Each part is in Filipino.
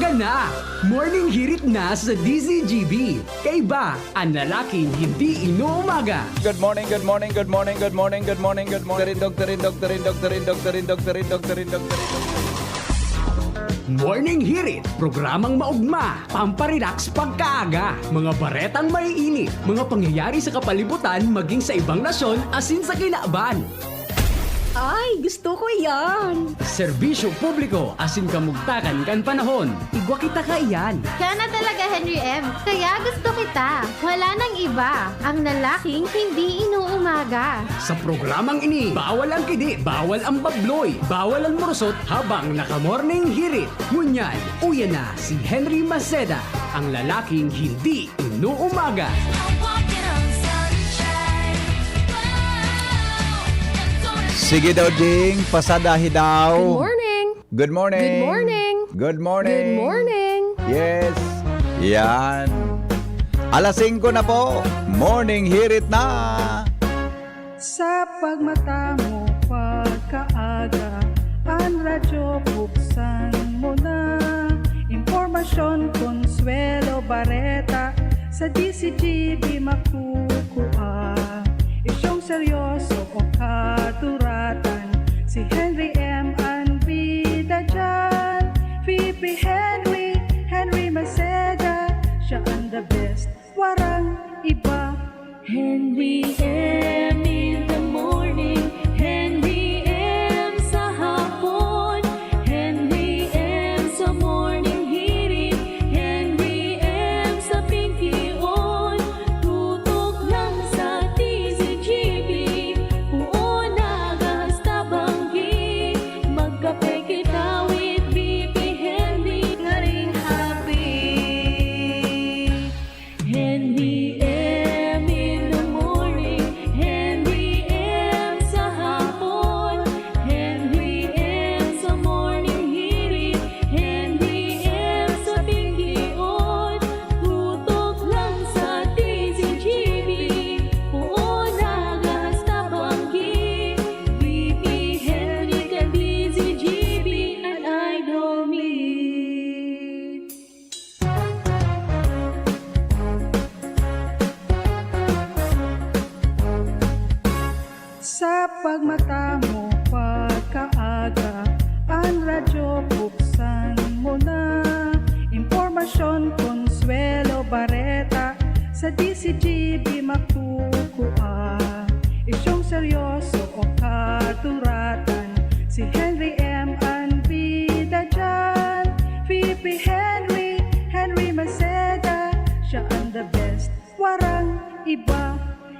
Yan na! Morning hirit na sa DZGB. Kaiba ang lalaking hindi inuumaga. Good morning, good morning, good morning, good morning, good morning, good morning. Doktorin. Morning hirit, programang maugma, pamparelax pagkaaga, mga baretang maiinit, mga pangyayari sa kapalibutan maging sa ibang nasyon asin sa kinaaban. Ay, gusto ko yan! Serbisyo publiko asin kamugtakan kan panahon. Igwa kita ka iyan. Kaya na talaga, Henry M. Kaya gusto kita. Wala nang iba. Ang lalaking hindi inuumaga. Sa programang ini, bawal ang kidi, bawal ang babloy, bawal ang morosot habang naka-morning hirit. Ngunyan, uya na si Henry Maceda, ang lalaking hindi inuumaga. Sige daw, Ding. Pasadahi daw. Good morning! Good morning. Good morning! Good morning. Good morning! Yes. Yan. Alas 5 na po. Morning hirit na. Sa pagmata mo pagkaaga, ang radyo buksan mo na. Impormasyon, konsuelo, bareta, sa DCGB makukuha. Isyong seryoso o katuratan, si Henry M. ang bida dyan. VP Henry Maceda, siya ang the best, warang iba. Henry M. in the morning, Henry M. sa hapon, Henry M. sa morning hirit, Henry M. sa pinky on, tutok lang sa TCGB, puon agasta banggi, magkape kita with VP Henry, nga ring happy. Henry M. in the morning, Henry M. sa hapon, Henry M. sa morning hirit, Henry M. sa pinky on, tutok lang sa TCGB, puon agasta banggi, VP Henry ka DCGB, and I don't meet. Sa pagmata mo pagkaaga, ang radyo buksan mo na. Impormasyon, konsuelo, bareta, sa DCGB makukuha. Isyong seryoso o katuratan, si Henry M. ang bida dyan. VP Henry Maceda, siya ang the best, warang iba.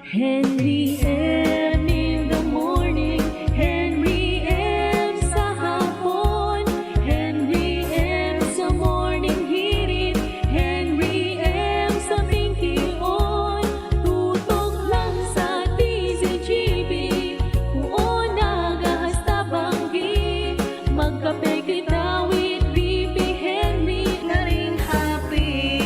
Henry M. in the morning, Henry M. sa hapon, Henry M. sa morning hirit, Henry M. sa pinky on, tutok lang sa TCGB, puon agasta banggi, magkape kita with VP Henry, nga ring happy.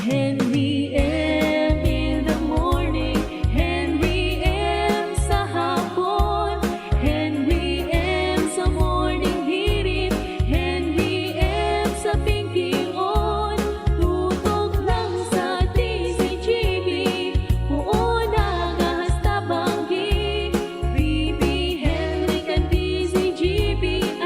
Henry M. in the morning, Henry M. sa hapon, Henry M. sa morning hirit, Henry M. sa pinky on, tutok lang sa TCGB, puon agasta banggi, VP Henry ka DCGB,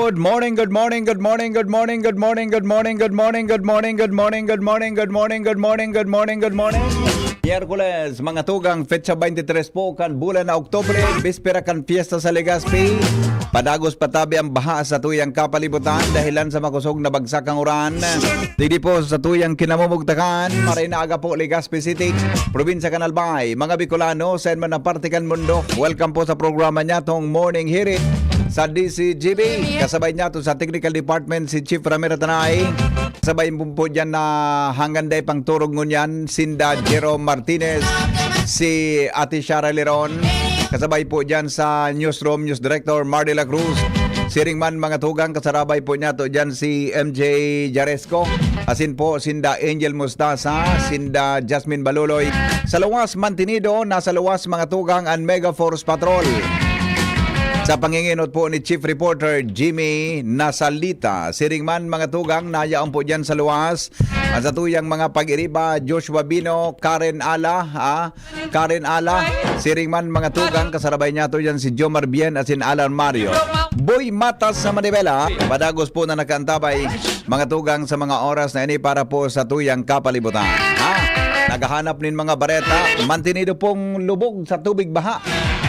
Good morning, good morning, good morning, good morning, good morning, good morning, good morning, good morning, good morning, good morning, good morning, good morning, good morning, good morning. Miyerkules, mga tugang, fetsa 23 po kan bulan na Oktubre, bispera kan fiesta sa Legazpi. Padagos patabi ang baha sa tuyang kapalibutan dahilan sa makusog na bagsakang uran. Tigdi po sa tuyang kinamumugtakan, Marinaga po, Legazpi City, Probinsya Canalbay. Mga Bicolano, saan man ang partikan mundo, welcome po sa programa niya tong Morning Hirit sa DCGB. Kasabay niya to sa Technical Department si Chief Ramiro Tanay. Kasabay po dyan na hanggang day pang turog ngunyan, Sinda Jerome Martinez, si Ate Shara Leron. Kasabay po dyan sa Newsroom, News Director Mar de la Cruz. Siringman mga tugang, kasarabay po niya to dyan si MJ Jaresco. Asin po, Sinda Angel Mustasa, Sinda Jasmine Baluloy. Sa luwas, Mantinido, nasa luwas mga tugang ang Mega Force Patrol. Sa panginginot po ni Chief Reporter Jimmy Nasalita, siringman mga tugang, nayaon po dyan sa luwas. Sa tuyang mga pag-iriba, Joshua Bino, Karen Ala, siringman mga tugang, kasarabay niya to dyan si Jomar Bien at sin Alan Mario. Boy Matas sa Manibela, padagos po na nakaantabay mga tugang sa mga oras na ini para po sa tuyang kapalibutan. Naghahanap nin mga bareta, mantinido pong lubog sa tubig baha.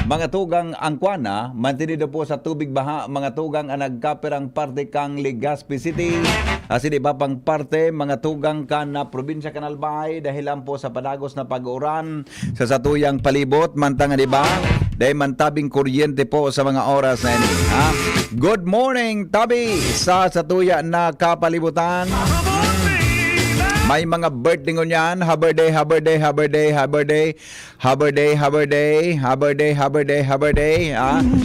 Mga tugang angkwana, mantinido po sa tubig baha, mga tugang ang nagkapirang parte kang Legazpi City. Asi di ba pang parte, mga tugang ka na Probinsya Canalbay, dahilan po sa padagos na pag-uran sa satuyang palibot, mantangan di ba? Dahil mantabing kuryente po sa mga oras na ini. Good morning, Tabi, sa satuya na kapalibutan. May mga birthday ngunyan, haberday.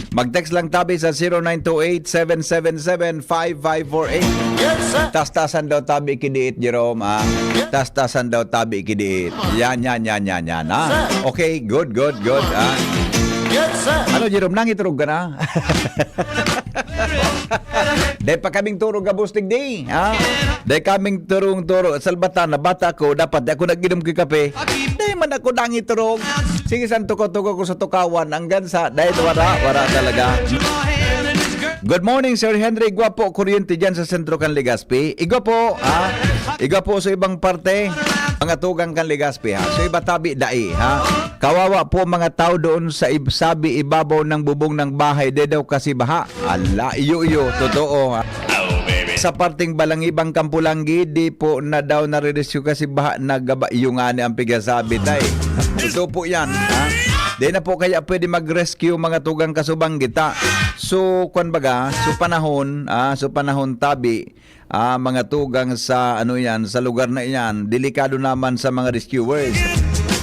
Mag-text lang Tabi sa 0928-777-5548. Tastasan daw Tabi kidiit, Jerome. Tastasan daw Tabi kidiit. Yan. Okay, good. Ano, Jerome, nangiturog ka na? Dahil pa kaming turog ka bustig day. Dahil kaming turong salbata na bata ko, dapat ako naginom ko kape. Dahil man ako nangiturog. Sige, san tuko-tuko ko sa tukawan. Hanggang sa, dahil wala talaga. Good morning, Sir Henry. Igwapo, kuryente dyan sa sentro kan Legazpi. Igwapo, Igwapo sa ibang parte. Mga tugang kan Legazpi, So iba Tabi, dai, Kawawa po mga tao doon sa sabi ibabaw ng bubong ng bahay. De daw kasi baha. Ala, iyo, totoo, Sa parting Balangibang Kampulanggi, di po na daw nare-rescue kasi baha nagaba. Iyo nga ni ang pigasabi, tay. Ito po yan, Di na po kaya pwede mag-rescue mga tugang kasubang gita. So, sa panahon Tabi, mga tugang sa sa lugar na iyan, delikado naman sa mga rescuers.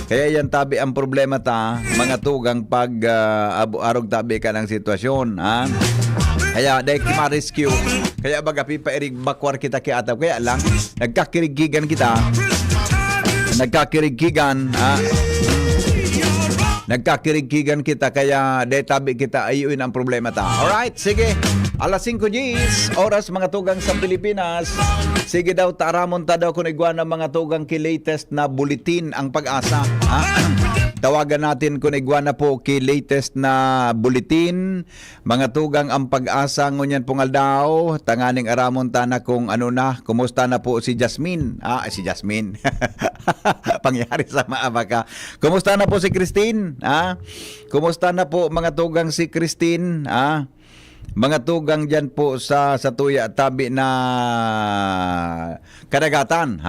Kaya yan Tabi ang problema mga tugang pag arog Tabi ka ng sitwasyon, Kaya dahil ma-rescue, kaya bagapi pa irig bakwar kita kiataw, kaya lang nagkakirigigan kita, kaya de Tabi kita ayuin ang problema Alright, sige. Alas 5 Gs, oras mga tugang sa Pilipinas. Sige daw, taramon ta daw kung igwana mga tugang ki latest na bulletin ang Pag-asa. Tawagan natin kung igwana po ki latest na bulletin. Mga tugang ang Pag-asa ngunyan pungal daw. Tanganing aramon ta na kung kumusta na po si Jasmine. Si Jasmine. Pangyari sa maabaka. Kumusta na po si Christine? Kumusta na po mga tugang si Christine? Mga tugang dyan po sa tuya Tabi na kadagatan,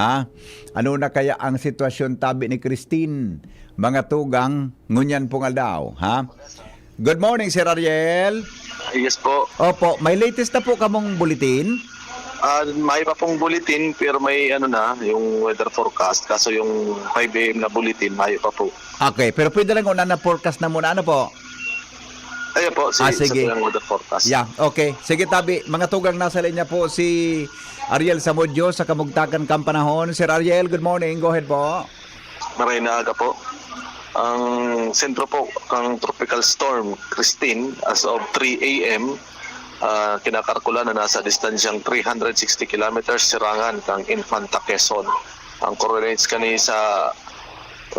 Ano na kaya ang sitwasyon Tabi ni Christine? Mga tugang, ngunyan pungal daw, Good morning, Sir Ariel. Yes po. Opo, may latest na po kamong bulletin? May pa pong bulletin pero may yung weather forecast. Kaso yung 5 AM na bulletin, may pa po. Okay, pero pwede lang una na forecast na muna. Ano po? Ayun po, sige. Sa weather forecast. Yeah, okay. Sige Tabi, mga tugang nasa linya po si Ariel Samudyo sa Kamugtakan Kampanahon. Sir Ariel, good morning. Go ahead po. Marinaga po. Ang sentro po ng tropical storm Christine as of 3 AM kinakalkula na nasa distansyang 360 kilometers sirangan kang Infanta Quezon. Ang coordinates kani sa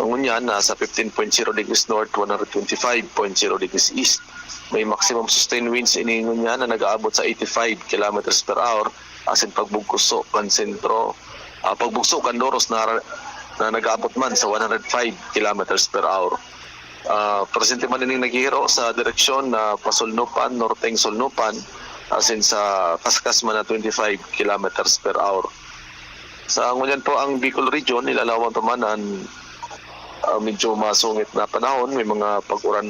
Ngunyan, nasa 15.0 degrees north, 125.0 degrees east. May maximum sustained winds ini Ngunyan na nag-aabot sa 85 kilometers per hour. Asin pagbugso kan sentro, pagbugso kan Doros na nag-aabot man sa 105 kilometers per hour. Presente man ining naghihiro sa direksyon na pasulnupan, norteng sulnupan, asin sa kaskas man na 25 kilometers per hour. Sa ngunyan po ang Bicol region, nilalawang tumanan, medyo masungit na panahon, may mga pag-uran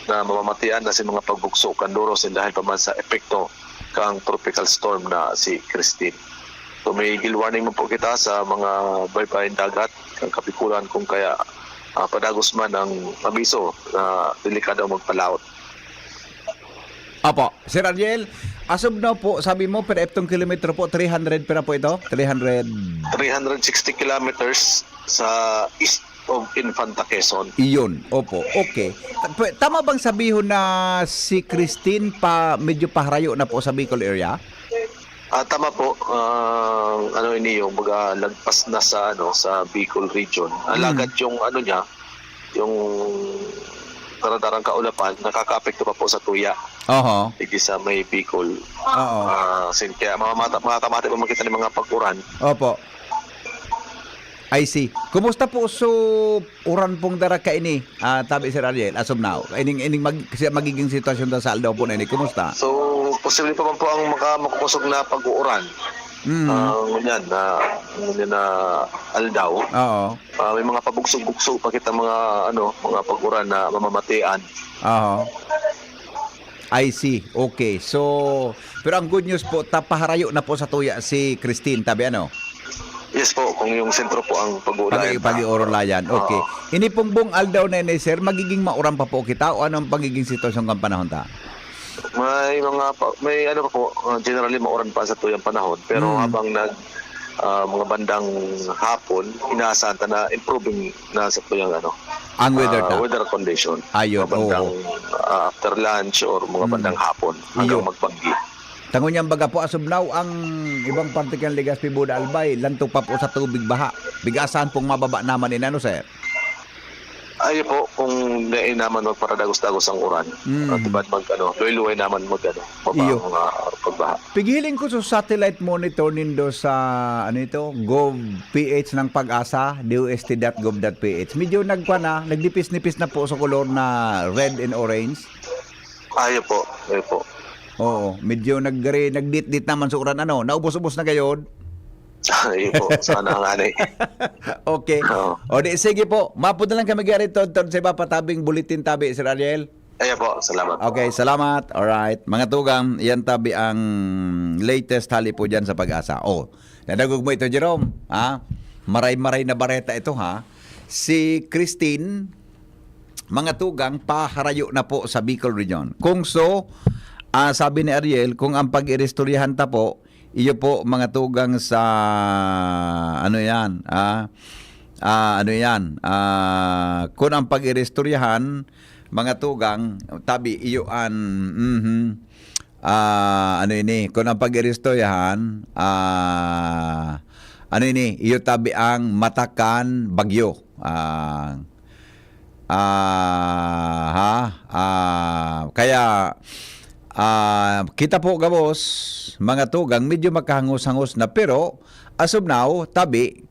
na mamamatian na si mga pagbugso kan Doros dahil pa man sa epekto kang tropical storm na si Christine. So may gill warning mo po kita sa mga baybayin dagat, ang kapikulan kung kaya padagos man ang abiso na delikado magpalaot. Apo, Sir Ariel, as of now po, sabi mo, per eptong kilometro po, 300 pera po ito? 360 kilometers sa east of Infanta Quezon. Iyon, opo, okay. Tama bang sabihin na si Christine medyo paharayo na po sa Bicol area? Tama po, ano ini yung mga lagpas na sa sa Bicol region. Alagad yung niya, yung darandarang kaulapan, nakakaapekto pa po sa tuya. Oho. Hindi sa may Bicol. Oo. Kaya makakamati po makita ng mga pag-uran. Opo. I see. Kumusta po uran pong dara ka ini? Tabi Sir Ariel, as of now. Magiging sitwasyon sa Aldao po na ini. Kumusta? So, posible pa man po ang makukusog na pag-uuran. Ngunyan na Aldao. Oo. May mga pabugsog-bugsog pa kita mga pag-uran na mamamatian. Oo. I see. Okay. So, pero ang good news po, tapaharayo na po sa tuya si Christine, tabi ano? Yes po, kung yung sentro po ang pag-uulayan. Pag-iorolayan. Okay. Ini pong buong Aldao na ini, sir, magiging mauran pa po kita o anong pagiging sitwasyon ng panahon ta? May generally mauran pa sa tuyang panahon, pero habang mga bandang hapon, inaasahan ta na improving na sa tuyang ang weather condition. Ayun, mga bandang after lunch or mga bandang hapon hanggang magbanggi. Tangon niyang baga po asub now ang ibang parte kan Legazpi Buda Albay lanto pa po sa tubig baha. Bigasan pong mababa naman in sir? Ay po, kung nain naman magparadagos-dagos ang uran. Diba luy-luy naman baba mga pagbaha. Pigiling ko sa satellite monitor nindo sa gov.ph ng Pag-asa, dust.gov.ph. Medyo nagdipis-nipis na po sa kolor na red and orange. Ay po. Oo, medyo nagdit-dit naman sa uran naubos-ubos na gayon. Ay po, sana nga Okay. O di, sige po. Mapod na lang kami gari sa iba patabing bulletin tabi, Sir Ariel. Ay po, salamat. Okay, salamat. Alright. Mga tugang, yan tabi ang latest hali po dyan sa Pag-asa. Nadagog mo ito, Jerome. Maray-maray na bareta ito, ha? Si Christine, mga tugang, paharayo na po sa Bicol Region. Kung sabi ni Ariel, kung ang pag-irestoryahan ta po, iyo po mga tugang sa kung ang pag-irestoryahan mga tugang tabi iyo kung ang pag-irestoryahan iyo tabi ang Matakan Bagyo. Kaya kita po gabos mga tugang medyo makahangos-hangos na pero as of now tabi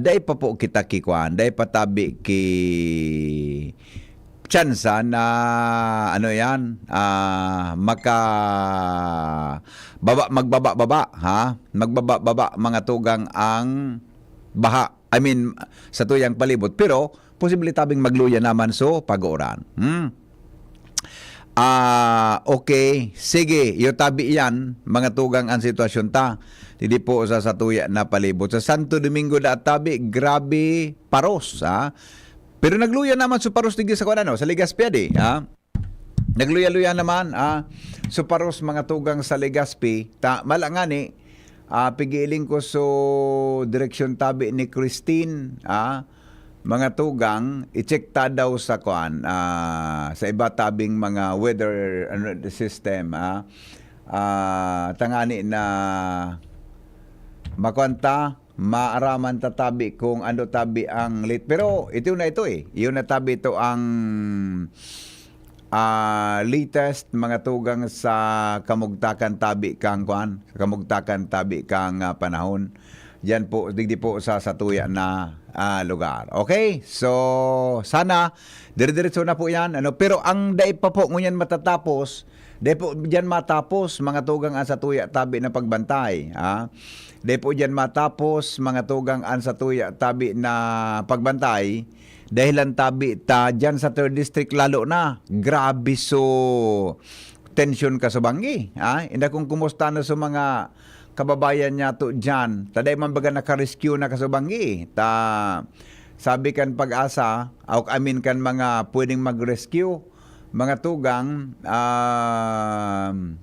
dai pa po kita kikuan dai pa tabi ki tsansa na magbaba mga tugang ang baha sa tuyang palibot pero posible tabing magluya naman pag-uuran. Okay. Sige, tabi yan, mga tugang ang sitwasyon ta. Hindi po sa tuya na palibot. Sa Santo Domingo na tabi, grabe paros, Pero nagluya naman sa paros digdi sa sa Legazpi, Nagluya-luya naman, sa paros mga tugang sa Legazpi. Malangani, pigiling ko direksyon tabi ni Christine, mga tugang, i-check ta daw sa sa iba tabing mga weather system, tangani na makwanta maaraman tatabi kung ano tabi ang late. Pero ito na ito eh. Iyon na tabi ito ang latest mga tugang sa kamugtakan tabi kang kuan, sa kamugtakan tabi kang panahon. Yan po, digdi po sa satuya na lugar. Okay? So, sana dire-diretso na po yan. Ano? Pero ang dai pa po ngunyan matatapos, dai po diyan matapos mga tugang ang satuya tabi na pagbantay. Dai po diyan matapos mga tugang ang satuya tabi na pagbantay. Dahilan tabi ta diyan sa 3rd District lalo na. Grabe so tension ka sa Bangi. Inda kung kumusta na sa mga kababayan niya to dyan. Taday man baga naka-rescue na kasubangi. Sabi kan pag-asa, amin kan mga pwedeng mag-rescue, mga tugang,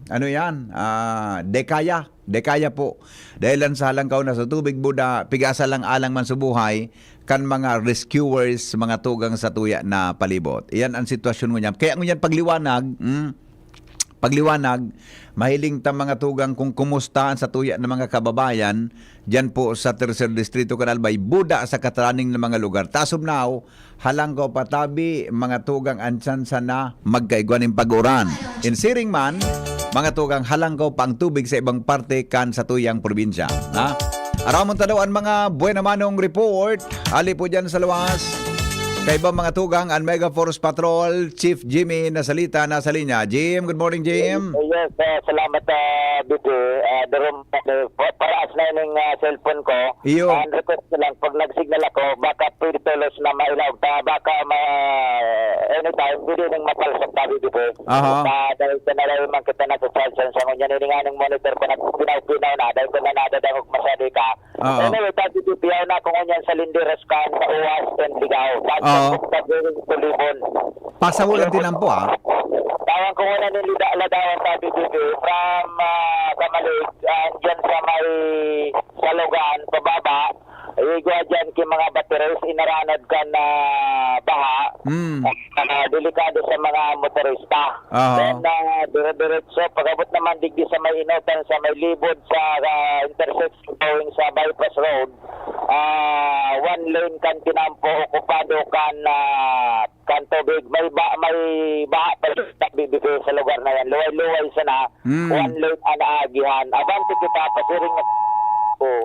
ano yan, dekaya po. Dahilan sa halangkaw na sa tubig buda, pig-asa lang alang man subuhay, kan mga rescuers, mga tugang sa tuya na palibot. Iyan ang sitwasyon mo niya. Kaya ngunyan pagliwanag, mahiling ta mga tugang kung kumusta sa tuya ng mga kababayan dyan po sa 3rd Distrito Canalbay, buda sa kataraning ng mga lugar. Tasob now, halang ko patabi mga tugang ansan sana magkaigwan ng pag-uran. In Siring man, mga tugang halang ko pang tubig sa ibang parte kan sa tuyang probinsya. Aramon tadawaan mga buena manong report. Ali po dyan sa luwas. Kay ba mga tugang ang Mega Force Patrol Chief Jimmy Nasalita nasa linya. Jim, good morning Jim. Yes, salamat BP. Darum paraas na yung cellphone ko. Iyo. Request ko lang pag nag-signal ako baka pwede tulos na mailaw ta baka anytime pwede nang mapalsok ta BP. Dahil ka na rin man kita na sa cellphone sa ngunya nga ng monitor ko na pinaw na dahil ko na nadadangog masadi ka. Anyway, tabi BP na kung ngunyan sa Linderos ka sa Uwas and Ligaw. Tulibon. Pasawulan tinampo Tawang ko muna ng ladawan sa BBB from Kamalig dyan sa may Salugan, pababa. Igwa dyan ki mga batteries, inaranad ka na baha. Delikado sa mga motorista. Then, dire-diretso, pagabot naman digdi sa may inutan, sa may libod sa intersection going sa bypass road. One lane kan tinampo, okupado kan tubig. May baha pa sa BBB sa lugar na yan. Luway-luway sana. One lane anaagihan. Abante kita, pasiring na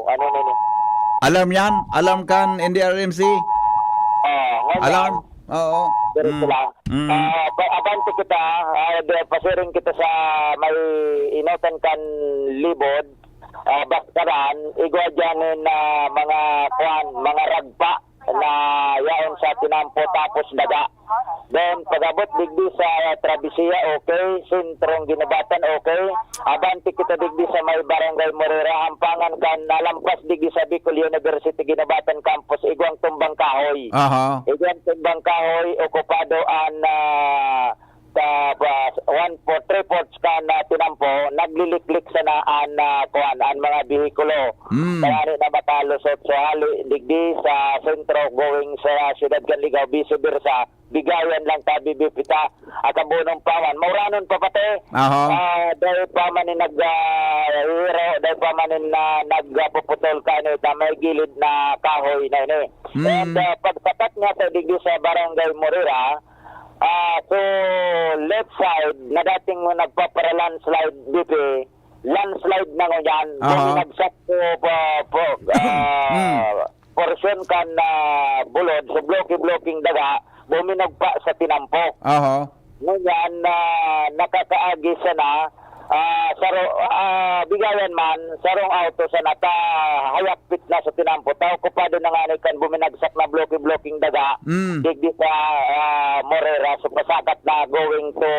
ano nini. Alarm yan? Alarm kan NDRMC? Alarm? Oo. Diretso lang. Abante kita, pasiring kita sa may inutan kan libod, baskaran, igwa dyanin mga mga ragpa na yaon sa tinampo tapos daga. Then pagabot digdi sa Travesía, okay, sentrong ginabatan, okay. Abante kita digdi sa may Barangay Morera, hampangan kan nalampas digdi sa Bicol University Ginabatan Campus, igwang tumbang kahoy. Igwang tumbang kahoy, okupado an 3 ports ka na tinampo, nagliliklik sa naan an mga bihikulo. Kaya na matalo so hali digdi sa sentro going sa Ciudad Canligaw, vice versa. Bigayan lang tabi bipita at ang bunong paman. Mauranon pa pati. Dahil pa man dahil pa man nagpuputol ka may gilid na kahoy na ini. And pagtapat nga sa digdi sa Barangay Morera, so left side na dating nagpapara-landslide dito, landslide na ngunyan. Nagsak portion kan bulod, so blocking daga, buminog pa sa tinampo. Ngunyan nakakaagi sana, bigayan man, sarong auto sa hayapit na sa tinampo. Tao ko pa doon na kan buminagsak na blocking daga. Digdi sa Morera, so pasakat na going to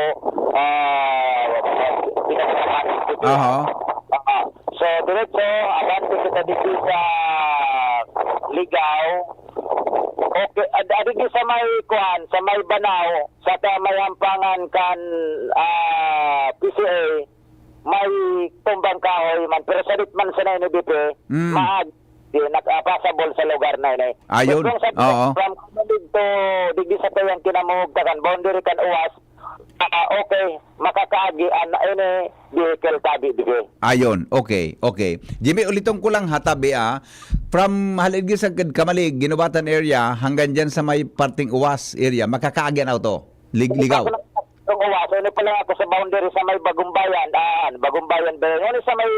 so diretso, abante kita digdi sa Ligaw. Okay, adigi sa may kuan, sa may Banaw, sa may hampangan kan PCA, may tumbang kahoy man, pero salit man sa NBP, nakapasabol sa lugar na yun. Ayun, from Kamalig to digdi sa tayang kinamugtakan, boundary kan Uwas, okay, makakaagi vehicle tabi. Ayun, okay. Jimmy, ulitong ko lang hatabi from haligi sa Kamalig, Ginubatan area, hanggang dyan sa may parting Uwas area, makakaagyan auto. Ligaw. Itong uwas, ano pa lang ako sa boundary sa may Bagumbayan. Bagumbayan ba yun? Ano sa may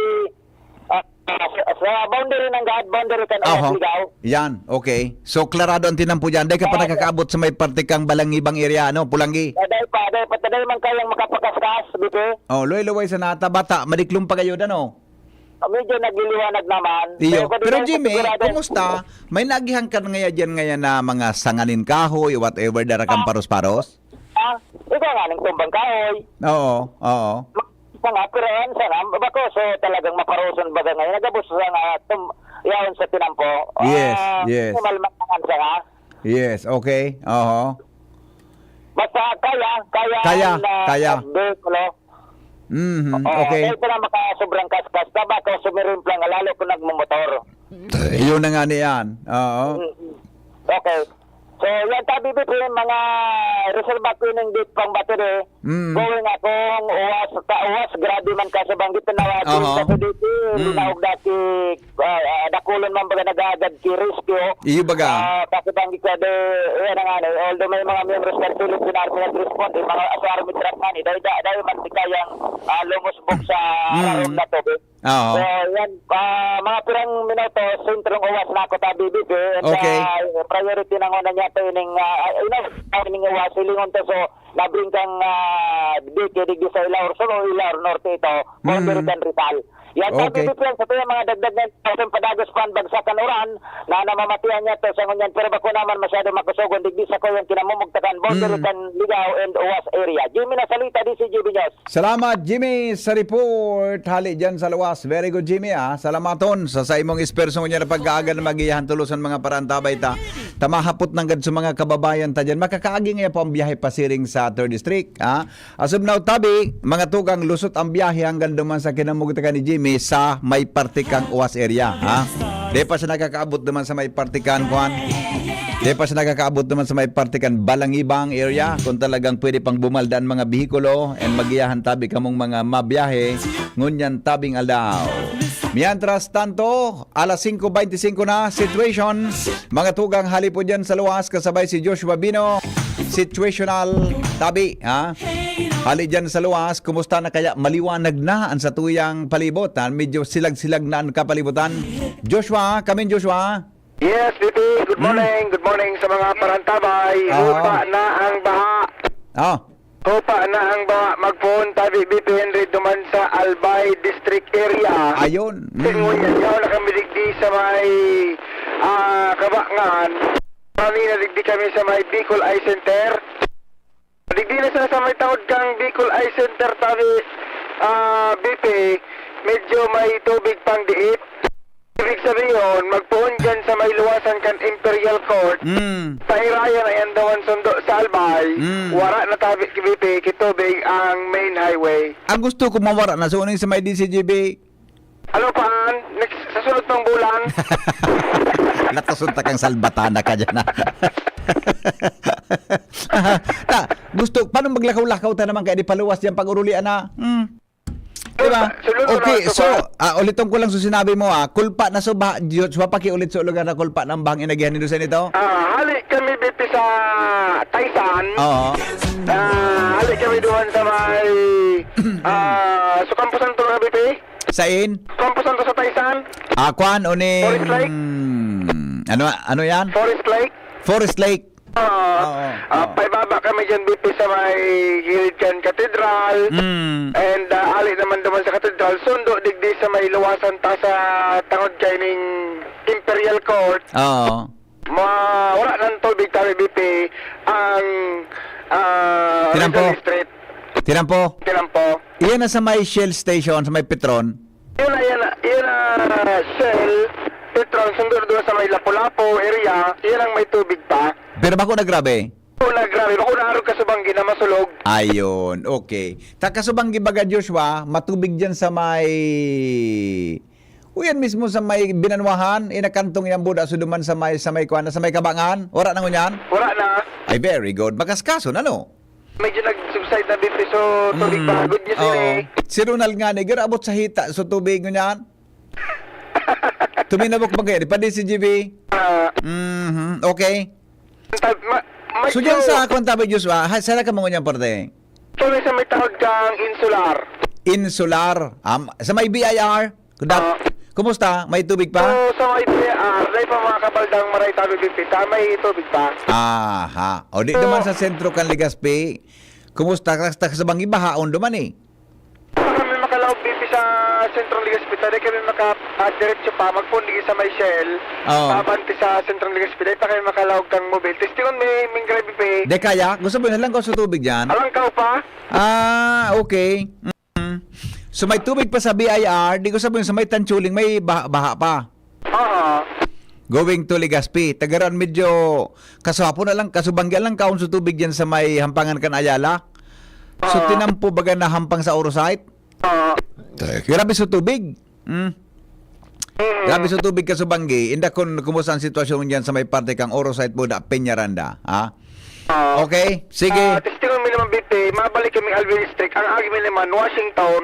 sa boundary ng God, boundary kan Oho. Ligaw. Yan, okay. So, klarado ang tinampo dyan. Dahil ka pa nakakaabot sa may partikang Balangibang area, ano, Pulangi. Dahil man kayang makapakaskas, bito. Oh, luway-luway sa nata, bata, madiklong pa kayo dano. Medyo nagliliwanag naman. Iyo. kung di Pero kayo Jimmy, sigurado- kumusta? May nagihan ka ngayon na mga sanganin kahoy, whatever, darakang paros-paros? Ikaw nga ng tumbang kahoy. Oo, oo. Mga pero bako so talagang maparoson baga ngayon nagabos sa nga yaon sa tinampo. Yes, yes. Malmakan sa nga. Yes, okay. Oo. Basta Kaya. Kulo. Okay. Kaya na makasobrang kaskas taba ko sumirimp lang lalo kung nagmumotor. Yun na nga niyan. Oo. Okay. So yan tabi bito yung mga reserve ng date pang battery. Going akong uwas grabe man ka sa banggit na nawagin Oho. kasi dito linawag dati dakulon man baga nagagad ki rescue. Iyo baga. Kasi banggit ka de yan nga although may mga members ng Philippine Army nag-respond mga army truck man dahil man di kayang lumusbog sa room na to. Oo. So yan mga pirang minuto sentrong uwas na ako tabi bito. Okay. Priority na nga niya to ining ining uwas silingon to so nabring kang digdi sa Ilaur so Ilaur Norte ito boundary kan Rizal. Yan Okay. tabi bito sa to yung mga dagdag na padagos pan bagsakan uran na namamatian niya to sa ngunyan pero bako naman masyado makusugon digdi sa ko yung kinamumugtakan boundary kan Ligaw and uwas area. Jimmy na salita di si Jimmy News. Salamat Jimmy sa report. Hali dyan sa luwas. Very good Jimmy Salamaton sa imong ispersong niya na pag-aaga na magiyahan tulusan mga parantabay ta. Tamahapot ng gad sa mga kababayan ta dyan. Makakaagi nga po ang biyahe pasiring sa 3rd District. As of now tabi, mga tugang lusot ang biyahe hanggang duman sa kinamugtakan ni Jimmy sa may partikang Uwas area. Di pa siya nakakaabot naman sa may partikan kuhan. Di pa siya nakakaabot naman sa may partikan Balangibang area kung talagang pwede pang bumaldaan mga bihikulo and magiyahan tabi kamong mga mabiyahe ngunyan tabing aldaw. Mientras tanto, alas 5:25 na situation. Mga tugang hali po dyan sa luwas kasabay si Joshua Bino. Situational tabi, hali dyan sa luwas, kumusta na kaya maliwanag na ang sa tuyang palibutan? Medyo silag-silag na ang kapalibutan. Joshua, Joshua. Yes, BP. Good morning. Good morning sa mga parantabay. Upa na ang baha. Upa na ang baha. Mag-phone tabi BP Henry duman sa Albay District area. Ayun. Tinguyan yaw na kami digdi sa may Kabangan. Kami na digdi kami sa may Bicol Eye Center. Digdi na sa may tawad kang Bicol Eye Center tabi BP. Medyo may tubig pang diit. Ibig sabihin, magpuon dyan sa may luwasan kan Imperial Court. Pahirayan ay andawan sundo sa Albay. Wara na tabi BP, kitubig ang main highway. Ang gusto ko mawara na suning sa may DCGB. Ano paan? Next, sa sunod ng bulan. Natasunta kang salbatana ka dyan gusto, paano maglakaw-lakaw ta naman kaya di paluwas dyan pag-urulian na? Diba? Okay, so, ulitin ko lang sa sinabi mo, kulpa na so ba, Joshua, pakiulit sa lugar na kulpa ng bang inagihan ni Lusan ito? Hali kami BP sa Taysan. Oo. Hali kami doon sa may sa Camposan to na BP. Sain? Camposan to sa Taysan. Kwan, uning... Forest Lake. Ano yan? Forest Lake. Forest Lake. Paibaba kami dyan BP sa may Gilid kan Cathedral. And ali naman naman sa Cathedral. Sundo digdi sa may luwasan ta sa tangod kay ning Imperial Court. Oo. Wala nang tubig tabi BP ang Tinampo. Rizal Street. Tinampo. Iyan na sa may Shell Station, sa may Petron. Yun na Shell Petron sundo doon sa may Lapu-Lapu area. Yan ang may tubig pa. Pero bako na grabe? Grabe. Bako na araw ka sa banggi na masulog. Ayun, okay. Takasubang gibaga Joshua, matubig dyan sa may... Uyan mismo sa may Binanwahan, inakantong yan buda suduman sa may Kabangan. Wala na ngunyan? Wala na. Ay, very good. Makaskaso na, no? Medyo nag-subside na BP so tubig pa. Good news yun eh. Si Ronald nga ni, abot sa hita so tubig ngunyan. Tuminabok ba kayo? Di pa DCGB? Okay. So dyan sa akong tabi Joshua, sana ka mga niyang parte? So, sa may tawag kang insular. Insular. Sa may BIR? Kumusta? May tubig pa? So, sa may PR, dahil pa mga kabaldang maray tabi bipita, may tubig pa. Aha. O di naman sa sentro kan Legazpi. Kumusta? Sa bangi bahaon duman eh. Kami makalaog bipi sa Central League Hospital, dahil kami maka-diretso pa, magpundi sa may Shell, pabanti sa Central League Hospital, pa kami makalaog kang mobile. Testingon may grabe pa eh. De kaya? Gusto mo na lang ko sa tubig dyan? Alang ka pa? Okay. So may tubig pa sa BIR, di ko sabihin sa may Tanchuling, may baha pa. Going to Legazpi. Tagaran medyo kaswapo na lang, kasubangga lang kaon sa tubig dyan sa may hampangan kan Ayala. So tinampo baga na hampang sa Orosite? Grabe sa tubig. Grabe sa tubig kasubanggi. Inda kung kumusta ang sitwasyon dyan sa may parte kang Orosite po na Peñaranda. Ha? Okay, sige. Testingon mo naman bipi, mabalik kami Alvin District. Ang agi mo naman, Washington.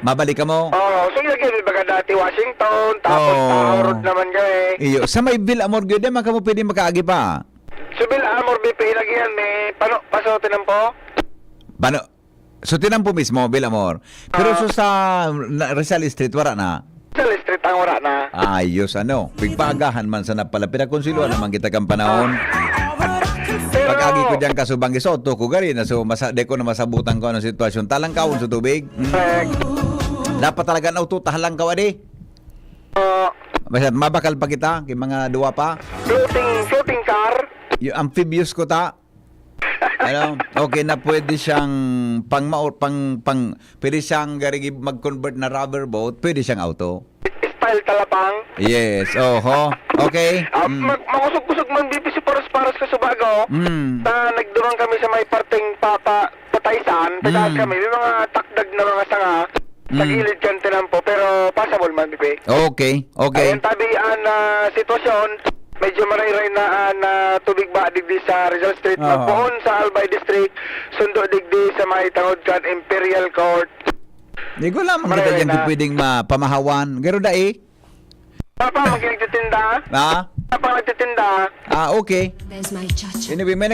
Mabalik ka mo? So ilagay mo baga dati Washington, tapos Tahoe Road naman kami. Iyo, sa may Bill Amor gyud man kamo pwede makaagi pa. Subil Amor BP, ilagyan may pasotin ng po. So tinampo mismo Bill Amor. Pero so sa Rizal Street wala na. Rizal Street ang wala na. Ayos pigpagahan man sa napalapit akong silwa naman kita kang panahon. Pag-agi ko diyan kasubanggi soto ko gari na so de ko na masabutan ko ang sitwasyon talang kaon sa tubig. Dapat talaga na ututahan lang ka adi. Basta mabakal pa kita kay mga duwa pa. Floating car. Yung amphibious ko ta. Okay na pwede siyang pwede siyang gari mag-convert na rubber boat, pwede siyang auto. Style talapang. Yes, okay. Makusog-kusog man BP si Paros ka subago. Na nagdurang kami sa may parteng pataysan. Tagaan kami, may mga takdag na mga sanga. Sa gilid kan tinampo, pero passable man BP. Okay. Ayun tabian na sitwasyon, medyo marayray na tubig ba digdi sa Rizal Street. Magpuon sa Albay District, sundo digdi sa may tangod kan Imperial Court. Di ko lamang kita dyan kung pwedeng pamahawan. Garo da eh. Papa, magigtitinda? Papa, nagtitinda? Okay. Anyway, may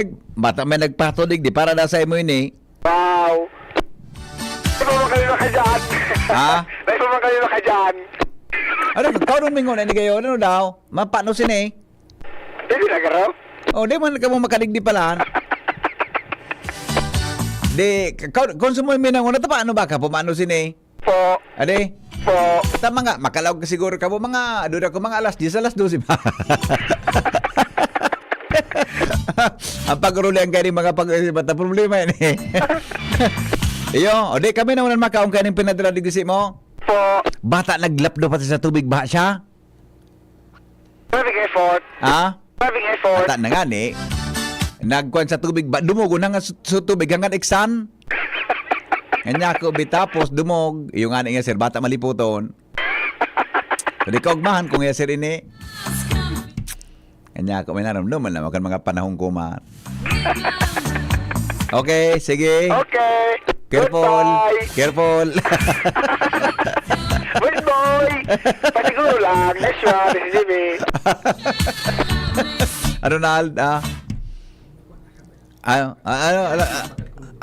nagpatodig di para na sa imo ini. Wow. May pumakalino ka dyan. May pumakalino ka dyan. Kaunon mingon, ini kayo, ano daw? Mapano sini? Hindi na garo? Di man ka mo makadigdi pala. Konsumo mo na una, paano ba ka? Pumano sini? Po. Ade? Po. Tama nga, makalawag ka siguro ka mo mga, doon ako mga alas 10, alas 12 ba? Ang pag-ruli ang kani mga pag-bata problema yan eh. Iyo, di kami na unan makaong kaning pinadala digisi mo? Po. Bata naglapdo pati sa tubig ba siya? Maraming effort. Maraming effort. Bata na nga ni. Nagkuhan sa tubig ba? Dumugo na nga sa tubig hanggang eksan. Kanya ko bitapos dumog. Yung nga nga sir, bata maliputon. Hindi ka ugmahan kung nga sir ini. Kanya ko may naramdaman na makan mga panahong kuman. Okay, sige. Okay. Careful. Goodbye. Careful. Wait, boy. Pasiguro lang. Next one. This is Jimmy. Ronald,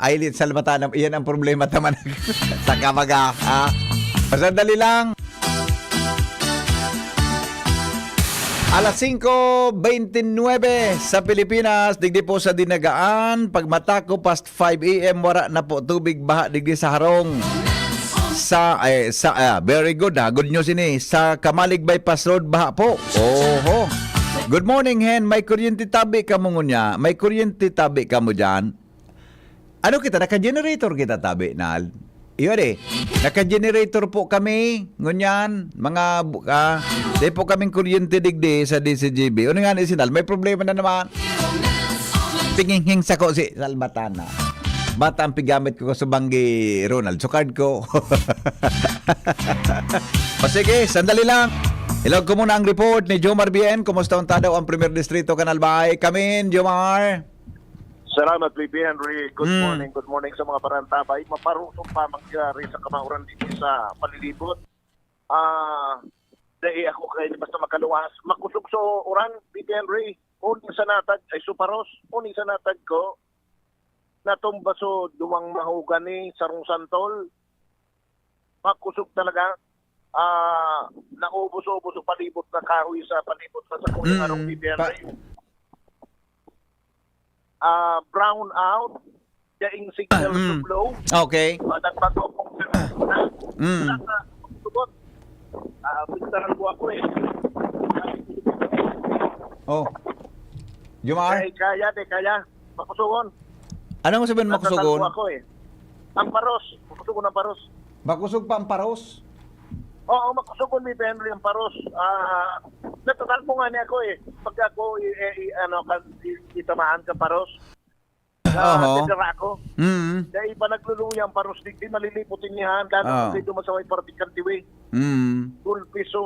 Ailit Salvatana, iyan ang problema naman sa kamaga. Pasandali lang. Alas 5:29 sa Pilipinas, digdi po sa Dinagaan. Pagmatako past 5 AM, wala na po tubig baha digdi sa Harong. Very good good news ini. Sa Kamalig Bypass Road, baha po. Oho. Good morning, Hen. May kuryente tabi ka mo ngunya. May kuryente tabi ka mo dyan. Ano kita? Naka-generator kita tabi, Nal. Iyon eh. Naka-generator po kami. Ngunyan. Di po kaming kuryente digdi sa DCGB. Ano nga ni Sinal? May problema na naman. Tinging sa ko si Salvatana. Bata ang pigamit ko sa banggi Ronald. So card ko. O sige, sandali lang. Ilog ko muna ang report ni Jomar BN. Kumusta ang tadaw ang Premier Distrito Canalbay? Come in, Jomar. Salamat, J.P. Henry. Good morning sa mga parantabay. Maparusong pa mangyari sa kamauran dito sa palilibot. dahil ako kay basta makaluwas. Makusog so oran, P.P. Henry. Uni sa natag, ay suparos. Uni sa natag ko. Natumba so duwang mahugan ni Sarong Santol. Makusog talaga. Naubos-ubos o palibot na kahoy sa palibot sa kulang arong P.P. Henry. Brown out. Daing signal to blow. Okay. Nagpag-opong Subot. Pintaran ko ako eh. Oh. Jomar, Kaya. Makusugon. ano mo sabihin makusugon? Natatanong ako eh. Ang paros. Makusugon ang paros. Makusog pa ang paros? Oo, makusugon ni Henry ang paros. Natatanong mo nga niya ako eh. Pag ako itamaan ka paros. Tindera ako. Dahil pa nagluluya ang paros. Di maliliputin niya. Lalo kung dumasaway partikan tiwi. Piso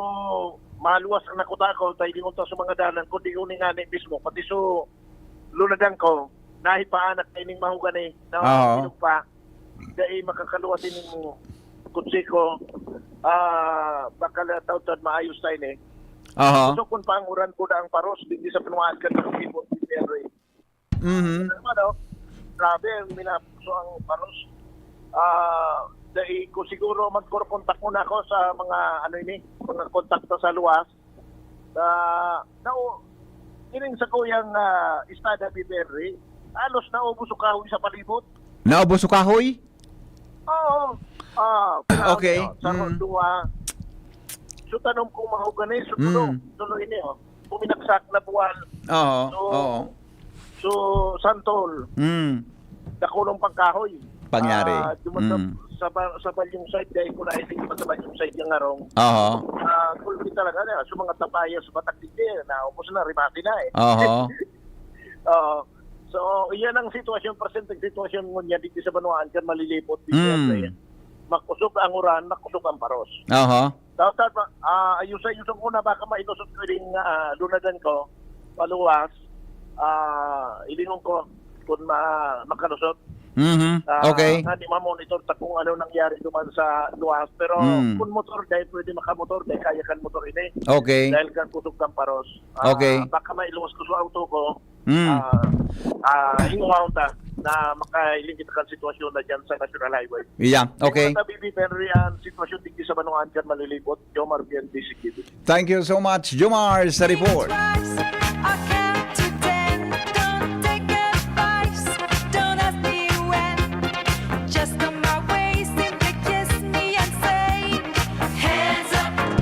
maluwas ang nakuta ko. Dahil di unta sa mga dalan ko. Di uning nga mismo. Pati so lunadan ko. Nahipaan at kaining mahugan eh. Na pa. Dahil makakaluwasin ng kutsi ko. Baka taon maayos tayo eh. So kung panguran ko na ang paros. Hindi sa pinuhaan ka ng people. Henry. Grabe, minapuso ang paros. Dahil ko siguro magkontak muna ako sa mga mga kontakto sa luwas. Ining sa kuyang Estada Biberri, alos na ubos kahoy sa palibot. Naubos o kahoy? Oo. Okay. Sa duwa. So tanong kung mahugan so tuloy niyo. Puminaksak na buwan. So Santol. Dakulong pangkahoy. Pangyari. Sa balyong side dahil ko na iting sa balyong side yung arong. Kulpi talaga na. So mga tapaya sa Batak Dike na upos na rimati na eh. So iyan ang sitwasyon, presenteng sitwasyon ngunya dito sa Banuan kan malilipot dito. Makusog ang uran, makusog ang paros. Dapat ayusan una baka mailusot ko rin lunadan ko paluwas. Ilingon ko kung makalusot. Okay. Hindi ma-monitor ta kung ano nangyari duman sa luwas. Pero kung motor dahil pwede makamotor dahil kaya kan motor ini. Okay. Dahil kan kusog ng paros. Okay. Baka mailuwas ko sa auto ko. Hinguhaw ta na makailingkit kan sitwasyon na dyan sa National Highway. Yeah, okay. Kung nabibi Henry ang sitwasyon dito sa Banuan kan malilipot, Jomar PNP Security. Thank you so much, Jomar, sa report.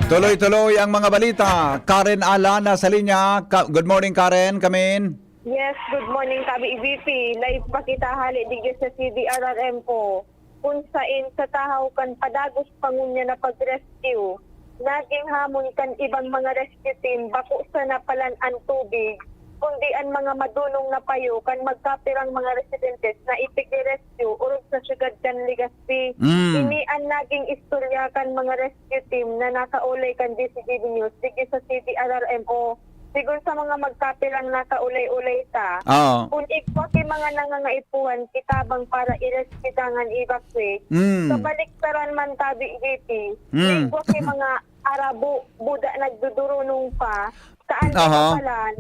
Tuloy-tuloy ang mga balita. Karen Alana sa linya. Good morning, Karen. Come in. Yes, good morning, Kabi EVP. Live pa kita hali digyo sa CDRRM po. Kung sain sa tahaw kan padagos pangunya na pag-rescue. Naging hamon kan ibang mga rescue team bako sa napalan ang tubig. Kundi ang mga madunong na payo kan magkapirang mga residentes na ipig-rescue urog sa syudad kan Legazpi. Ini ang naging istorya kan mga rescue team na nakaulay kan DCGB News digyo sa CDRRMO. Siguro sa mga magkapirang nakaulay-ulay ta. Kung ikwa mga nangangaipuan kitabang para i-rescue dangan evacuate. Sa baliktaran man tabi EVP. Ikwa mga Arabo, Buda nagdudurunong pa. Saan kapalan,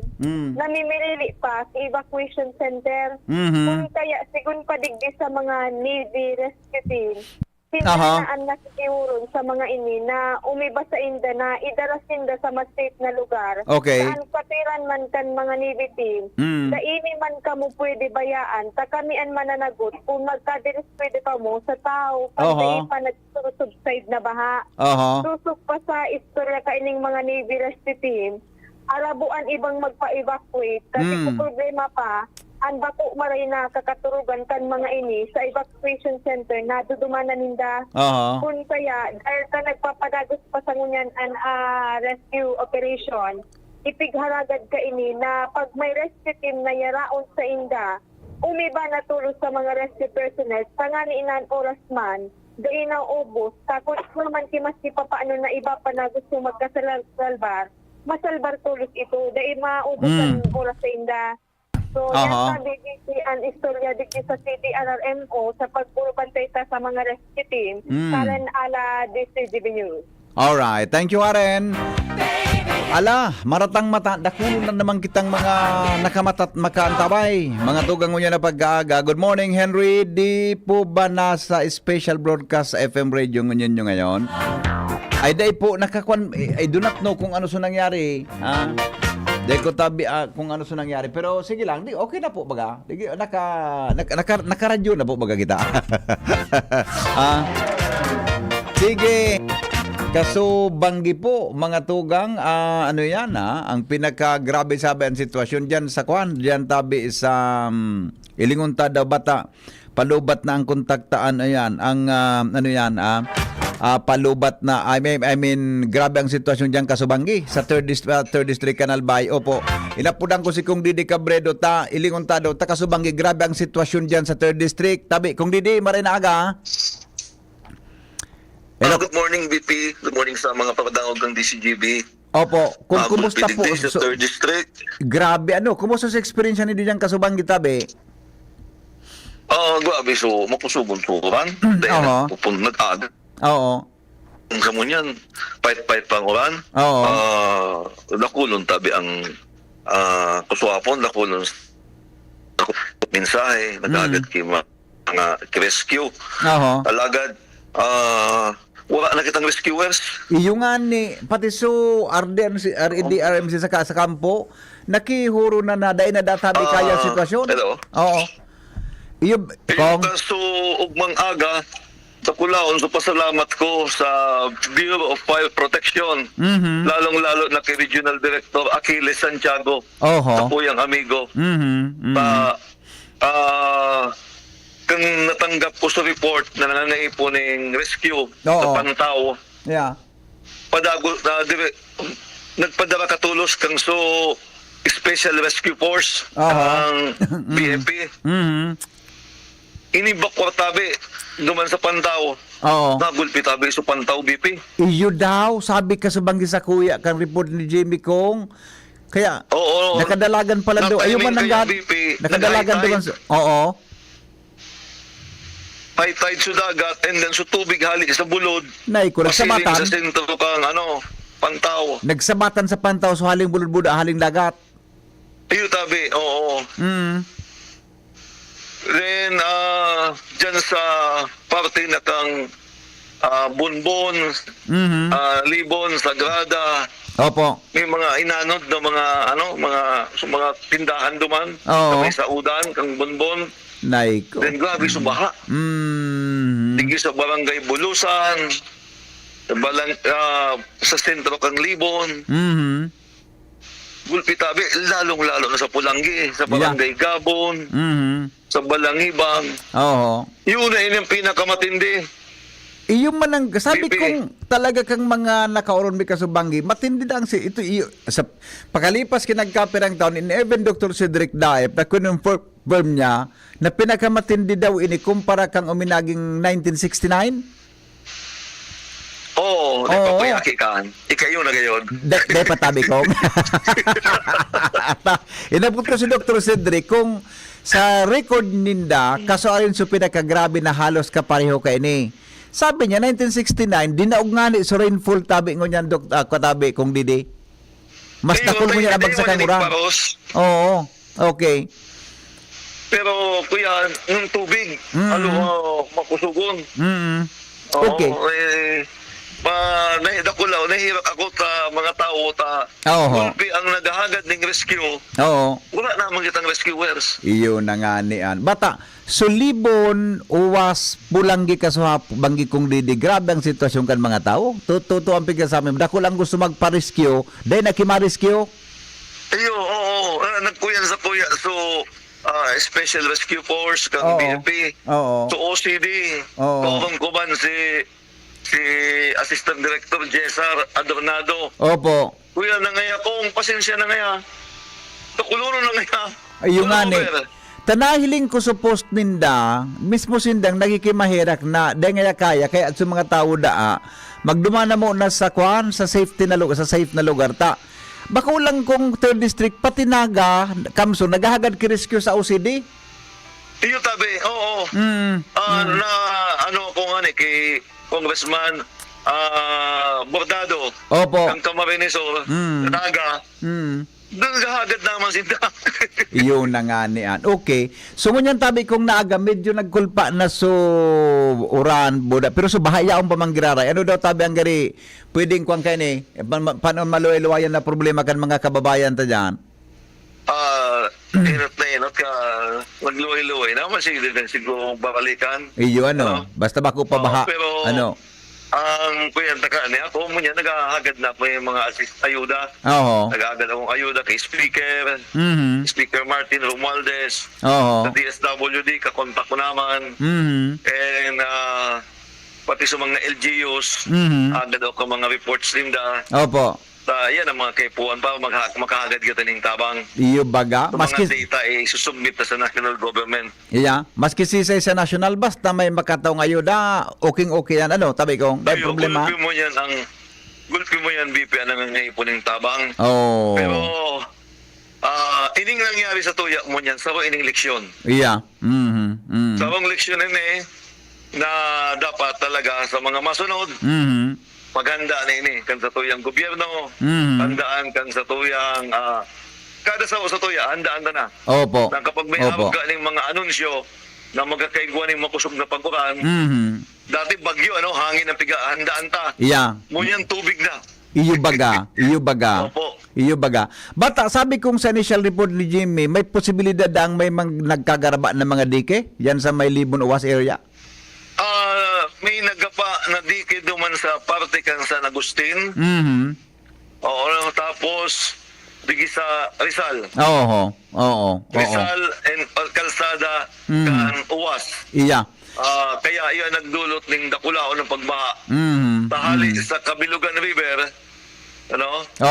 namimirili pa sa evacuation center. Kung kaya, sigun pa digdi sa mga Navy rescue team, sinanaan na sikiuron sa mga ini na umiba sa inda na idarasinda sa mas safe na lugar. Okay. Saan patiran man kan mga Navy team, sa ini man ka mo pwede bayaan, sa kamian mananagot, kung magkadiris pwede pa mo sa tao, pag pa nag-subside na baha. Susok pa sa istorya kaining mga Navy rescue team, arabuan ibang magpa-evacuate kasi kung problema pa ang bako maray na kakaturugan kan mga ini sa evacuation center na dudumanan ninda. Kung kaya dahil ka nagpapadagos pa sa ngunyan ang rescue operation, ipigharagad ka ini na pag may rescue team na yaraon sa inda, umiba na tulos sa mga rescue personnel sa nga inan oras man dahil na ubos takot naman kimaski pa paano na iba pa na gusto magkasalbar masalbar tulos ito dahil maubos ang oras sa inda. So, yan sabi ang istorya dito sa CDRRMO sa pagpupantay sa mga rescue team. Karen Ala, DCGB News. Alright. Thank you, Karen. Ala, maratang mata, dakulo na naman kitang mga makaantabay. Mga tugang mo na pag-aaga. Good morning, Henry. Di po ba nasa special broadcast sa FM radio ngunyan nyo ngayon? Ay, day po, I do not know kung ano so nangyari. Ha? Day ko tabi kung ano so nangyari. Pero sige lang, okay na po baga. Naka-radio na po baga kita. Sige. Kaso banggi po mga tugang ano yan ang pinaka-grabe sabi ang sitwasyon diyan sa diyan tabi sa Ilingunta daw bata palubat na ang kontaktaan ayan ang ano yan palubat na I mean grabe ang sitwasyon diyan Kasubanggi sa 3rd District Canal Bay. Opo, inapudan ko si Kung Didi Cabredo ta Ilingunta daw ta Kasubanggi, grabe ang sitwasyon diyan sa 3rd District. Tabi Kung Didi maray na aga. Hello. Good morning, BP. Good morning sa mga papadangog ng DCGB. Opo, kumusta po sa 3rd District? Grabe, kumusta sa experience ni diyan Kasubanggi tabi? Grabe, so makusubon turan. Dahil nag-aga. Oo. Ang kamunyan, pait-pait pang oran. Oo. Nakulon tabi ang kuswapon, nakulon mensahe, nag-agad kay mga rescue. Oo. Alagad, wala na kitang rescuers. Iyo nga ni pati so RDRMC sa kampo nakihuro na dahil na databi kaya sitwasyon. Hello. Oo. Iyo kung so ugmang aga sa kulaon, so pasalamat ko sa Bureau of Fire Protection. Lalong-lalo na kay Regional Director Achilles Santiago. Sa puyang amigo. Kung natanggap ko sa report na nananaipon ng rescue sa Pantaw, nagpadara katulos kang so Special Rescue Force ang BFP. Inibak tabi duman sa Pantaw. Nagulpi tabi sa Pantaw BP. Iyo daw sabi Kasubanggi sa kuya kang report ni Jimmy Kong. Kaya nakadalagan pala daw. Ayun man nakadalagan doon. High tide sa dagat and then sa tubig hali sa bulod. Nagsabatan sa sentro kang Pantaw. Nagsabatan sa Pantaw so haling bulod-bulod haling dagat. Iyo tabi. Then dyan sa parte na kang Bunbon, Libon, Sagrada. Opo. May mga inanod na mga tindahan duman. May saudan kang Bunbon. Naiko. Then grabe subaha. Digi sa barangay Bulusan, sa sentro kang Libon. Gulpi tabi, lalong-lalo na sa Pulanggi, sa barangay Gabon, sa Balangibang. Yun na yun yung pinakamatindi. Iyo man ang sabi kong talaga kang mga nakauron mi Kasubanggi matindi ang ito iyo sa pakalipas kinagkapirang taon in even Dr. Cedric Daep na confirm niya na pinakamatindi daw ini kumpara kang uminaging 1969. Napapayaki ka. Ikayo na gayon. Day patabi ko. Inabot ko si Dr. Cedric kung sa record ninda kaso ayon sa pinakagrabe na halos kapareho kay ini. Sabi niya, 1969, dinaog nga ni so rainfall tabi ngo niyan, katabi kong Didi. Mas nakul mo niya abag sa kanura. Oo, okay. Pero kuya, yung tubig, makusugon. Okay. Nahirap ako sa mga tao kulpi ang naghahagad ng rescue. Wala naman kitang rescuers. Iyo na nga niyan. Bata, Sulibon, Uwas, Pulanggi Kasubanggi Kung Didi, grabe ang sitwasyon kan mga tao. Tuto ang pigil sa amin. Dako lang gusto magpa-rescue, dahil nakima-rescue. Iyo, nagkuyan sa kuya. So, Special Rescue Force, kang BFP. So, OCD. Kuman si Assistant Director Cesar Adornado. Opo. Kuya, nangaya kong pasensya na ngaya. Nakuluro na ngaya. Ayun nga ni. Tanahiling ko sa post ninda, mismo sindang nagikimahirak na dahil nga kaya at sa mga tao magdumana mo na sa safe na lugar ta. Bako lang kung 3rd District pati naga kamso naghahagad ki rescue sa OCD. Iyo tabi. Na kung kay Congressman Bordado, Opo. ang Camarines Sur, Naga, doon gahagad naman sinda. Iyon na nga niyan. Okay. So ngunyan tabi kong naaga medyo nagkulpa na so uran boda pero so bahaya ang pamanggiraray. Ano daw tabi ang gari pwedeng kuan kay ni paano maluwayan na problema kan mga kababayan ta diyan. Inot ka, magluway-luway naman siguro babalikan. Iyo ano, basta bako pa baha. Pero, ano? Ang kuyanta ka niya, ako mo niya, naghahagad na po yung mga ayuda. Oo. Naghahagad akong ayuda kay Speaker, Speaker Martin Romualdez, Oo. sa DSWD, kakontak ko naman. And pati sa mga LGUs, agad ako mga reports linda. Opo. Yan ang mga kaipuan pa, makahagad kita ng tabang. Iyo baga, Sa maski mga data susubmit na sa national government. iya, maski sisay sa national basta may makataong ayuda, okay yan ano, tabi kong, may problema. Gulpi mo yan, BP, ang nangangaipon ng tabang. Oh. Pero, ining nangyari sa tuya mo niyan, sa ining leksyon. Iya. Sa leksyon na dapat talaga sa mga masunod, maghanda na ini kan sa tuyang gobyerno, handaan kan sa tuyang kada sa tuya, handaan na. Opo. Na kapag may Opo. ning mga anunsyo na magkakaigwa ning makusog na pagkuran, dati bagyo, hangin ang piga, handaan ta. Iya. Ngunyan tubig na. Iyo baga. Opo. Iyo baga. Bata, sabi kong sa initial report ni Jimmy, may posibilidad ang may nagkagaraba ng mga dike yan sa may Libon Uwas area? May nagapa na dike duman sa parte kan San Agustin. Oo, tapos digi sa Rizal. Oo. Rizal and Calzada kan Uwas. Iya. Kaya iyan nagdulot ng dakulao ng pagbaha. Tahali sa Kabilugan River,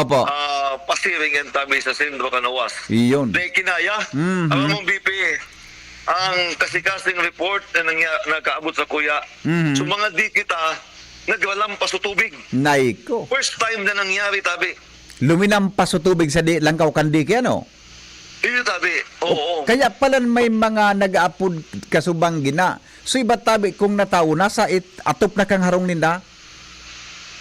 Opo. pasiring ang tabi sa sentro kan Uwas. Iyon. Dahil kinaya, ang mong BP, ang kasikasing report na nagkaabot sa kuya, so mga di kita nagwalampas sa tubig. Naiko. First time na nangyari, tabi. Luminampas sa tubig sa langkaw kandike, ano? Iyo, tabi. Oo. Kaya pala may mga nag-aapod kasubang gina. So iba tabi kung natawo na sa atop na kang harong ninda?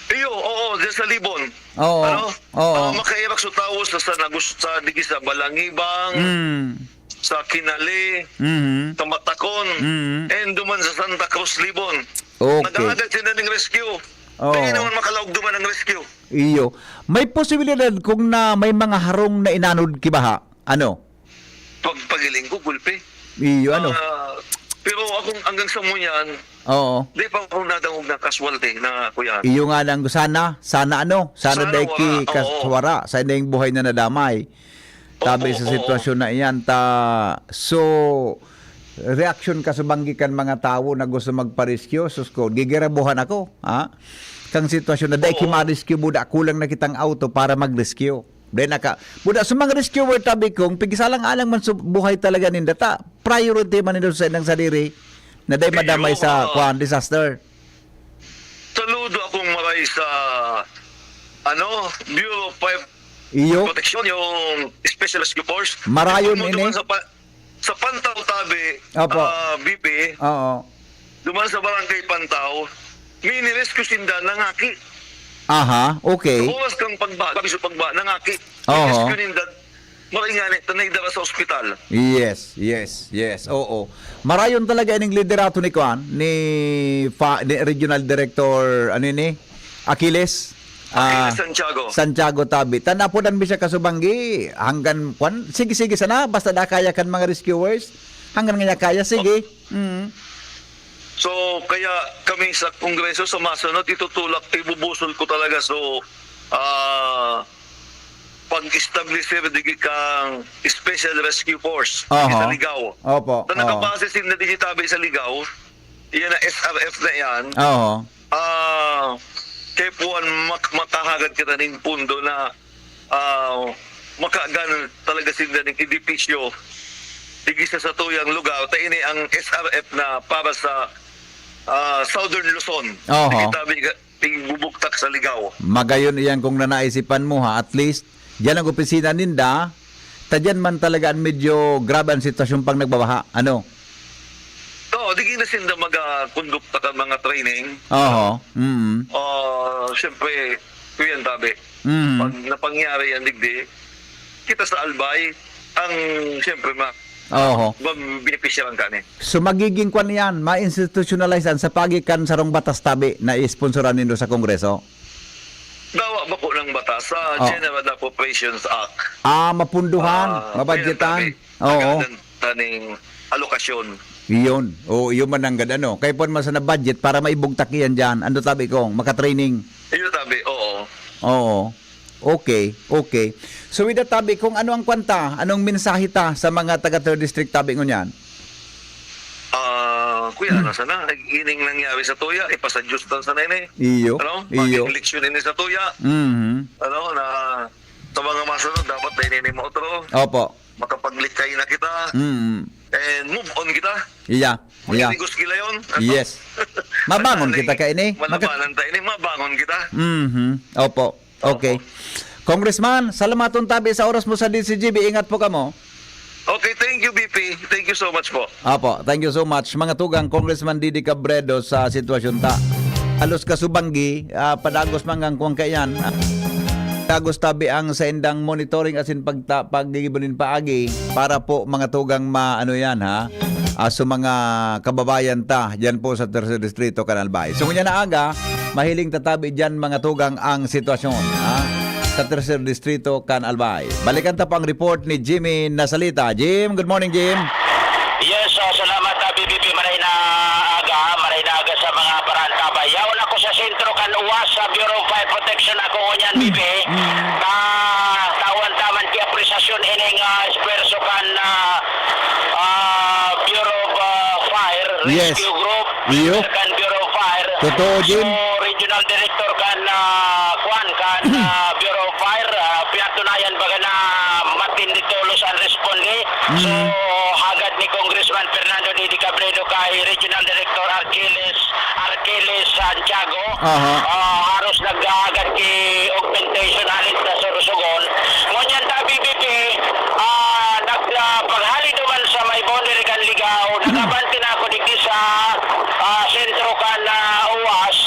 Iyo, oo, dyan sa Libon. Oo. Oo. Makairak sa tao sa digi sa Balangibang, sa Kinali, sa Matakon, and duman sa Santa Cruz, Libon. Okay. Nag-agad sila ng rescue. Hindi naman makalaog duman ng rescue. Iyo. May posibilidad kung na may mga harong na inanod kibaha. Ano? Pagpagiling ko, gulpi. Iyo, ano? Pero akong hanggang sa mo yan, Oo. di pa ako nadangog na casualty na kuya. Iyo nga lang, sana Sana dahil ki wala, kaswara, sa yung buhay na nadamay. Tabi sa sitwasyon na iyan, so, reaction ka sa banggikan mga tao na gusto magpa-rescue, susko, gigirabuhan ako, ha? Kang sitwasyon na dahil ki-rescue, buda, kulang na kitang auto para mag-rescue. Dahil buda, sa mga rescuer, tabi kong, pigisalang-alang man buhay talaga ninda, priority man nito sa inang sarili, na dahil madamay sa disaster. Saludo akong maray sa, Bureau of Iyo, Protection, yung Special Rescue Force. Marayon Duman ini. Sa Pantaw, tabi, Opo. BP, oo. duman sa Barangay Pantaw, mini-rescue sinda nangaki. Aha, okay. Oras kang pagba, nangaki. Oo. Rescue ninda, maringani, tanay dara sa ospital. Yes. Oo. Marayon talaga ining liderato ni Kwan, ni Regional Director, Achilles. Santiago Tabi. Tanapunan mi siya kasubanggi hanggang Kwan. Sige sana, basta da kaya kan mga rescuers. Hanggang nga kaya, sige. So, kaya kami sa Kongreso, sa masunod, itutulak, ibubusol ko talaga. So, pag-establish digi kang Special Rescue Force sa Ligaw. Opo. Nakabase na digitabi sa Ligaw, iyan na SRF na yan. Oo. Kaya po makahagad kita ng pundo na makagan talaga sila ng edipisyo digi sa tuyang lugar. Ini ang SRF na para sa Southern Luzon. Digitabi bubuktak sa Ligaw. Magayon iyan kung nanaisipan mo ha, at least diyan ang opisina ninda, tadyan man talaga medyo grabe ang sitwasyon pang nagbabaha. Ano? Oo, digin na sinda mag-kondukta ka mga training. Oho. Siyempre, kuyan tabi. Mm. Pag napangyari yan, digdi, kita sa albay, ang siyempre Oho. beneficiaran ka ni. So magiging kwan yan, ma-institutionalize sa pagikan sarong batas tabi na isponsoran nindo sa Kongreso? Dawa ba ko ng batas sa General Appropriations Act? Mapunduhan, mabadgetan. Oo. Taning alokasyon. Iyon. Iyon man ang ano. Kaya po man sa na-budget para maibugtak yan dyan. Ano tabi kong? Makatraining. Iyo tabi, oo. Oo. Okay. So with that tabi, kung ano ang kwanta, anong mensahe ta sa mga taga 3rd District tabi ngunyan? Kuya, nasa na? Ining nangyari sa Tuya, ipasadyos tan sa nene. Iyo. Ano? Iyo. Mag-eleksyon ini sa Tuya. Mhm. Ano, na sa mga masunod, dapat na nene mo otro. Opo. Makapaglikay na kita. Mhm. And move on kita. Iya. Magigos kila yun. Ano? Yes. Mabangon kita ka ini. Malabanan tayo ini, mabangon kita. Mhm. Opo. Okay. Congressman, salamaton tabi sa oras mo sa DCGB. Ingat po kamo. Okay, thank you, BP. Thank you so much po. Apo, thank you so much. Mga tugang Congressman Didi Cabredo sa sitwasyon ta. Alos kasubanggi, padagos mangang kuwang kayan. Dagos tabi ang sa indang monitoring asin paggigibunin paagi para po mga tugang maano yan ha. So mga kababayan ta diyan po sa 3rd Distrito Canalbay. So kunya na aga, mahiling tatabi diyan mga tugang ang sitwasyon ha sa 3rd Distrito Canalbay. Balikan ta pang report ni Jimmy Nasalita. Jim, good morning Jim. Yes, salamat BBP maray na aga sa mga parantabay. Yaon ako sa sentro kan uwas sa Bureau of Fire Protection ako ngunyan BB. Na tawan taman ki apresiasyon ining esperso kan Bureau of Fire Yes. Rescue Group. Iyo. Kan Bureau of Fire. Totoo, Jim. So, Regional Director kan Bureau of Fire pinatunayan baga na matindi tulos ang responde. So hagad ni Congressman Fernando Didi Cabredo kay Regional Director Arqueles Santiago. Haros nag-agad ki augmentation halit na Sorsogon. Ngunyan ta BBP nagpaghali duman sa may boundary kan Ligaw. Nagabanti na ako digdi sa sentro kan UAS.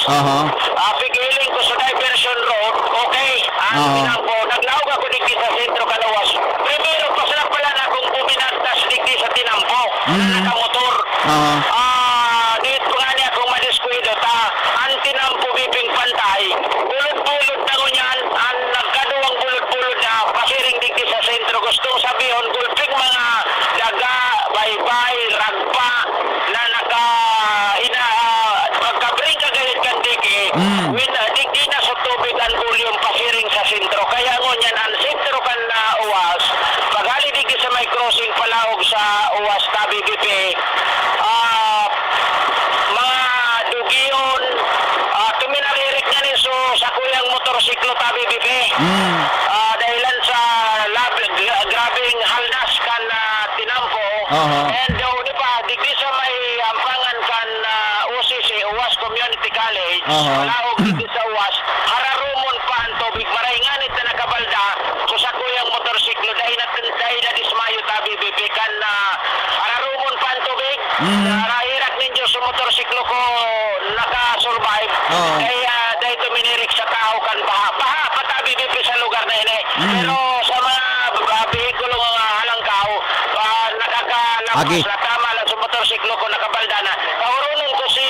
Pigiling ko sa diversion road. Okay. Pinangko, naglaog ako digdi sa sentro kan UAS. Primero, pasarap pala na kung buminagtas digdi sa tinampo. Nakamotor. Dito nga niya kung madiskuido ta. Ang tinampo biping pantay. Bulot-bulot na ngunyan. Ang nagkaduwang bulot-bulot na pasiring digdi sa sentro. Gustong sabihin, gulping mga daga, baybay, ragpa na magkabring kagayat kan digi. Digdi na sa tubig ang volume pasiring sa sentro. Kaya ngunyan, ang sentro kan UAS, pagali digi sa may crossing palaog sa UAS tabi BP, mga dugiyon, tuminaririk na rin sa kuyang motorsiklo tabi BP. Dahilan sa grabing halnas kan tinampo. And di pa, digdi sa may ampangan kan UCC, UAS Community College, palaog digdi sa UAS, hararumon pa ang tubig, marainganit na nakabalda, sa kuyang motorsiklo, dahil na dismayo tabi BB kan hararumon pa ang tubig, narahirak ninyo sa motorsiklo ko nakasurvive, dahil tuminirik sa tao kan baha patabi BB sa lugar na ini. Pero sa mga vehikulong halangkaw, nakakalakas na tama lang sa motorsiklo ko nakabalda na. Kaurunong ko si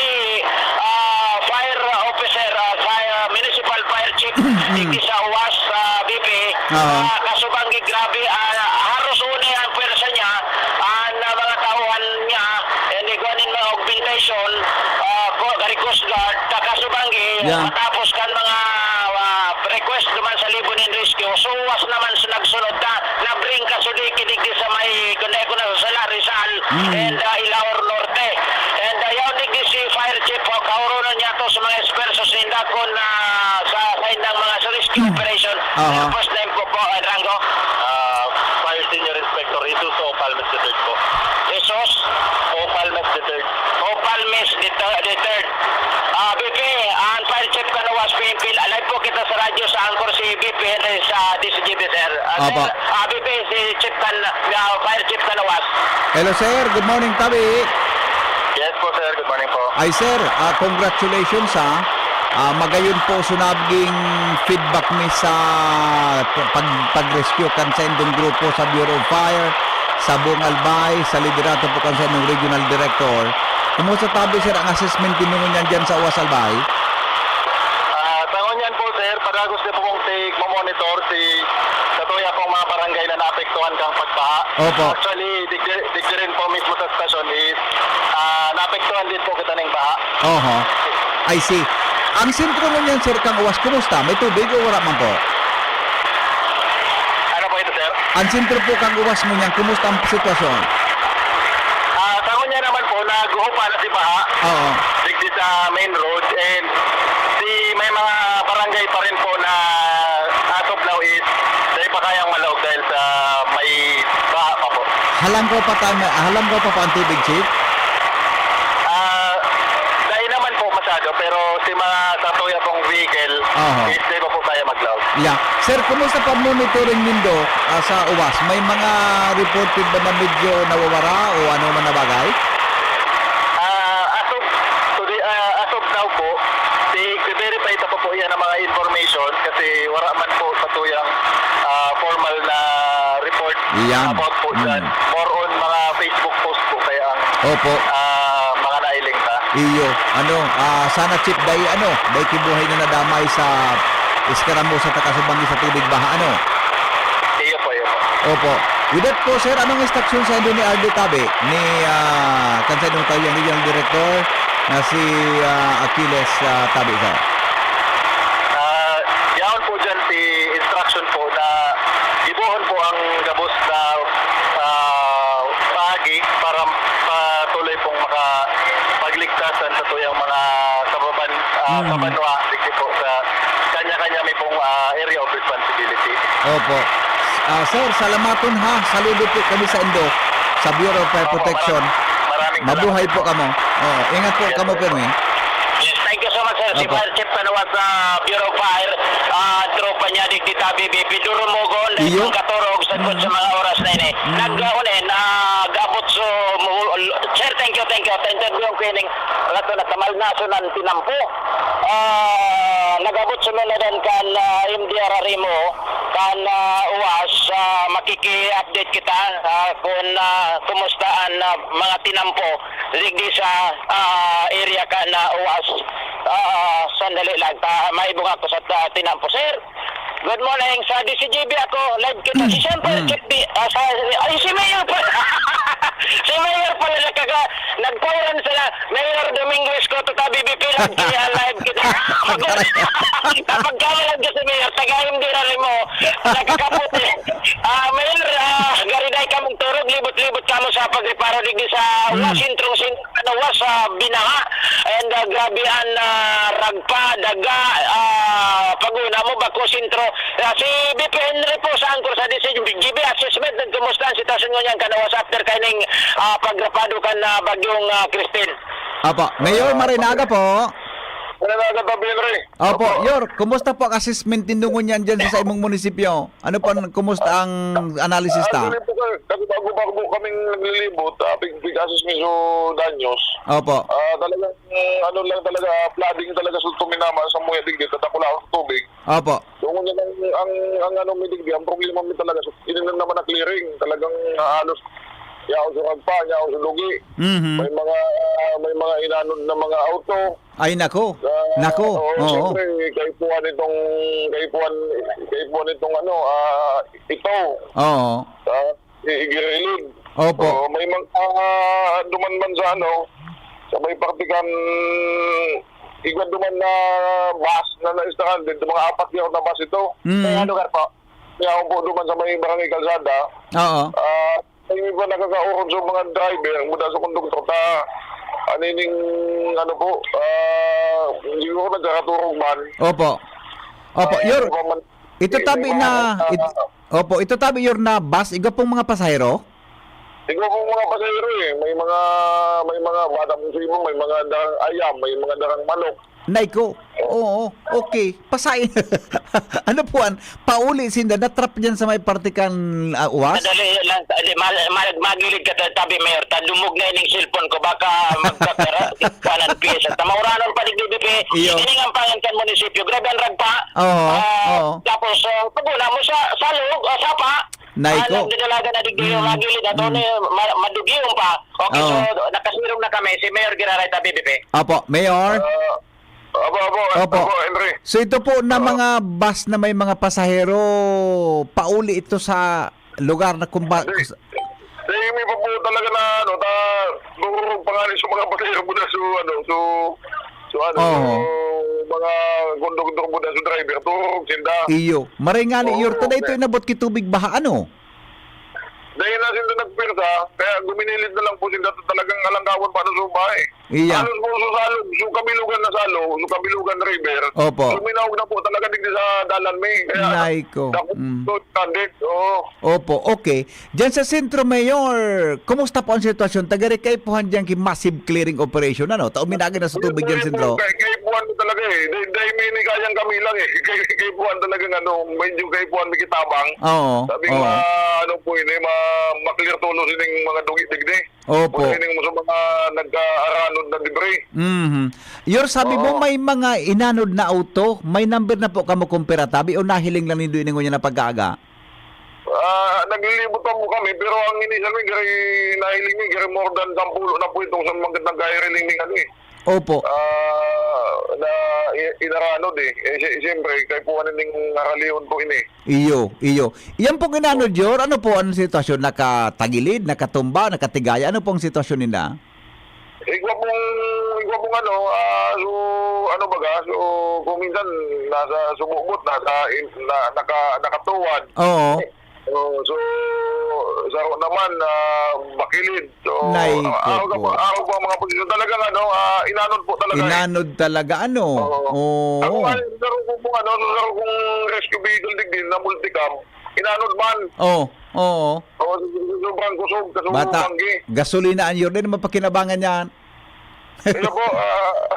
fire officer, municipal fire chief dito sa UAS BP. Kasubanggi grabe, haros une ang pwersa niya na mga tauhan niya, and iguanin mga augmentation, Coast Guard, kasubanggi, matapos kan mga request naman sa Libunin Rescue, so UAS naman sa nagsunod na bring kasudiki-diki sa may kunday ko na sa Rizal and Ilaor Norte. And yaw digdi si fire chief, kaurunan niya to sa mga espersos ninda ko na sa indang mga sa rescue operation. First name ko po, Rango. Fire Senior Inspector Jesus Opalmes III po. Jesus Opalmes III. Opalmes III. BP, ang fire chief ka na was PNP. Alive po kita sa radyo sa Angkor si BP sa DCGB, sir. BP, si chief kan, fire chief ka na was. Hello sir, good morning tabi. Yes po, good morning po. Ay sir, congratulations ha. Magayon po sunabging feedback ni sa pag-rescue kan sa indong grupo sa Bureau of Fire, sa Buong Albay, sa liderato po kan sa indong regional director. Kumusta tabi sir ang assessment tinungon niyan dyan sa Uwas Albay? Tangon yan po sir, padagos na po kong monitor si katuya pong mga barangay na naapektuhan kang pagbaha. Opo. Actually, digdi rin po mismo sa stasyon is naapektuhan din po kita ng baha. Oho. I see. Ang sentro mo niyan sir kang Uwas, kumusta? May tubig o wala man po? Ano po ito sir? Ang sentro po kang Uwas mo niyan, kumusta ang sitwasyon? Tangon niya naman po, naguhupa na si baha. Oo. Digdi sa main road and may mga barangay pa rin po na as of now is dahil pa kayang malaog dahil sa may baha pa po. Halam ko pa ang tubig, chief? Dahil naman po masyado pero si mga satuya pong vehicle is di pa po kaya maglaog. Yeah. Sir, kumusta pa monitoring nindo sa Uwas? May mga reported ba na medyo nawawara o ano man na bagay? As of now po, i-verify ito po yan ang mga information kasi wala man po patuyang formal na report about po dyan. More on mga Facebook post po kaya ang Opo. mga nailing ta. Iyo. Sana chief day kibuhay na nadamay sa iskaramo sa takasubangi sa tubig baha, Iyo po. Opo. With that po, sir, anong instruction sa ni Aldo Tabe ni kansa tayo yung regional director na si Achilles Tabe, sir? Yaon po dyan si instruction po na ibuhon po ang gabos na bahagi para patuloy pong makapagligtasan sa tuyang mga kabanwa digdi po sa kanya-kanya may pong area of responsibility. Opo. Sir, salamaton ha. Saludo po kami sa Indo, sa Bureau of Fire Protection. Maraming Mabuhay po kamo. Ingat po kamo, Permi. Yes, thank you so much, sir. Si Opo. Fire Chief Panawas sa Bureau of Fire, tropa niya di Tabi Durumogon, Iyo. ng katurog sa mga oras na ini. Nag-abot so, sir, thank you. Interview yung kining, lato na tamal na sunan tinampo. Nag-abot sa mga kan MDR Rimo, kan Uwas, makiki-update kita kung kumusta ang mga tinampo ligdi sa area ka na Uwas. Sandali lang, maibong ako sa tinampo. Sir, good morning. Sa DCGB ako, live kita. Si Siyempre, si Mayor pa. Si Mayor pala nagpawaran sila. Mayor Dominguez ko, tabi BP lang, kaya live kita. Kapag kamalag ka si Mayor, tagayim din rin mo. Nagkakaputi. Mayor, gariday ka mong turog, libot-libot ka mo sa pagreparo digdi sa Wasintro, sa Binaha. And grabe ang ragpa, daga, paguna mo, bako, sintro. Si BP Henry po sa angkor sa DCGB assessment, nagkumusta ang sitwasyon mo niyan kanawas after kaining pagrapado ka na bagyong Christine. Opo. Mayor Marinaga po. Marinaga pa, Henry. Opo. Yor, kumusta po ang assessment tindungon yan dyan sa imong munisipyo? Ano po, kumusta ang analysis ta? Bago po kaming naglilibot, big assessment so danyos. Opo. Talagang lang talaga, flooding talaga sa tuminama sa mga digdit at ako lang sa tubig. Opo. So kung yan ang may digdit, ang problema mo talaga, so, ininan naman na clearing, talagang halos yaw sa ragpa, yaw sa lugi. May mga inanod na mga auto. Ay, nako. Nako. Oo. Siyempre, kaipuan itong ito. Oo. Igirilid. Opo. So, may mga duman sa sa may partikan igwa duman na bus na naistahan din, mga 4 yaw na bus ito. Kaya lugar po? Yaw po duman sa may barangay Kalsada. Oo. May iba nakakaurong sa mga driver mula sa konduktor anining hindi ko nagkakaturog man. Opo. Yor, ito tabi na yor na bus, igo pong mga pasahero? Igo pong mga pasahero may mga batang sibo, may mga darang ayam, may mga darang manok. Naiko. Oo, okay. Pasay. Ano po an? Pauli sinda natrap diyan sa may partikan uwas. Madali lang, magilid ka tabi mayor, tadumog na ining cellphone ko, baka magkakara, kanan piyesa. Tamauranon pa di BBP, Iyo. ining ang pangankan munisipyo, grabe ang ragpa. Oo. Tapos, paguna mo sa salog, sapa. Naiko. Alam, dinalaga na digdi yung magilid, ato ni madugiyong pa. Okay, Oo. so nakasirong na kami, si Mayor Giraray ta BBP. Opo, Mayor. Opo. Henry. So ito po na mga bus na may mga pasahero, pauli ito sa lugar na kumba. May pa po talaga na durog pangalan sa mga pasahero mo na mga konduktor mo na driver, durog sinda. Iyo. Maray nga ni Iyor, tada ito inabot kitubig baha ano? Dahil na sila nagpirsa, kaya guminilid na lang po sila talagang alanggawan pa na subahay. Iya. Halos po sa salog, so kabilugan na salog, so kabilugan river. Opo. Suminawag na po talaga digdi sa dalan may. Kaya Naiko. Tandik, Opo, okay. Diyan sa sentro, Mayor, kumusta po ang sitwasyon? Tagari kayo po handyan ki massive clearing operation, ano? Tauminagin na sa tubig dyan, sentro. Kay Puan mo talaga eh. Dahil may kayang kami lang eh. Kay Puan talaga medyo kay Puan may kitabang. Oo. Sabi Oo. po yun eh, maklear tulo sining mga dugi-digdi. Opo. Kung sining mo sa mga nagka-aranod na libre. Yor, sabi mo may mga inanod na auto, may number na po kamo kumpira tabi o nahiling lang nindo iningo niya na pagkaaga? Naglilibot mo kami pero ang inisan mo gari nahiling mi gari more than 10 na po itong sa mga nagkaireling ni ano eh. Opo. Na inaranod eh. Siyempre kay po ano ning naralihon po ini. Iyo. Iyan pong inanod, Yor, ano po ang sitwasyon? Nakatagilid, nakatumba, nakatigaya? Ano pong sitwasyon nila? Igwa pong so ano baga, so kung minsan nasa sumubot, nakatuwad. Oo. So sa naman bakilid. So Naiko po. araw po ang mga posisyon talaga inanod po talaga. Inanod talaga, ano? Oo. Ako nga, laro kong rescue vehicle din na multicam. Inanod man. Oo. Sobrang kusog, Bata, manggi. gasolina ang Yor, din naman pakinabangan yan. Ito po,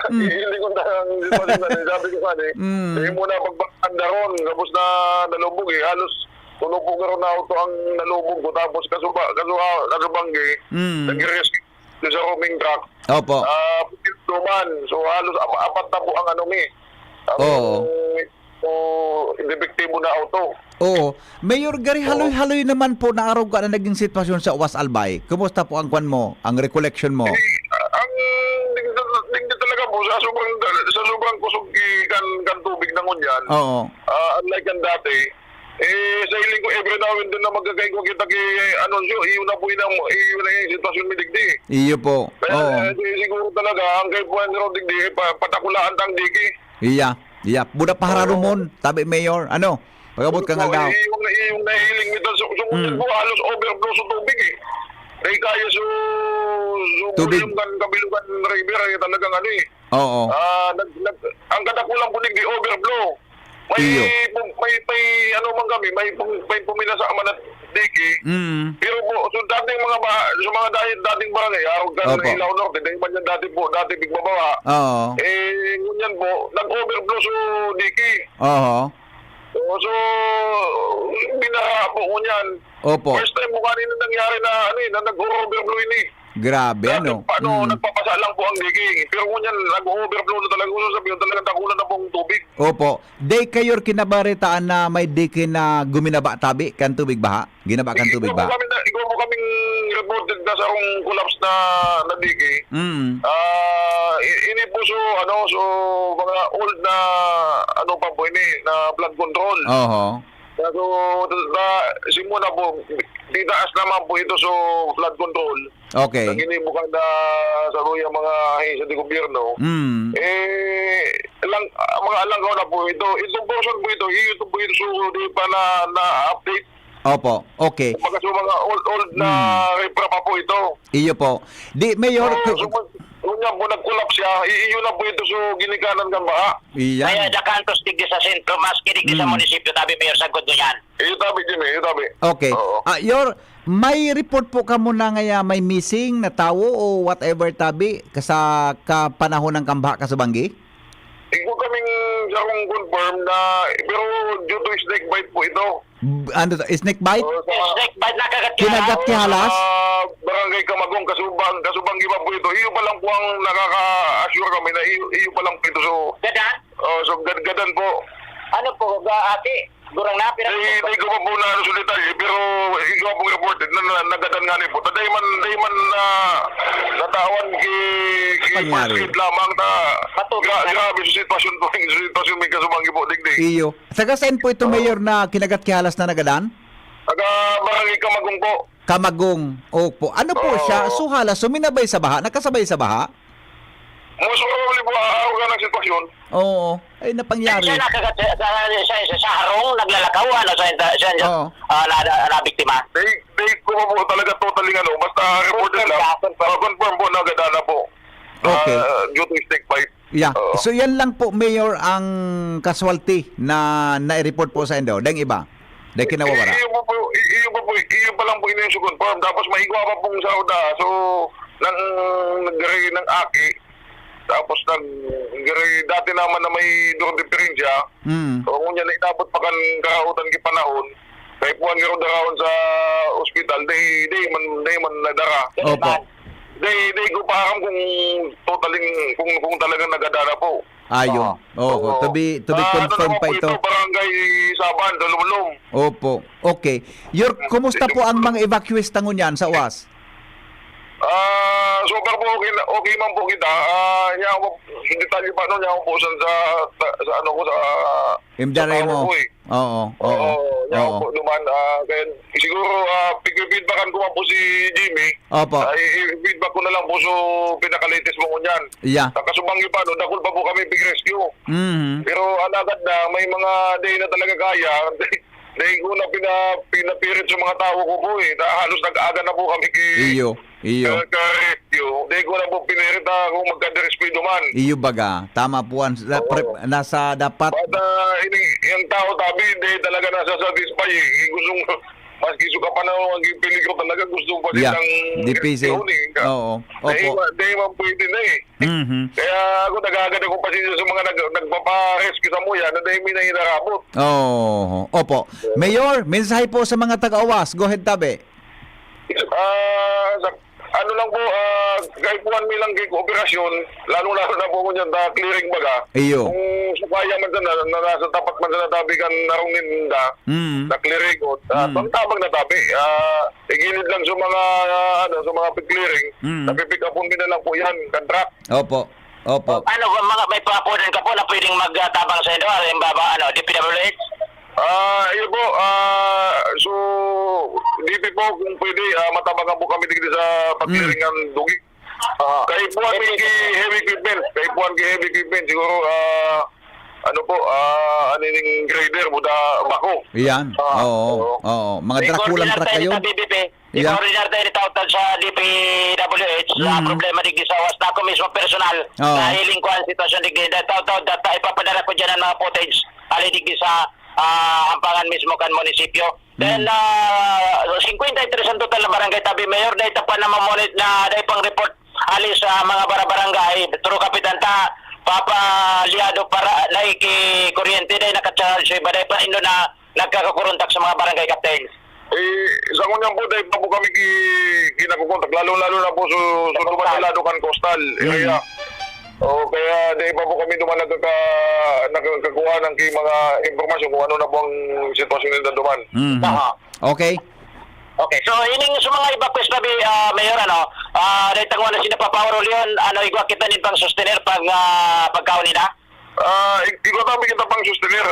hindi ko sabi ko sana eh. Hindi mo na pagbakanda ron, tapos na nalubog eh. Halos tulupog na ron na auto ang nalubog ko. Tapos kasubanggi, nag-rescue sa roaming truck. Opo. Duman. So halos apat na po ang indepektibo na auto. Oo. Mayor Gary, haloy-haloy naman po na araw ka na naging sitwasyon sa Uwas Albay. Kumusta po ang kwan mo, ang recollection mo? Ang hindi talaga po sa sobrang kusog kan tubig ng unyan. Oo. Unlike kan dati, sa hiling ko every now and then na magkagay ko kita kay anunsyo, iyon na yung sitwasyon mi digdi. Iyo po. Kaya siguro talaga ang kay Puan Ro digdi patakulaan tang diki. Iya. Buda pahararumon, tabi Mayor. Ano? Pagabot ka nga daw. Yung nahiling nito sumunod po halos overflow sa tubig eh. Kaya kaya Tubig. yung kabilugan river ay talagang Oo. ang kadakulang punig di overflow. Iyo. May may pumila sa aman at diki. Pero po, so dating dating barangay, araw ka Opo. ng Ilaw Norte, dahil man yan dati Big Babawa. Oo. Ngunyan po, nag-overflow sa diki. Oo. So, binaha po ngunyan. Opo. First time mo kanina nangyari na nag-overflow ini. Grabe, ano? Nagpapasa lang po ang diki. Pero ngunyan, nag-overflow na talaga. Kung sabihin talagang takulan na po ang tubig. Opo. Day kayor kinabaritaan na may diki na guminaba tabi kan tubig baha? Ginaba kan tubig baha? Ikaw mo kaming reported na sa akong collapse na diki. Ini po so mga old na pa po ini na flood control. Oo. So simula po titaas naman po ito so flood control. Okay. Naginibukan na sa roya mga ahensya ng gobyerno. Mga alanggaw na po ito. Itong portion po ito so di pa na update. Opo. Okay. Mga old na repra pa po ito. Iyo po. Di Mayor, Kung po nag-collapse siya, iyo na po ito so ginikanan kan ba? Iyan. Kaya dakantos digdi sa sentro, mas kinig sa munisipyo, tabi Mayor sagot do yan. Iyo tabi, Jimmy, iyo tabi. Okay. Oo. Yor, may report po ka muna ngaya may missing na tao o whatever tabi sa kapanahon ng kambha ka sa Banggi? Ikaw kaming siya kung confirm na, pero due to snake bite po ito. Ano to? Snake bite? Snake bite na Kinagat kihalas? Barangay Kamagong, Kasubang Giba po ito. Iyo pa lang po ang nakaka-assure kami na iyo pa lang po ito. So, Gadan? so gadan po. Ano po, ate? Gurang na, pero... Hindi ko pa po na sa detalye, pero ikaw pong reported na nagadan nga ni po. Day man natawan Pangyari. first aid lamang na grabe sa sitwasyon po, sitwasyon may Kasubang po, digdig. Iyo. Taga saan po ito, Mayor, na kinagat kihalas na nagadan? Taga Barangay Kamagong po. Kamagong. Opo. Ano po siya? Suhala, suminabay sa baha? Nakasabay sa baha? Most probably po, araw ka ng sitwasyon. Oo. Ay, napangyari. Siya nakagat sa harong, naglalakaw, ano, siya Oo. na biktima. They ko pa po talaga totally basta reported lang. Confirm po na gadana po. Okay. Due to snake bite. Yeah. So yan lang po, Mayor, ang casualty na na-report po sa Indo. Dahil iba? Dahil kinawawara? Iyo pa lang po yung confirm. Tapos mahigwa pa pong sauda. So, nag-gari ng aki. Tapos dati naman na may doon diferensya. So kung yan na inabot pa kan karautan ki panahon, kay puwan nga darawon sa ospital, day man nadara. Opo. Day ko pa kung totaling kung talagang nagadara po. Ayun. Oo. To be confirmed pa ito. Barangay Saban, Dalumulong. Opo. Okay. Kumusta po ang mga evacuees tangon yan sa UAS? So far po okay man po kita. Nya ako detalye pa no, nya ako po sa ano ko sa Imdare mo. Oo. Nya ako po duman kaya siguro feedbackan ko man po si Jimmy. Opo. Feedback ko na lang po so pinaka-latest mo kunyan. Yeah. Sa Kasubanggi pa no, dakul pa po kami big rescue. Mhm. Pero alagad na may mga day na talaga kaya. Dahil ko na pinapirit sa mga tao ko po eh. Halos nag-aaga na po kami Iyo. ka-rescue. Dahil ko na po pinirit kung magka-rescue man. Iyo baga. Tama po ang nasa dapat. At yung tao tabi, dahil talaga nasa satisfy eh. Gustong, maski suka pa na ang peligro talaga, gusto pa din ng DPC. rescue. Oo. Opo. Dahil man pwede na eh. Mhm. Kaya ako nag-agad akong pasensya sa mga nagpapa-rescue sa muya na dahil may nanginarabot. Oh, opo. Mayor, mensahe po sa mga taga-UAS. Go ahead, tabi. Ano lang po, kahit 1 milang kay kooperasyon, lalo-lalo na po ko niyan, clearing baga. Iyo. Kung sukaya man na nasa tapat man na tabi kan narong ninda, na clearing ko, tabag na tabi. Igilid lang sa mga, sa mga clearing, napipick upon din na lang po yan, kan-truck. Opo. Ano, may papunan ka po na pwedeng magtabang sa inyo, DPWH? Iyo po, so, DP po, kung pwede, matabagan po kami dito sa pag-clearing ng dugi. Kahit buwan heavy equipment, siguro, yung grader, buda bako. Iyan. Oo. Mga drakulang truck kayo. I-coordinar tayo ni Tautan sa DPWH sa problema di gisawas na ako mismo personal na hiling ko ang sitwasyon di Tautan data ipapadala ko dyan ang mga footage alidig sa ampangan mismo kan munisipyo. Then 53 ang total na barangay tabi mayor dahil pa na mamonit na dahil pang report alis sa mga barangay turo kapitan ta papaliado para naiki kuryente dahil nakacharge iba dahil pa ino na nagkakakuruntak sa mga barangay captains. Sa kunyang po, dahil pa po kami kinakukontak, lalo-lalo na po sa Ladokan Coastal area. Kaya dahil pa po kami duman nagkakuha ng mga impormasyon kung ano na po ang sitwasyon nila duman. Okay. Okay, so ining sa mga evacuees tabi mayor dahil tangwa na sinapapawaro yun, igwa kita din pang sustainer pagkaon nila? Ikaw tabi kita pang sustainer.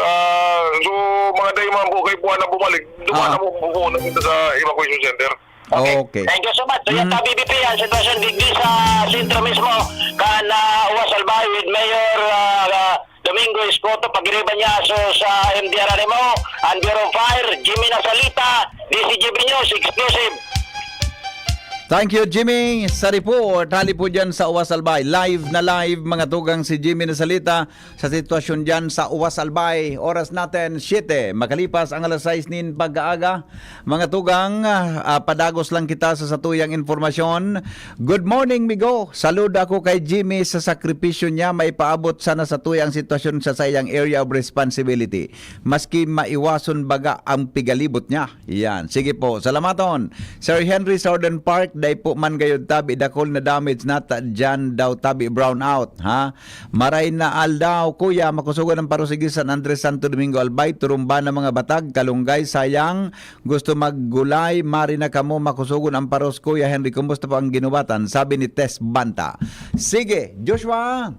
So, mga day man po kayo buwan na bumalik. Dumaan na po po na kita sa evacuation center. Okay. Thank you so much. So, yan BBP, ang sitwasyon digdi sa sentro mismo. Kan Uwas Albay with Mayor Domingo Escoto, pag-iriban niya sa MDR Animo, and Bureau of Fire, Jimmy Nasalita, DCGB News, exclusive. Thank you, Jimmy, sa report. Hali po dyan sa Uwas Albay. Live na live, mga tugang, si Jimmy na salita sa sitwasyon dyan sa Uwas Albay. Oras natin, 7. Makalipas ang alas 6 nin pag-aaga. Mga tugang, padagos lang kita sa satuyang informasyon. Good morning, Migo. Salud ako kay Jimmy sa sakripisyo niya. May paabot sana sa tuyang sitwasyon sa sayang area of responsibility. Maski maiwason baga ang pigalibot niya. Yan. Sige po. Salamaton. Sir Henry, Southern Park, day po man gayud tabi dakol na damage nata dyan daw tabi brown out, ha? Maray na aldaw, kuya, makusugan ng parusigi San Andres Santo Domingo Albay, turumba ng mga batag, kalunggay, sayang, gusto maggulay, mari na kamo makusugon ang paros, kuya Henry, kumusta po ang ginubatan? Sabi ni Tess Banta. Sige, Joshua,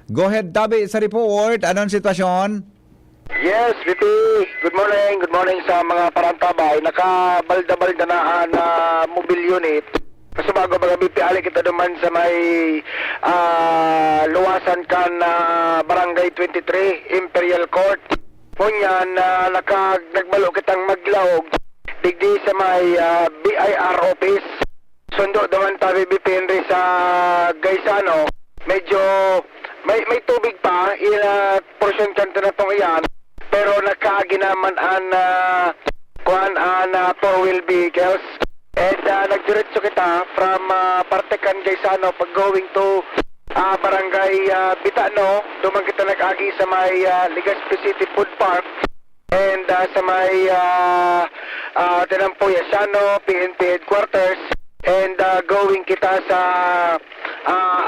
go ahead tabi sa report, anong sitwasyon? Yes, VP. Good morning sa mga parantabay. Nakabalda-balda na mobile unit. Kasi bago mga VP, ali kita duman sa may luwasan kan Barangay 23, Imperial Court. Kunyan, nagbalo kitang maglaog. Digdi sa may BIR office. Sundo duman tabi VP Henry sa Gaisano. Medyo may tubig pa. Portion kanto na tong iyan. Pero nakaginaman an four-wheel vehicles. And nagdiretso kita from Partekan Gaisano pag going to Barangay Bitano. Duman kita nag-agi sa may Legazpi City Food Park. And sa may Tinampo Yasano, PNP Headquarters. And going kita sa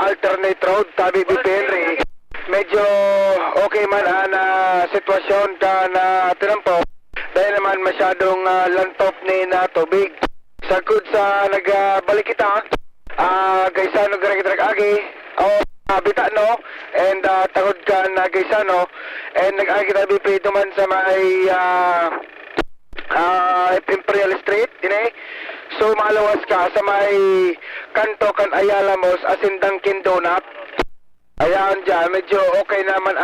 alternate road, tabi BP Henry. Medyo okay man ang sitwasyon ka na Tinampo. Dahil naman masyadong lantop ni na tubig. Sagkod sa nagbalik kita, Gaisano Garagitag-agi, Bitano, and tagod ka na Gaisano, and nag-agi na BP duman sa may Imperial Street, dine. So malawas ka sa may kanto kan Ayala Mos, asin Dunkin Donut. Ayan dyan, medyo okay naman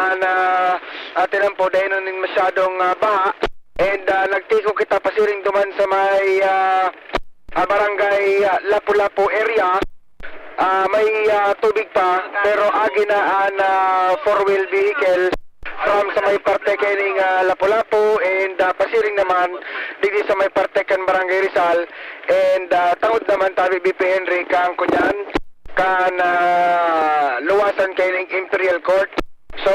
Tinampo dahil nun masyadong baha. And nagtiko kita pasiring duman sa may Barangay Lapu-Lapu area. May tubig pa, pero agi na four-wheel vehicle from sa may parte kaning Lapu-Lapu, and pasiring naman dito sa may parte kan Barangay Rizal, and tangod naman tabi BP Henry kang kunyan kan luwasan kaning Imperial Court. So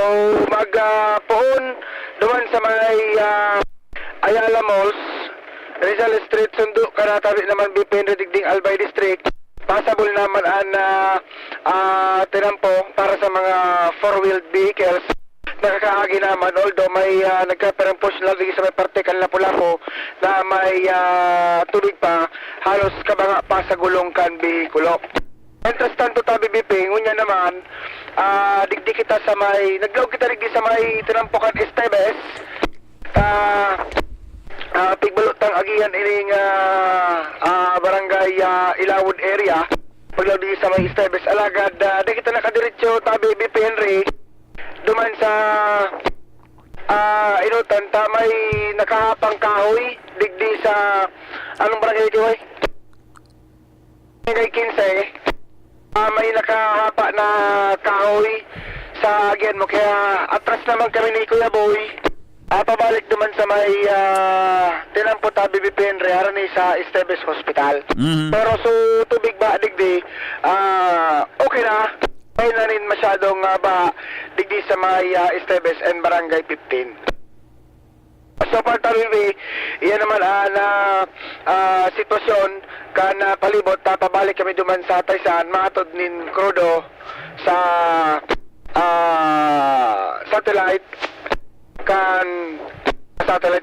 magpoon duman sa may Ayala Malls, Rizal Street, sundo ka na tabi naman BP Henry Digding Albay District. Passable naman Tinampo para sa mga four-wheeled vehicles. Nakakaagi naman, although may nagkaperang push lang dito sa may parte kan Lapu-Lapu na may tubig pa, halos kabanga pa sa gulong kan bihikulo. Entras tanto tabi BP, ngunya naman, digdi kita sa may, naglaw kita digdi sa may Tinampo kan Esteves. Pigbalutang agihan ining Barangay Ilawod area. Paglaw di sa may Esteves alagad, di kita nakadiretso tabi BP Henry duman sa inutan ta may nakahapang kahoy digdi sa anong barangay ito ay Barangay 15. May nakahapa na kahoy sa agihan mo, kaya atras naman kami ni Kuya Boy. Pabalik naman sa may Tinampo tabi BP Henry harani sa Esteves Hospital. Pero so tubig ba digdi okay na. May na rin masyadong ba digdi sa may Esteves and Barangay 15. So far tabi, iyan naman sitwasyon kan palibot. Pabalik kami duman sa Taysan, matod nin Crudo sa satellite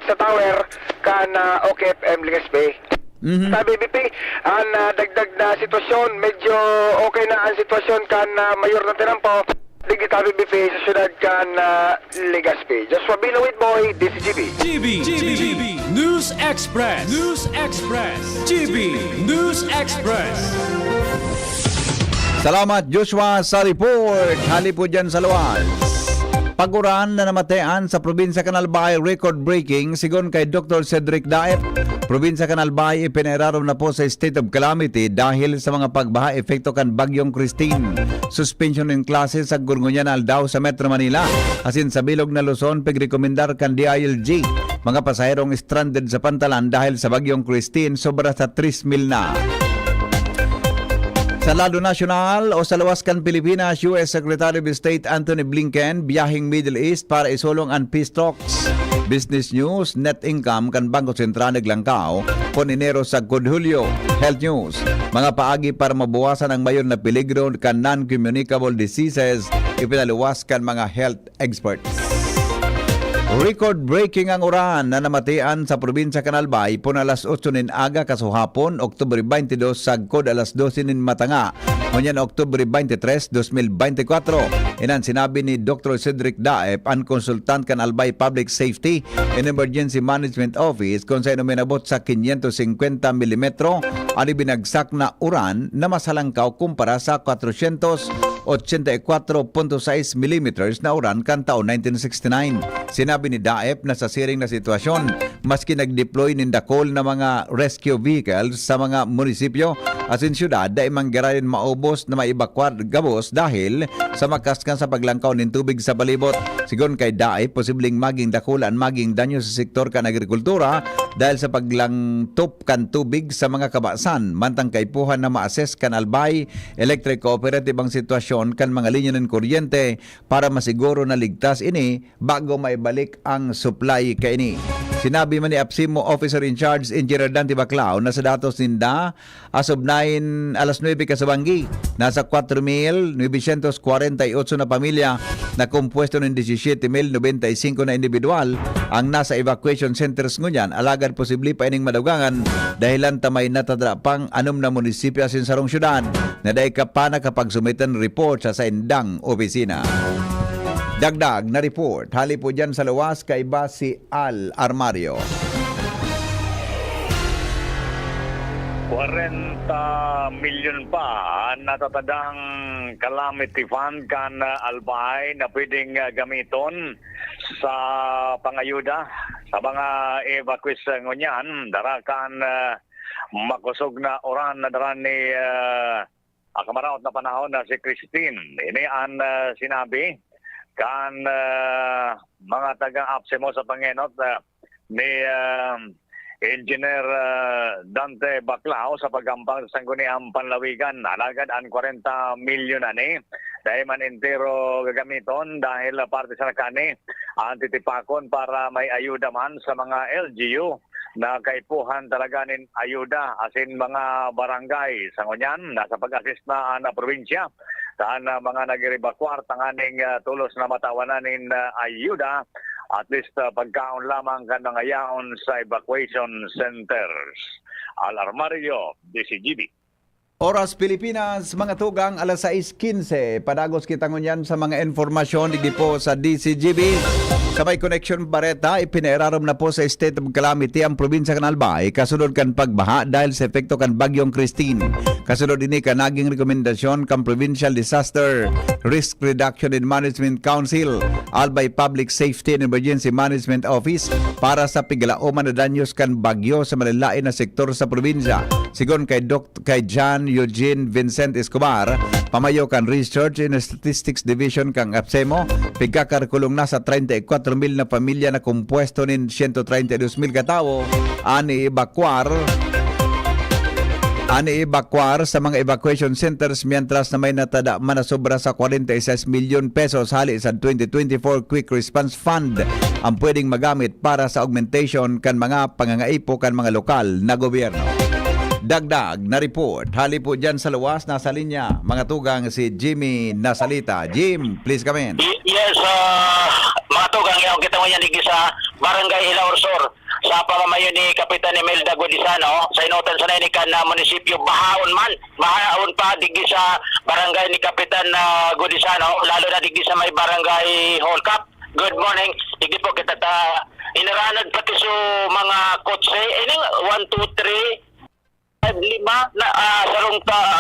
sa tower kan OKFM Legazpi. Sabi BP, ang dagdag na sitwasyon, medyo okay na ang sitwasyon kan Mayor ng Tinampo, digit tabi BP sa syudad kan Legazpi. Joshua Binuit Boy, DCGB. GB News Express. GB News Express. Salamat, Joshua, sa report. Hali po dyan sa luwas. Paguran na namatayan sa probinsya Canalbay, record-breaking sigon kay Dr. Cedric Daep. Probinsya Canalbay ipinararam na po sa state of calamity dahil sa mga pagbaha epekto kan Bagyong Christine. Suspension ng klase sa Gurgunyan Aldao sa Metro Manila. Asin sa bilog na Luzon, pagrekomendar kan DILG. Mga pasahirong stranded sa Pantalan dahil sa Bagyong Christine sobra sa 3,000 na. Sa lado nasyonal o sa luwas kan Pilipinas, US Secretary of State Anthony Blinken biyahing Middle East para isulong ang peace talks. Business news, net income kan Bangko Sentral naglangkaw pon Enero sa Hulyo. Health news, mga paagi para mabawasan ang mayon na peligro kan non-communicable diseases ipinaluwas kan mga health experts. Record-breaking ang uran na namatian sa probinsya Canalbay pon alas 8 nin aga kasuhapon, Oktubre 22 sagkod alas 12 nin matanga. Ngunyan Oktubre 23, 2024. Inan sinabi ni Dr. Cedric Daep, ang konsultant kan Albay Public Safety and Emergency Management Office kung sa minabot sa 550 mm ani binagsak na uran na masalangkaw kumpara sa 484.6 mm na uran kan taon 1969. Sinabi ni Daep na sa siring na sitwasyon, maski nag-deploy ng dakol na mga rescue vehicles sa mga munisipyo asin syudad dahil manggarayan maubos na maibakwar gabos dahil sa makaskan sa paglangkaw ng tubig sa balibot. Sigon kay Daep, posibleng maging dakulan maging danyo sa sektor kan agrikultura dahil sa paglangtop kan tubig sa mga kabasan. Mantang kaipuhan na ma-assess kan Albay Electric Cooperative ang sitwasyon kan mga linya ng kuryente para masiguro na ligtas ini bago maibalik ang supply kaini. Sinabi man ni APSIMO Officer in Charge Engineer Dante Baclao na sa datos ninda as of 9 alas 9 kasabanggi nasa 4,948 na pamilya na kompuesto ng 17,095 na individual ang nasa evacuation centers ngunyan. Alagad posible pa ining madugangan dahilan tamay natadra pang 6 na munisipyo asin sarong syudad na dahi ka pa nakapagsumitan report sa indang opisina. Dagdag na report, hali po dyan sa luwas kay iba si Al Armario. 40 milyon pa natatadang calamity fund kan Albay na pwedeng gamiton sa pangayuda sa mga evacuees ngunyan darakan makusog na oran na daran ni akamaraot na panahon na si Christine. Ini ang sinabi kan mga taga-APSIMO sa Pangenot ni Engineer Dante Baclao sa pagambang sa sangguniang panlawigan. Alagad ang 40 milyon ani dahil man entero gagamiton dahil parte sa nakani ang titipakon para may ayuda man sa mga LGU na kaipuhan talaga nin ayuda asin mga barangay sa ngunyan nasa pag-assist na probinsya saan mga nag-rebakwar tanganing tulos na matawanan nin ayuda at least pagkaon lamang kan mga yaon sa evacuation centers. Al Armario, DCGB. Oras Pilipinas, mga tugang, alas 6:15. Padagos kita ngunyan sa mga informasyon digdi po sa DCGB. Sa may connection Bareta, ipinairarom na po sa state of calamity ang probinsya kan Albay kasunod kan pagbaha dahil sa epekto kan Bagyong Christine. Kasunod ini ka naging rekomendasyon kan Provincial Disaster Risk Reduction and Management Council, Albay Public Safety and Emergency Management Office para sa piglaoman na danyos kan bagyo sa malalain na sektor sa probinsya. Sigon kay John Eugene Vincent Escobar, pamayo kan Research and Statistics Division kang APSIMO, pigkakarkulong na sa 34,000 na pamilya na kompuesto nin 132,000 katao ani evacuar sa mga evacuation centers mientras na may natada manasobra sa 46 milyon pesos hali sa 2024 Quick Response Fund ang pwedeng magamit para sa augmentation kan mga pangangaipo kan mga lokal na gobyerno. Dagdag na report, hali po dyan sa luwas, nasa linya mga tugang si Jimmy Nasalita. Jim, please come in. Yes, mga tugang yaw kita mo yan sa Barangay Hilaorsor sa pamamayo ni Kapitan Imelda Godisano sa inutan sa nainikan na munisipyo bahaon pa digi sa barangay ni Kapitan Godisano lalo na digi sa may barangay Holcap. Good morning, digi po kita inaranag pati so mga kotse ining 1, 2, 3 5, 5 na sarong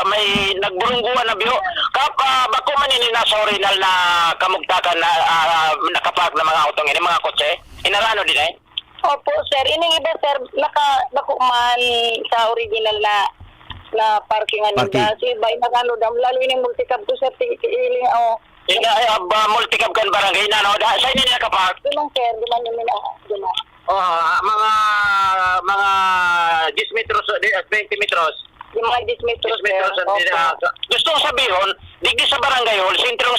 may nagburungguan na biyo kap bako man ini nasa orinal na kamugtakan na nakapark na mga auto ini, mga kotse. Inarano din eh. Opo, sir. Ining iba, sir, nakuman sa original na parkingan Parking. nila. Si Bay, nakano dam, lalo ining multicab ko, sir, tigiling, Multicab kan barangay na, no? Sa inyo nila kapark? Dumang, sir, duman yun nila, duman. Mga 10 metros, 20 metros. Yung mga 10 metros, 10 metros. Gusto kong sabihin, digdi sa barangay hall, sentro,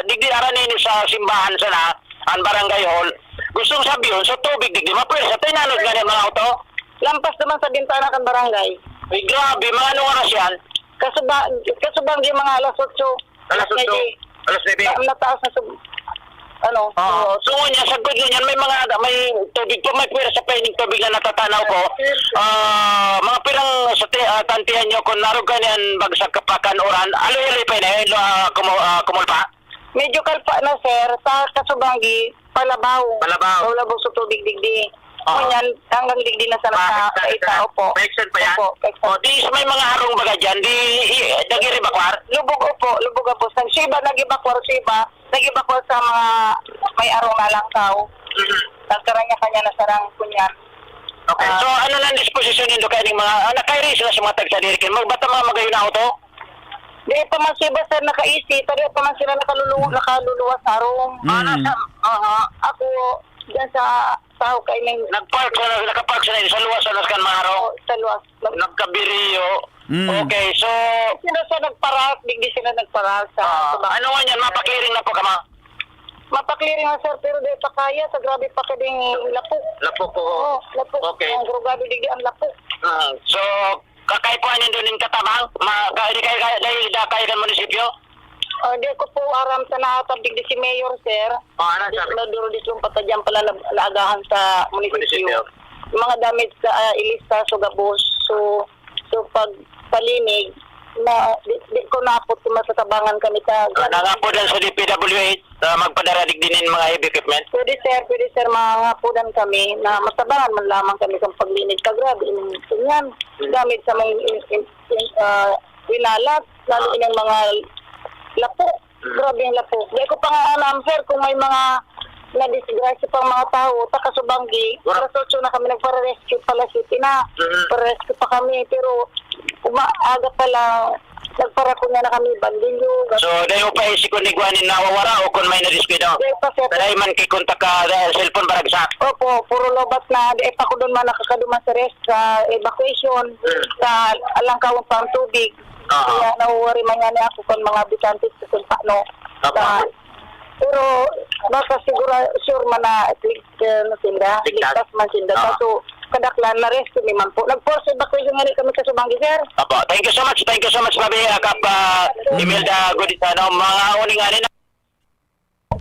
digdi aranin sa simbahan sana, ang barangay hall. Gusto kong sabihin, sa tubig, digdi mapwersa, tayo nanod ganyan mga auto. Lampas naman sa bintana kan barangay. Uy, grabe, mga anong oras yan? Kasubang yung mga alas 8. Alas 8, alas 9. Nataas na So niya, sagod niyan, may tubig po, may pwera sa paining tubig na natatanaw ko. Mga pirang sa tantihan nyo, kung narog ganyan, bagsag kapakan, oran, aloy pa na kumulpa. Medyo kalpa na, sir, sa Kasubanggi, Palabaw. Palabaw sa tubig digdi. Kunyan, hanggang digdi na sa nakaita, opo. Paiksan pa yan? Opo, Di may mga harong baga dyan, nagiri bakwar? lubog po. Siba, nagibakwar, nagibakwar sa mga may arong nalangkaw. Nagkaranya-kanya na sarang kunyan. Okay, so ano lang disposisyon nyo kaya ng mga, nakairi sila sa mga tagsadirikin, magbata mga magayon na auto? Di pa man siba, sir, naka-easy. Tadi pa man sila nakaluluwa sa arong. Ako, dyan sa tao kay Ning. Nakapark sila sa luwas sa naskan mga harong? Sa luwas. Nagkabiriyo. Okay, so Sila sa nagparak, digdi sila nagparak sa ano nga yan, mapakliring na po ka ma? Mapakliring na, sir, pero di pa kaya. Sa grabe pa kading lapok. Lapok ko. Oo, lapok. Okay. Ang grabe digdi ang lapok. So, kakaipuan yun doon yung katabang? Dahil dakay ng munisipyo? Di ko po aram sa nahatab digdi si Mayor, sir. Ano sabi? Naduro di yung patadyan pala naagahan sa munisipyo. Mga damit sa ilista, so gabos. So pag palinig, di ko naapot kung masatabangan kami sa... Nangapodan sa DPWH magpadaradig din yung mga heavy equipment? Pwede sir, mangapudan kami na masabangan man lamang kami sa paglinig. Kagrabe, yan. Gamit sa mga winalat, lalo inang mga lapo. Grabe yung lapo. Di ko pa nga alam, sir, kung may mga na-disgrasya pang mga tao, takasubanggi, rasosyo na kami nagpara-rescue pala city na. Para-rescue pa kami, pero umaaga pala, nagparako na kami bandilyo. So, dahil pa isikon ni Guanin nawawara o kung may na-rescue daw? Dahil pa, sir. Dahil man kikontak ka cellphone baragsak? Opo, puro lobat na. Dahil pa ko doon man nakakaduman sa rest, sa evacuation, sa alangkawang pang tubig. Kaya nauwari man yan ako kung mga habitantes kung paano. Pero baka siguro sure man na at least ligtas man sila. So kadaklan na rest ni man po. Nag-force evacuation nga kami sa Subanggi, sir. Apo, thank you so much, Babi Kap Imelda Goditano. Mga uning ani na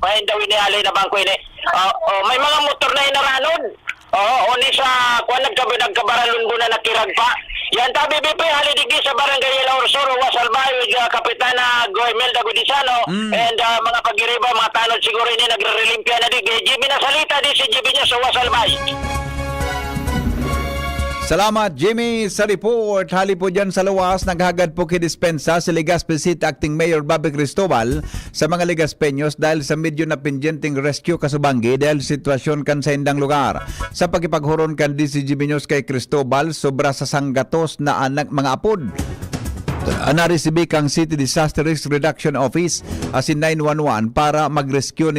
may daw ini alay na bangko ini. May mga motor na inaranon. Oni sa kuan nagkabaralon na nakirag pa. Yan tabi BP halidigi sa barangay La Ursuro, Wasalbay, Kapitana Imelda Goditano and mga pagiriba, mga tanod siguro ini nagre-relimpia na di. Jimmy na salita di si Jimmy niya sa Wasalbay. Salamat Jimmy sa report. Hali po dyan sa luwas, naghagad po kidispensa si Legazpi City Acting Mayor Bobby Cristobal sa mga Legazpeños dahil sa medyo na pinjenting rescue kasubanggi dahil sitwasyon kan sa indang lugar. Sa pagkipaghuron kan DCGB News kay Cristobal, sobra sa sanggatos na anak mga apod. Naresibi kang City Disaster Risk Reduction Office asin 911 para mag-rescue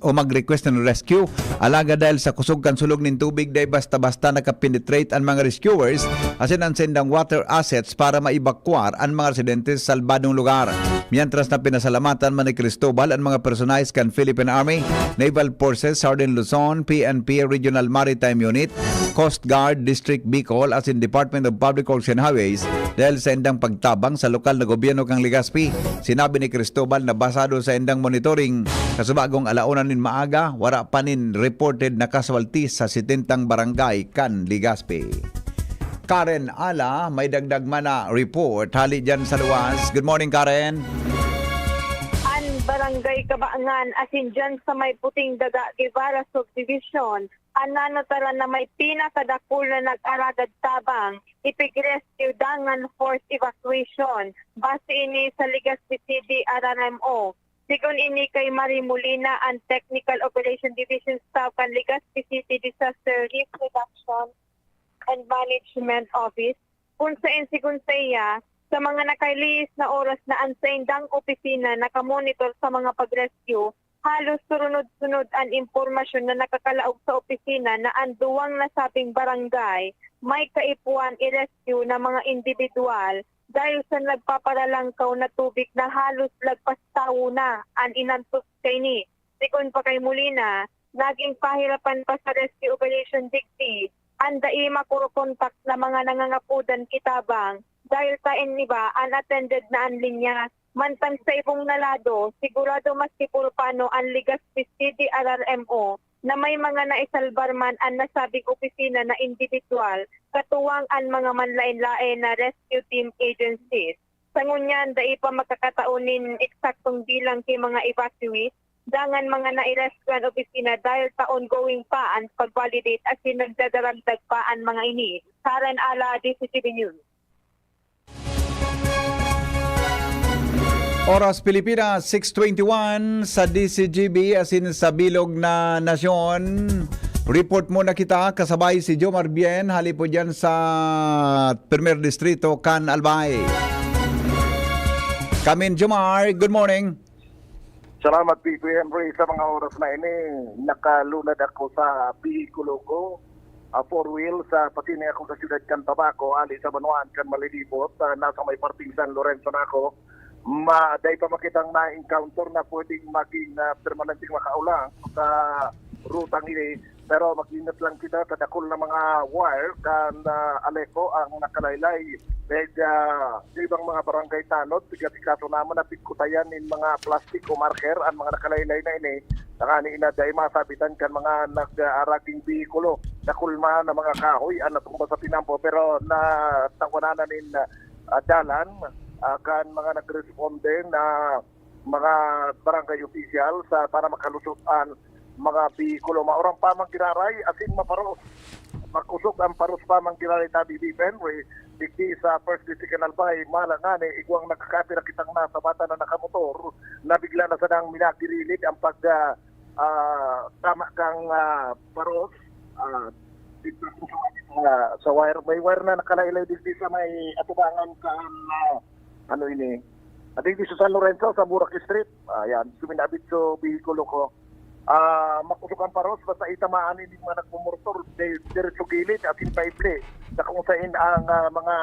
o mag-request ng rescue. Alaga dahil sa kusog kan sulog nin tubig dahil basta-basta nakapenetrate ang mga rescuers asin ang sendang water assets para maibakwar ang mga residentes sa salbadong lugar. Mientras na pinasalamatan man ni Cristobal ang mga personalis kan Philippine Army, Naval Forces, Southern Luzon, PNP Regional Maritime Unit, Coast Guard, District Bicol asin Department of Public Works and Highways dahil sa indang pagtabang sa lokal na gobyerno kang Legazpi. Sinabi ni Cristobal na basado sa indang monitoring kasubagong alaunan nin maaga, wala pa nin reported na casualty sa 70 barangay kan Legazpi. Karen Ala, may dagdag man na report. Hali dyan sa luwas. Good morning, Karen. Barangay Kabaangan, asin dyan sa may Puting Daga, Guevara Subdivision, ananotara na may pinakadakul na nag-aragad tabang, ipig-rescue dangan force evacuation, base ini sa Legazpi City RRMO. Sigon ini kay Marie Molina ang Technical Operation Division Staff kan Legazpi City Disaster Risk Reduction and Management Office. Kung sigon sa iya, sa mga nakaliis na oras na ang saindang opisina nakamonitor sa mga pag-rescue, halos sunod-sunod ang impormasyon na nakakalaog sa opisina na ang duwang nasabing barangay may kaipuan i-rescue na mga individual dahil sa nagpaparalangkaw na tubig na halos lagpas tao na ang inantos kay ni. Sikon pa kay Molina, naging pahirapan pa sa rescue operation digdi ang dai makurokontak na mga nangangapudan kitabang dahil sa iba unattended na ang linya. Mantang sa ibong nalado, sigurado maski pano ang Legazpi City RRMO na may mga naisalbar man ang nasabing opisina na individual, katuwang ang mga manlain-lain na rescue team agencies. Sa ngunyan, dai pa makakataunin eksaktong bilang kay mga evacuees, dangan mga nairescuean opisina dahil sa ongoing pa ang pag-validate at nagdadaragdag pa ang mga ini. Karen Ala, DCTV News. Oras Pilipinas, 6:21 sa DCGB asin sa Bilog na Nasyon. Report muna kita kasabay si Jomar Bien, hali po dyan sa Primer Distrito, Can Albay. Kamin Jomar, good morning. Salamat, Pipi Henry. Sa mga oras na ini, nakalunad ako sa bihikulo ko. Four-wheel sa patini ako sa siyudad kan Tabaco, ali sa Banuan kan Malilibot. Nasa may parting San Lorenzo na ako. Dahil pa makitang na-encounter na pwedeng maging permanenteng makaulang sa rutang ini. Pero mag-ingat lang kita sa dakol na mga wire kan Aleco ang nakalaylay. Dahil sa ibang mga barangay tanod, tiga-tigato naman na pigkutayan in mga plastic o marker ang mga nakalaylay na ini. Nakani ina dahil masabitan kan mga nag-araging bihikulo. Nakulma na mga kahoy, natumba sa pinampo. Pero natangwananan in dalan, kan mga nag-responde na mga barangay official sa para makalusutan mga bihikulo. Maurang pa manggiraray asin maparos. Makusok ang paros pa manggiraray tabi di Penway. Dikti sa First District Albay, malangani, igwang nakakapira kitang nasa bata na nakamotor, nabigla na sanang minagdirilig ang pag tama kang paros. Dito sa wire, may wire na nakalaylay dito sa may atubangan kan ano ini? Dito sa San Lorenzo, sa Burak Street. Ayan, suminabit so bihikulo ko. Makusok ang paros, basta itamaan hindi mga nagmumortor, diretso gilid at impaible. Na kung saan ang mga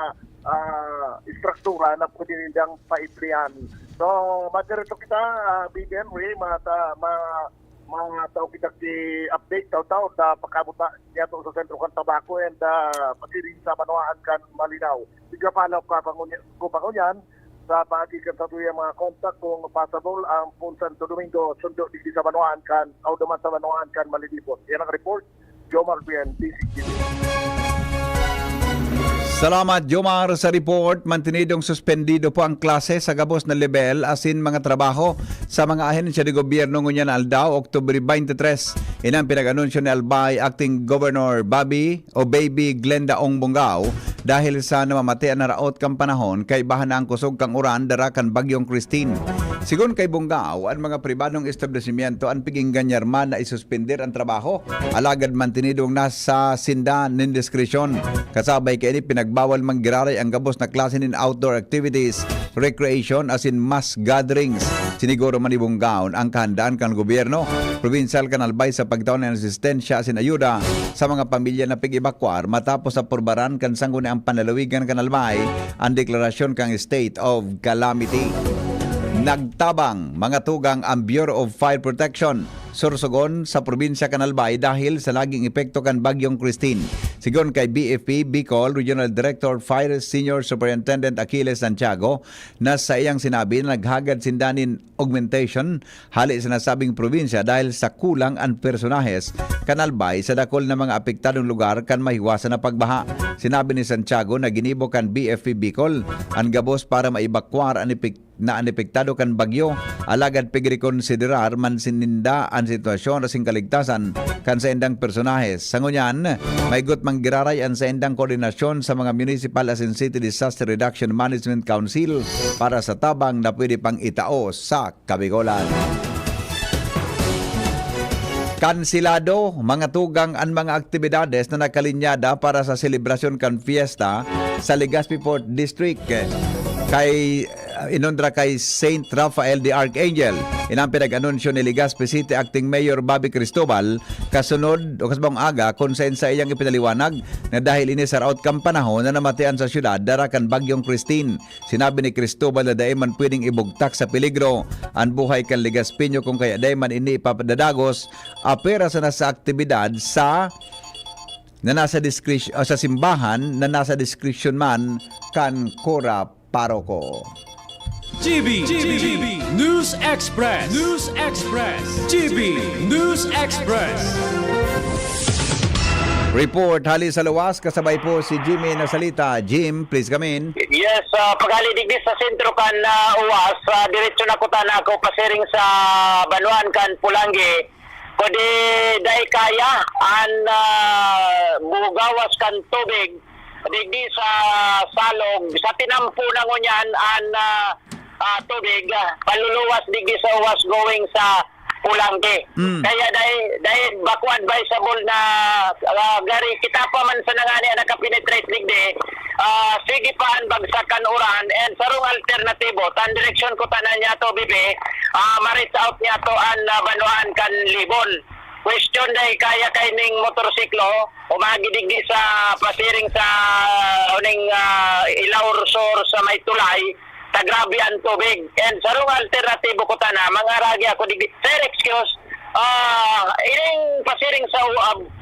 istruktura na pwede nindang paiblehan. So, madiretso kita, Big Henry, mga tao kita update, tao na pagkabuta niya sa sentro kan Tabaco and pasiring sa Manuaan kan Malinaw. Bigla palaw ka pangunyan, sa pag-ikan sa tuya mga kontak kung possible ang Santo Domingo sundo di sa Banuan kan o duman sa Banuan kan Malilibot. Yan ang report, Jomar Bien, DCTV. Salamat Jomar sa report. Mantinidong suspendido po ang klase sa gabos na level asin mga trabaho sa mga ahensya de gobyerno ngunyan Aldao, Oktubre 23. Inang pinag-anunsyo ni Albay Acting Governor Baby Glenda Ong Bongao dahil sa namamatian na raot kang panahon kay bahan ang kusog kang uran dara kan bagyong Christine. Sigon kay Bongao, ang mga pribadong establishmento ang piging ganyarman na isuspender ang trabaho. Alagad mantinidong nasa sinda nin diskresyon. Kasabay kay ini pinagbawal manggiraray ang gabos na klase nin outdoor activities, recreation as in mass gatherings. Siniguro man ni Bongao ang kahandaan kan gobyerno, provincial kan Albay sa pagtaon ng asistensya as in ayuda sa mga pamilya na pig-evacuar matapos sa purbaran kan sangguni ang panalawigan kan Albay ang deklarasyon kang state of calamity. Nagtabang mga tugang ang Bureau of Fire Protection Sorsogon sa probinsya kan Albay dahil sa laging epekto kan bagyong Christine. Sigon kay BFP Bicol Regional Director Fire Senior Superintendent Achilles Santiago na sa iyang sinabi na naghagad sindanin augmentation hali sa nasabing probinsya dahil sa kulang ang personahes kan Albay sa dakol na mga apektadong lugar kan mahiwasan na pagbaha. Sinabi ni Santiago na ginibo kan BFP Bicol ang gabos para maibakwar ang apektado kan bagyo alagad pigrekonsiderar man sininda ang sitwasyon at kaligtasan kan sa endang personahes. Sa ngunyan, may gut manggiraray ang sa endang koordinasyon sa mga Municipal as in City Disaster Reduction Management Council para sa tabang na pwede pang itao sa Kabigolan. Kansilado, mga tugang ang mga aktibidades na nakalinyada para sa selebrasyon kan fiesta sa Legazpi Port District kay inundra kay Saint Raphael the Archangel. Inang pinag-anunsyo ni Legazpi City Acting Mayor Bobby Cristobal kasunod o kasbang aga kung sa iyang ipinaliwanag na dahil ini sa raot kang panahon na namatian sa syudad darakan bagyong Christine. Sinabi ni Cristobal na dahil man pwedeng ibugtak sa peligro ang buhay kan Legazpiño kung kaya dahil man ini ipapadadagos apera sa nasa aktibidad sa nasa discretion sa simbahan na nasa discretion man kan Kora Paroko. GB News Express. GB News Express. Report hali sa luwas kasabay po si Jimmy Nasalita. Jim, please come in. Yes, paghali digdi sa sentro kan uwas, diretso na kutan ako pasiring sa Banuan kan Pulangi. Kundi dahil kaya an bugawas kan tubig digdi sa salog sa tinampo na ngunyan an tubig paluluwas digdi sa uwas going sa Pulangi. Kaya dahil bako advisable na gari kita pa man sa nangani nakapenetrate digdi sige pa ang bagsakan uran and sarong alternatibo tan direksyon ko tanan niya to bibi ma-reach out niya to an Banuan kan Libon. Question dahil kaya kay ning motorsiklo umagi digdi sa pasiring sa uning Ilaur Sur sa may tulay tagrabe ang tubig and sarong alternatibo ko tana mangaragi ako digdi sir excuse ining pasiring sa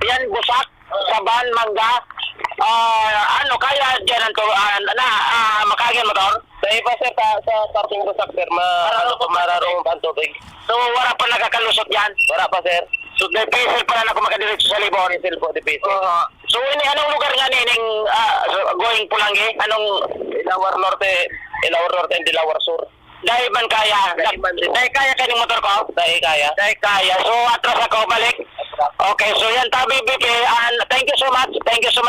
yan busak saban mangga ano kaya dyan ang makagin motor sa iba sir sa parting busak sir mararong ang tubig so wala pa nakakalusot yan wala pa sir so depisel pa na ako makadiretso sa Libon so ini anong lugar nga nining going Pulangi anong Ilawar Norte and Ilawar Sur dahil man kaya dahil kaya kaning motor ko dahil kaya so atras ako balik okay so yan tabi BP and thank you so much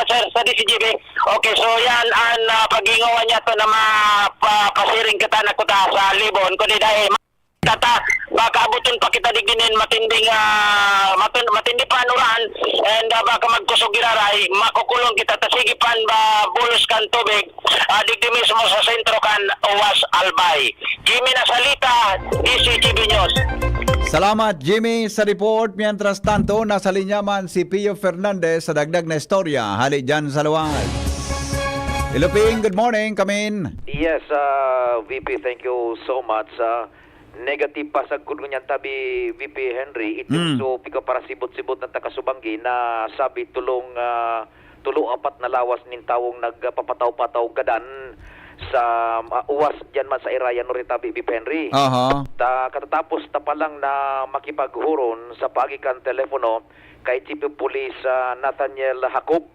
sir sa DCGB okay so yan ang pagingawan niya to na mapasiring kita na kuta sa Libon kundi dahil tata baka abutin pa kita digdinin matinding matindi panuran and baka magkusog giraray makukulong kita tasigipan ba bulos kan tubig digdi mismo sa sentro kan uwas Albay. Jimmy Nasalita, DCGB News. Salamat Jimmy sa report. Mientras tanto, nasa linya man si Pio Fernandez sa dagdag na istorya. Hali dyan sa luwas. Iluping, good morning. Come in. Yes, VP, thank you so much. Negative pa sa kununyan tabi VP Henry. So, pika para sibot-sibot ng takasubanggi na sabi tulong apat na lawas nin tawong nagpapataw-pataw gadan sa uwas dyan man sa Irayan no rin tabi VP Henry. Katatapos ta pa lang na makipaghuron sa pagikan telepono kay Chief of Police Nathaniel Jacob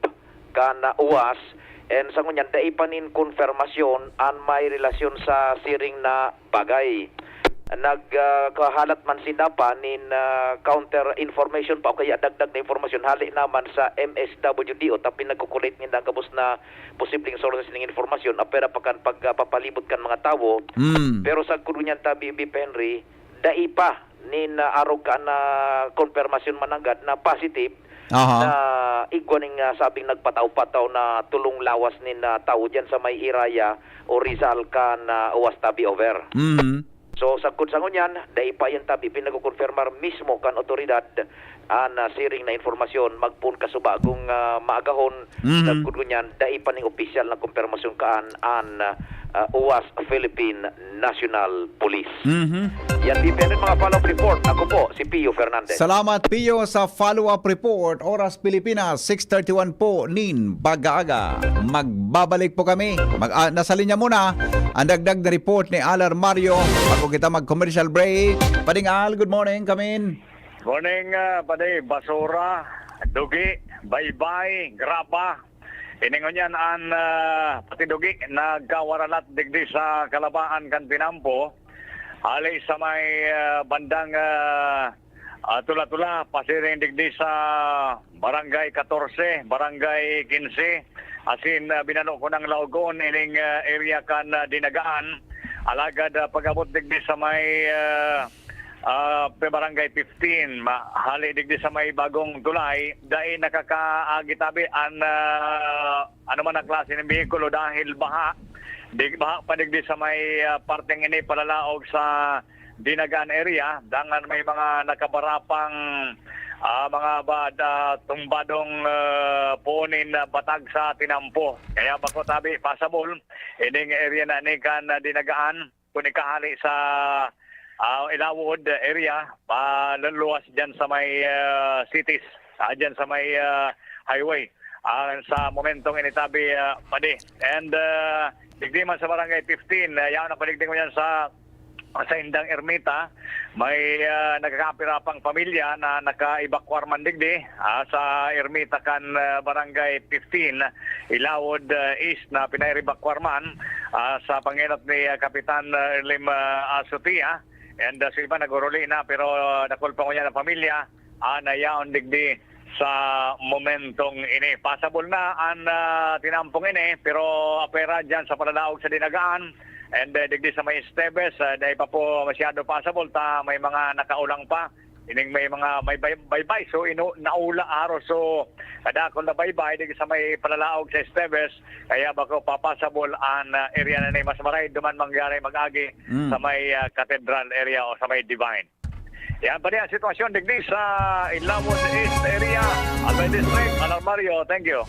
kan uwas and sa ngunyan daipanin konfirmasyon an may relasyon sa siring na bagay. Nagkahalat man sinapa nin counter information pa o kaya dagdag na informasyon hali naman sa MSWD o tapi nagkukulit nila kabos na posibleng sources ng informasyon apera pakan pagpapalibot kan mga tao pero sa kununyan tabi BP Henry daipa nin arog ka na konfirmasyon mananggad na positive na igwaning sabing nagpataw-pataw na tulong lawas nin tao dyan sa may Iraya o Rizal kan uwas tabi over. So sa kunsangon yan, dahil pa yan tabi pinag-confirmar mismo kan otoridad na siring na informasyon magpun kasubagong maagahon sa kunyan, dahil pa ning opisyal na konfirmasyon kaan an UWAS Philippine National Police. Yan depende mga follow-up report. Ako po, si Pio Fernandez. Salamat Pio sa follow-up report. Oras Pilipinas, 6:31 po, nin Bagaaga. Magbabalik po kami. Nasa linya muna ang dagdag na report ni Alar Mario bago kita mag-commercial break. Pading Al, good morning. Come in. Morning, Paday. Basura, dugi, baybay, graba. Iningon yan ang patidugi nagkawaralat digdi sa Kalabaan kan Pinampo. Hali sa may bandang tula-tula pasiring digdi sa Barangay 14, Barangay 15. Asin binano ko ng Laugon ining area kan dinagaan. Alagad pag-abot digdi sa may Barangay 15, hali digdi sa may Bagong Tulay, dahil nakakaagitabi an ano man ang klase ng bihikulo dahil baha pa digdi sa may parteng ini palalaog sa Dinagaan area, dangan may mga nakabarapang mga tumbadong punin batag sa tinampo. Kaya bako tabi pasabol ining area na ni kan Dinagaan kung ikahali sa Ilawod area, paluluwas dyan sa may cities, dyan sa may highway. Sa momentong initabi, padi. And digdi man sa Barangay 15, yan ang paligdig mo yan sa Indang Ermita, may nagkakapirapang pamilya na naka-evacuar man digdi sa Ermita kan Barangay 15, Ilawod East na pinay-evacuar man sa panginat ni Kapitan Lim Asutia. And sa iba naguruli na pero nakulpa ko niya ng pamilya nayaon digdi sa momentong ini. Pasabol na ang tinampong ini pero apera dyan sa palalaog sa Dinagaan. And digdi sa may Esteves, dahil pa po masyado pasabol ta may mga nakaulang pa. Ining may mga may baybay so naula araw so kada ko na baybay digdi sa may palalaog sa Esteves kaya bako papasabol ang area na ni mas maray duman mangyari mag-agi sa may Cathedral area o sa may Divine. Yan pa rin ang sitwasyon digdi sa Ilawod East area, Albay District, Alarmario. Thank you.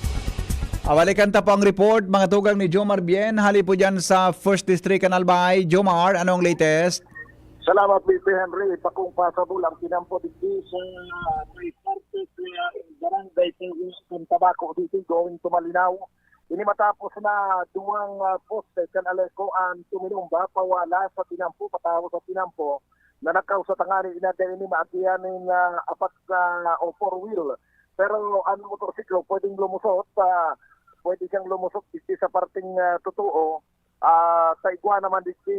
Awalikan ta po ang report, mga tugang ni Jomar Bien. Hali po dyan sa 1st District, Albay. Jomar, anong latest? Salamat, VP Henry. Pakong pasabol ang tinampo dito sa may parte sa Barangay ng Tabako dito going to Malinaw. Ini matapos na duwang poste kan aleko ang tuminumba pawala sa tinampo, patawo sa tinampo. Nanakaw sa tangani inaday ni maakiyanin apat o four-wheel. Pero ang motorsiklo pwedeng lumusot, pwede siyang lumusot dito sa parting totoo. Sa igwa naman dito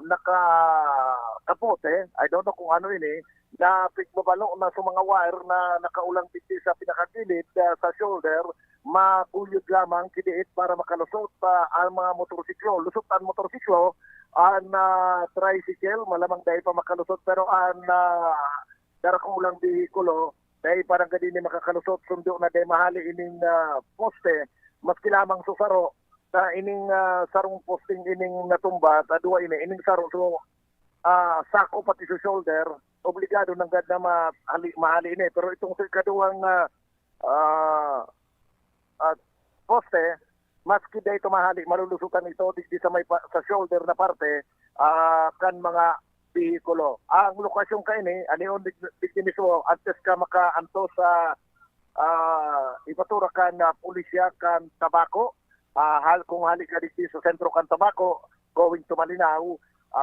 nakakapote, I don't know kung ano ini, na pigmabalo na sa mga wire na nakaulang dito sa pinakagilid sa shoulder, maguyod lamang kidiit para makalusot ang mga motorsiklo. Lusot ang motorsiklo, ang tricycle, malamang dahil pa makalusot, pero ang darakulang bihikulo, dahil parang gadi ni makakalusot, sundo na dahil mahali ining poste, maski lamang susaro, sa ining sarong posting ining natumba, dua ining saro, so sako pati sa shoulder, obligado ng gad na mahali ini. Pero itong kaduhang poste, maski dahil ito mahali, malulusutan ito di sa may sa shoulder na parte, kan mga bihikulo. Ang lokasyon ka ini, aniyon digdi mismo, antes ka makaanto sa ipatura kan pulisya kan Tabako, kung hali ka digdi sa sentro kan Tabako, going to Malinaw,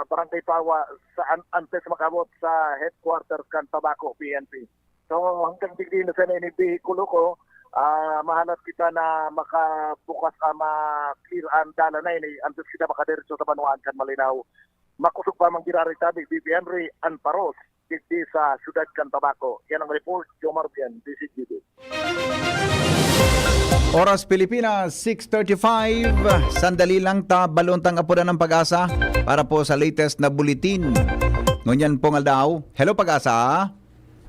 Barangay Pawa, antes makabot sa headquarters kan Tabako, PNP. So hanggang digdi na sa ini bihikulo ko, mahanap kita na makabukas ma-clear ang dala na ini, antes kita makadiretso sa Banuan kan Malinaw. Makusog pa mang girari tabi, VP Henry Anparos, dito sa Siyudad kan Tabako. Yan ang report, Jomar Bien, DCGD. Oras Pilipinas, 6:35. Sandali lang ta, baluntang apunan ng Pag-asa para po sa latest na bulletin. Ngunyan pong aldaw. Hello Pag-asa.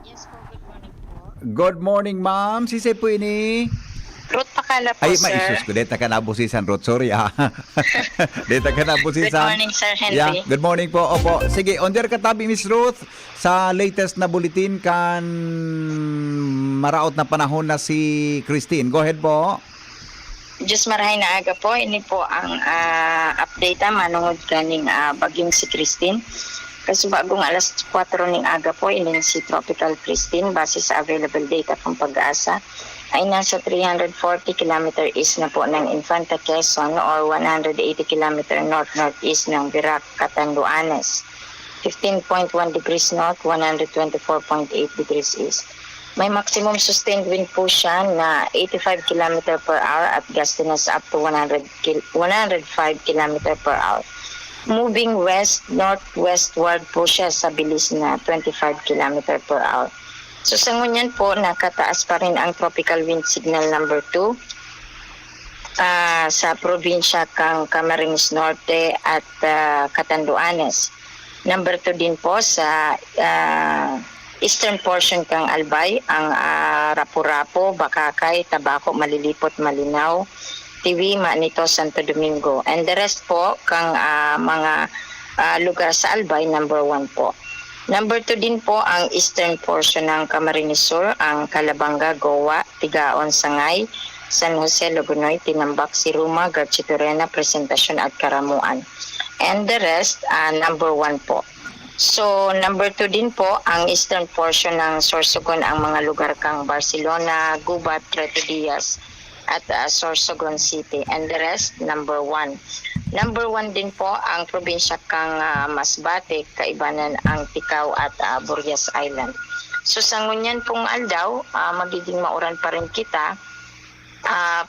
Yes po, good morning po. Good morning ma'am, sisay po ini. Ruth Pakala po, Ay, sir. maisus ko. Deta ka nabusisan, Ruth. Sorry, Deta ka nabusisan. Good morning, Sir Henry. Yeah, good morning po. Opo. Sige, on there katabi, Miss Ruth, sa latest na bulletin kan maraot na panahon na si Christine. Go ahead po. Diyos marahay na aga po. Ini po ang update manungod kaning bagyong si Christine. Kasi bagong alas 4 ning aga po, ini si Tropical Christine base sa available data ng Pag-asa ay nasa 340 km east na po ng Infanta Quezon or 180 km north-northeast ng Virac, Catanduanes. 15.1 degrees north, 124.8 degrees east. May maximum sustained wind po siya na 85 km per hour at gustiness up to 105 km per hour. moving west-northwestward po siya sa bilis na 25 km per hour. So sa ngunyan po, nakataas pa rin ang tropical wind signal number 2 sa probinsya kang Camarines Norte at Catanduanes. Number 2 din po sa eastern portion kang Albay, ang Rapu-Rapu, Bakakay, Tabaco, Malilipot, Malinaw, Tiwi, Manito, Santo Domingo. And the rest po kang mga lugar sa Albay, number 1 po. Number 2 din po ang eastern portion ng Camarines Sur, ang Calabanga, Goa, Tigaon, Sangay, San Jose, Logonoy, Tinambak, Siruma, Garchitorena, Presentacion at Karamuan. And the rest, number 1 po. So, number 2 din po ang eastern portion ng Sorsogon, ang mga lugar kang Barcelona, Gubat, Trece Diaz, at Sorsogon City. And the rest, number 1. Number 1 din po ang probinsya kang Masbate, kaibanan ang Ticao at Burias Island. So sa ngunyan pong aldaw, magiging mauran pa rin kita.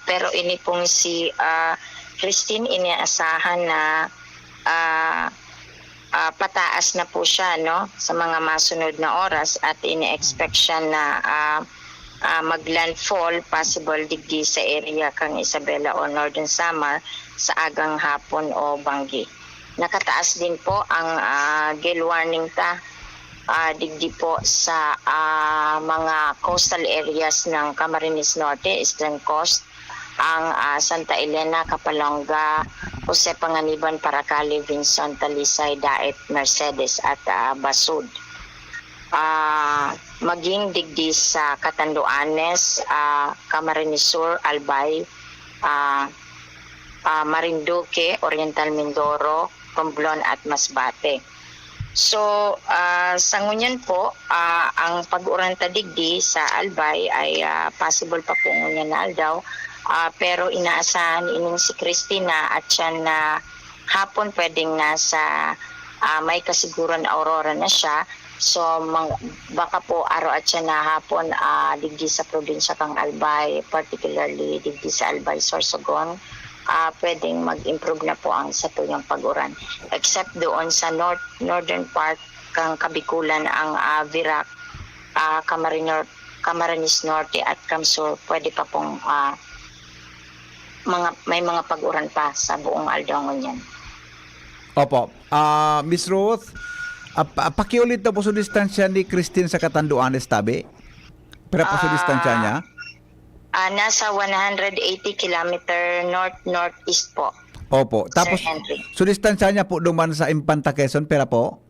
Pero ini pong si Christine, inaasahan na pataas na po siya, no, sa mga masunod na oras, at ini-expect siya na maglandfall, possible digdi sa area kang Isabela o Northern Samar sa agang hapon o Banggi. Nakataas din po ang gale warning digdi po sa mga coastal areas ng Camarines Norte, Eastern Coast, ang Santa Elena, Kapalonga, Jose Panganiban, Paracali, Vincent, Talisay, Daet, Mercedes at Basud. Maging digdi sa Catanduanes, Camarines Sur, Albay, Marinduque, Oriental Mindoro, Romblon at Masbate. So, sa ngunyan po, ang pag-uranta digdi sa Albay ay possible pa po ngunyan na aldaw, pero inaasahan ining si Cristina at siya na hapon pwedeng nasa may kasiguran aurora na siya. So baka po araw at siya na hapon digdi sa probinsya kang Albay, particularly digdi sa Albay, Sorsogon, pwedeng mag-improve na po ang satuyang pag-uran. Except doon sa northern part kang Kabikulan, ang Virac, Camarines Norte at Camsur, pwede pa pong may mga pag-uran pa sa buong aldaw ngunyan. Opo. Miss Ruth, pakiulit na po sa distansya ni Christine sa Catanduanes, tabi? Pero po sa distansya niya? Nasa 180 kilometer north-northeast po. Opo. Tapos, Sir Henry. sa distansya niya po duman sa Infanta Quezon, pera po?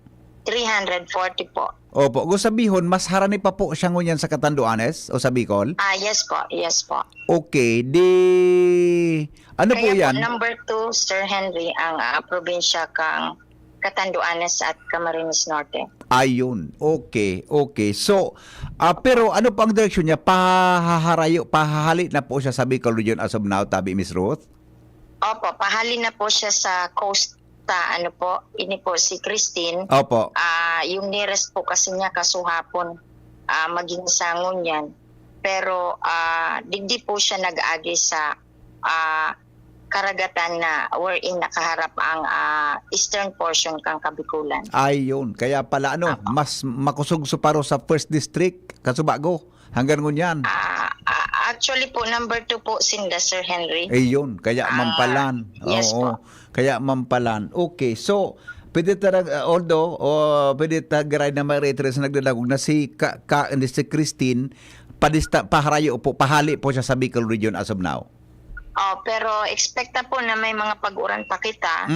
340 po. Opo. Kung sabihon, mas harani pa po siya ngunyan sa Catanduanes o sa Bicol? Yes po, yes po. Okay. Ano po Kaya yan? po, number 2, Sir Henry, ang probinsya kang Catanduanes at Camarines Norte. Ayun. Okay. So, pero ano po ang direksyon niya? Pahahali na po siya sa Bicol region as of now, tabi Miss Ruth? Opo, pahali na po siya sa coast. Ini po si Christine. Opo. Yung nearest po kasi niya kasuhapon, maging sangon yan. Pero digdi po siya nag-agi sa karagatan na wherein nakaharap ang eastern portion kang Kabikulan. Ayun. Kaya pala mas makusugso paro sa first district, Kasubago, hanggang ngunyan. Actually po, number 2 po sinda, Sir Henry. Ayun. Kaya mampalan. Yes po. Kaya mampalan. Okay. So, pwede pwede tagaray na ma-retrace na nagdadagog na si Christine, paharayo po, pahali po siya sa Bicol region as of now. Pero expecta po na may mga pag-uran pa kita,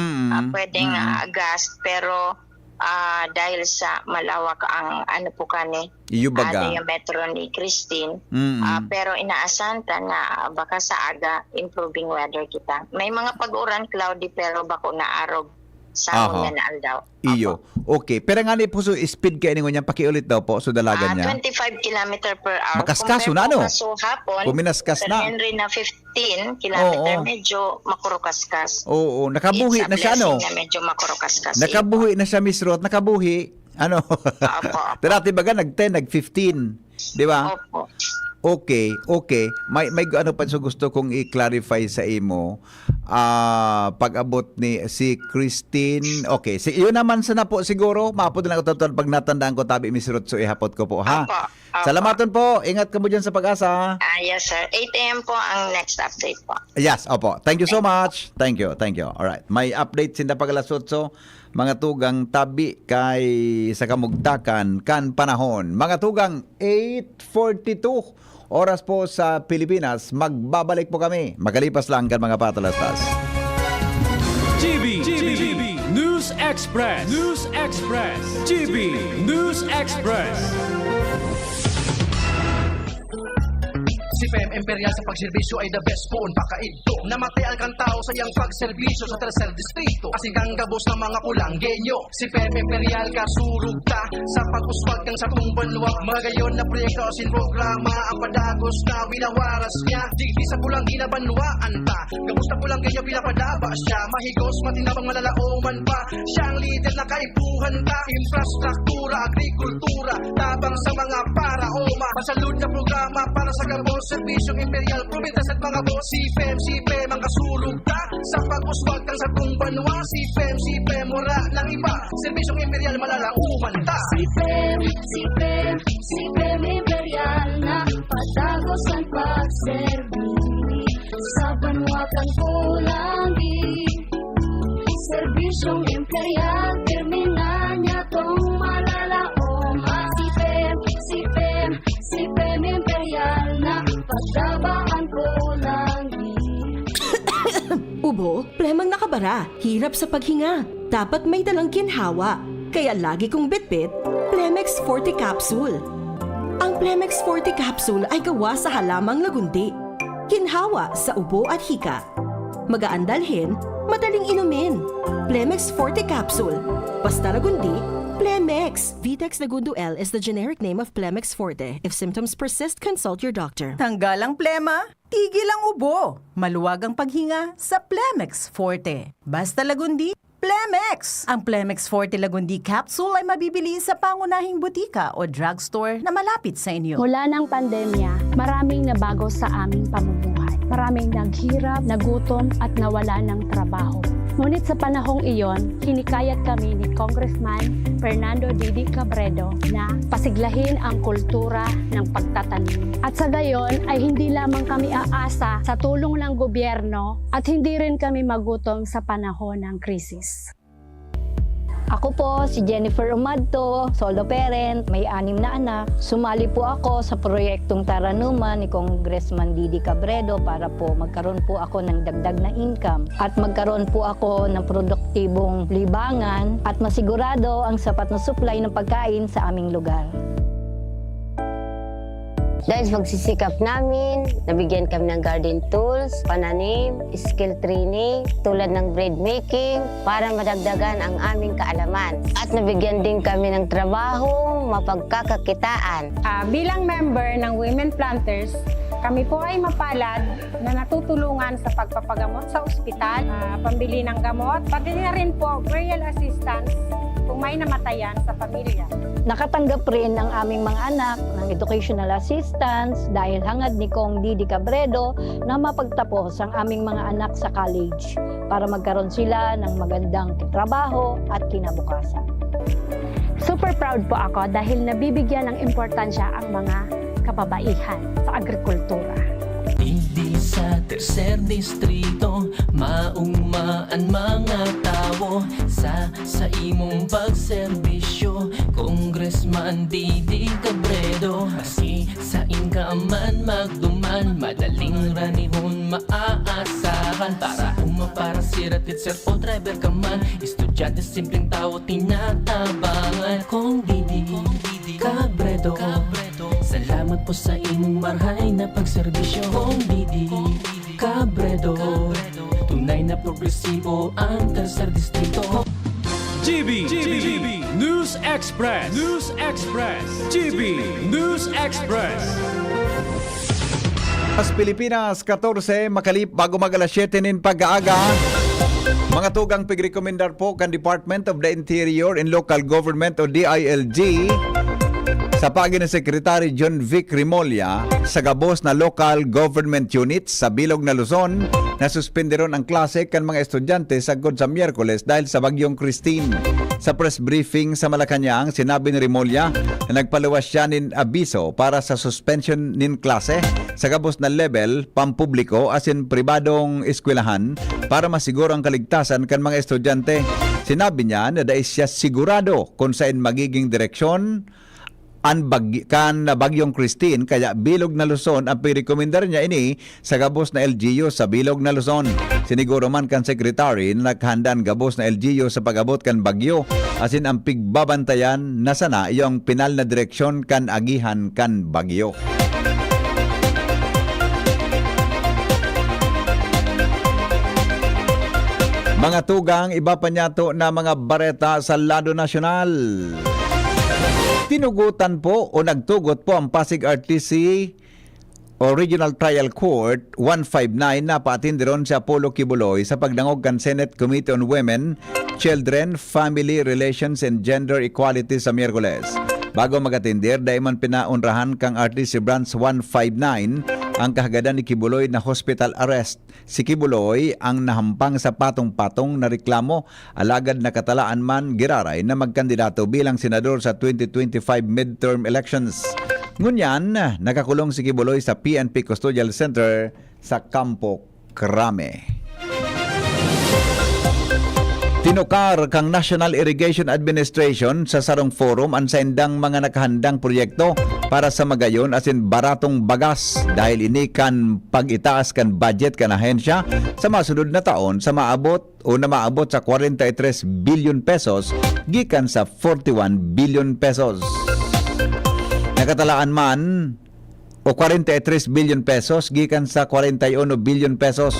pwedeng agast, pero dahil sa malawak ang yung metro ni Christine, pero inaasahan na baka sa aga improving weather kita. May mga pag-uran cloudy pero bako na arog sa una na aldaw. Iyo. Okay. Pero nga ni po so speed kayo niya pakiulit daw po so dalagan niya. 25 km per hour. Makaskaso na no? So hapon, kuminaskas na. Henry na 15 km, medyo makurokaskas. Oo, nakabuhi na siya no? Na medyo makurokaskas. Nakabuhi na siya, Miss Ruth, nakabuhi. Dati baga nag-10, nag-15, di ba? Opo. Okay. May ano pa so gusto kong i-clarify sa imo. Pag-abot ni si Christine. Okay, yun naman sana po siguro. Maapod na ako total pag natandaan ko tabi Miss Rutso ihapot ko po ha. Opo. Salamaton po. Ingat ka mo dyan sa Pag-asa. Yes, sir. 8 a.m. po ang next update po. Yes, opo. Thank you so much. Thank you. All right. May update sinda pag-alasotso. Mga tugang tabi kay sa kamugtakan kan panahon. Mga tugang 8:42 oras po sa Pilipinas. Magbabalik po kami. Magalipas lang kan mga patalastas. GB News Express. GB News Express. Si Fem Imperial sa pagserbisyo ay the best phone pakaidto. Namatay ang tao sa iyang pagserbisyo sa tercer distrito. Asing kang gabos ng mga kulanggenyo. Si Fem Imperial kasurug ta sa pag-uswag kang sa pumbanwag. Mga gayon na proyekto sin programa ang padagos na winawaras niya. Di sa pulang ginabanwaan ta. Gabos na pulang genyo pinapadaba siya. Mahigos matinabang malalauman pa. Siya ang leader na kaibuhan ta. Infrastruktura, agrikultura, tabang sa mga para-oma. Masalud na programa para sa gabos. Serbisyong Imperial, Provintas at mga boss. Si Fem ang kasulog ta sa pag-uswag kang sa buong banwa. Si Fem, wala ng iba. Serbisyong Imperial, malalauman ta. Si Fem Imperial na patagos ang pagserbi sa banwa kang kulangi. Serbisyong Imperial, termina niya tong malalaoma. Si Fem Imperial na pagdabaan ko langi. Ubo, plemang nakabara, hirap sa paghinga. Dapat may dalang ginhawa. Kaya lagi kong bitbit, Plemex Forte Capsule. Ang Plemex Forte Capsule ay gawa sa halamang lagundi. Ginhawa sa ubo at hika. Magaan dalhin, madaling inumin. Plemex Forte Capsule. Basta lagundi, Plemex. Vitex Lagundo L is the generic name of Plemex Forte. If symptoms persist, consult your doctor. Tanggal ang plema, tigil ang ubo. Maluwag ang paghinga sa Plemex Forte. Basta lagundi, Plemex. Ang Plemex Forte Lagundi Capsule ay mabibili sa pangunahing butika o drugstore na malapit sa inyo. Mula ng pandemya, maraming nabago sa aming pamumuhay. Maraming naghirap, nagutom at nawala ng trabaho. Ngunit sa panahong iyon, hinikayat kami ni Congressman Fernando Didi Cabredo na pasiglahin ang kultura ng pagtatanim. At sa gayon ay hindi lamang kami aasa sa tulong ng gobyerno at hindi rin kami magutom sa panahon ng krisis. Ako po si Jennifer Umadto, solo parent, may 6 na anak. Sumali po ako sa proyektong Taranuman ni Congressman Didi Cabredo para po magkaroon po ako ng dagdag na income at magkaroon po ako ng produktibong libangan at masigurado ang sapat na supply ng pagkain sa aming lugar. Dahil sa pagsisikap namin, nabigyan kami ng garden tools, pananim, skill training, tulad ng bread making, para madagdagan ang aming kaalaman. At nabigyan din kami ng trabaho, mapagkakakitaan. Bilang member ng Women Planters, kami po ay mapalad na natutulungan sa pagpapagamot sa ospital, pambili ng gamot, pati na rin po burial assistance kung may namatayan sa pamilya. Nakatanggap rin ang aming mga anak ng educational assistance dahil hangad ni Kong Didi Cabredo na mapagtapos ang aming mga anak sa college para magkaroon sila ng magandang trabaho at kinabukasan. Super proud po ako dahil nabibigyan ng importansya ang mga kababaihan sa agrikultura. Hindi sa tercer distrito, maungmaan mga tao sa imong pagserbisyo, Congressman Didi Cabredo. Maski sa inkaman magduman, madaling ranihon maaasahan. Para para sirat sir o driver ka man, estudyante simpleng tao tinatabangan. Kung Didi Cabredo, salamat po sa imong marhay na pagserbisyo. Kung Didi Cabredo, tunay na progresibo ang tercer distrito. GB News Express. GB News Express. As Pilipinas, 14, makalip bago mag-alas 7 nin pag-aaga. Mga tugang pigrekomendar po kan Department of the Interior and Local Government o DILG Sa pagi ni Secretary John Vic Rimolya, sa gabos na local government units sa Bilog na Luzon, nasuspenderon ang klase kan mga estudyante sagod sa Miyerkules dahil sa bagyong Christine. Sa press briefing sa Malacanang, sinabi ni Rimolya na nagpaluwas siya nin abiso para sa suspension nin klase sa gabos na level pampubliko as in pribadong eskwelahan para masiguro ang kaligtasan kan mga estudyante. Sinabi niya na dahil siya sigurado kung saan magiging direksyon kan bagyong Christine, kaya Bilog na Luzon ang pirekomendar niya ini sa gabos na LGU sa Bilog na Luzon. Siniguro man kan sekretary na naghandaan gabos na LGU sa pag-abot kan bagyo asin ang pigbabantayan na sana yung pinal na direksyon kan agihan kan bagyo. Mga tugang, iba pa niyato na mga bareta sa lado nasyonal. Tinugutan po o nagtugot po ang Pasig RTC o Regional Trial Court 159 na paatindiron si Apollo Kibuloy sa pagdangog kan Senate Committee on Women, Children, Family Relations and Gender Equality sa Miyerkules. Bago magatindir, dahil man pinaunrahan kang RTC Branch 159 ang kahagadan ni Kibuloy na hospital arrest. Si Kibuloy ang nahampang sa patong-patong na reklamo, alagad na katalaan man giraray na magkandidato bilang senador sa 2025 midterm elections. Ngunyan, nakakulong si Kibuloy sa PNP Custodial Center sa Campo Crame. Tinukar kang National Irrigation Administration sa Sarong Forum ang saindang mga nakahandang proyekto para sa magayon asin baratong bagas dahil ini kan pag-itaas kan budget kan ahensya sa masunod na taon sa maabot sa 43 billion pesos gikan sa 41 billion pesos. Nakatalaan man o 43 billion pesos gikan sa 41 billion pesos.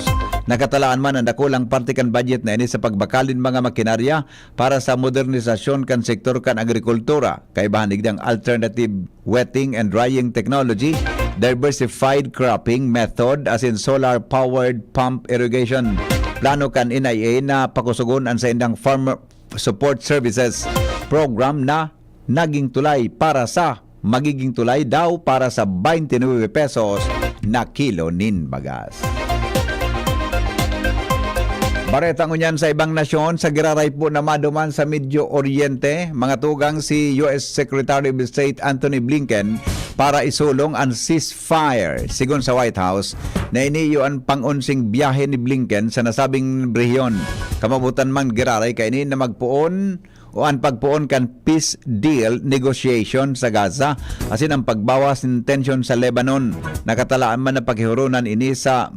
Nakatalaan man ang dakulang parte kan budget na ini sa pagbakalin mga makinarya para sa modernisasyon kan sektor kan agrikultura, kay bahanig ng alternative wetting and drying technology, diversified cropping method as in solar-powered pump irrigation. Plano kan NIA na pakusugon ang sa indang farmer support services program na magiging tulay daw para sa 29 pesos na kilo nin bagas. Baretang unyan sa ibang nasyon, sa giraray po na maduman sa Medio Oriente, mga tugang si US Secretary of State Antony Blinken para isulong ang ceasefire. Sigon sa White House, na iniyo ang pang-unsing biyahe ni Blinken sa nasabing rehiyon. Kamabutan man giraray kay ini na magpuon o ang pagpuon kan peace deal negotiation sa Gaza asin ang pagbawas ng tension sa Lebanon. Nakatalaan man na paghihurunan ini sa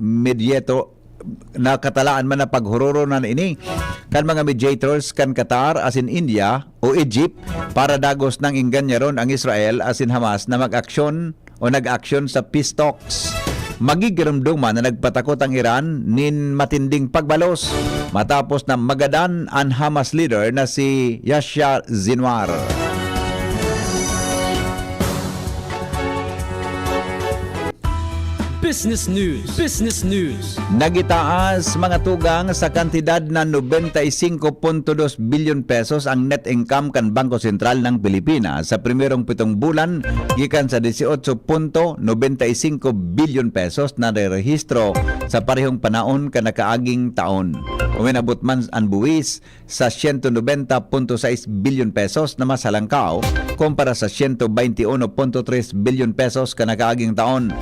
paghurunan ini kan mga mediators kan Qatar asin India o Egypt para dagos ng inganyaron ang Israel asin Hamas na mag-aksyon sa peace talks. Magigiramduman na nagpatakot ang Iran nin matinding pagbalos matapos na magadan ang Hamas leader na si Yahya Sinwar. Business News. Nagitaas mga tugang sa kantidad na 95.2 billion pesos ang net income kan Bangko Sentral ng Pilipinas sa primerong 7 bulan gikan sa 18.95 billion pesos na rehistro sa parehong panahon kan nakaaging taon. Uminabot man ang buwis sa 190.6 billion pesos na masalangkaw kumpara sa 121.3 billion pesos kan nakaaging taon.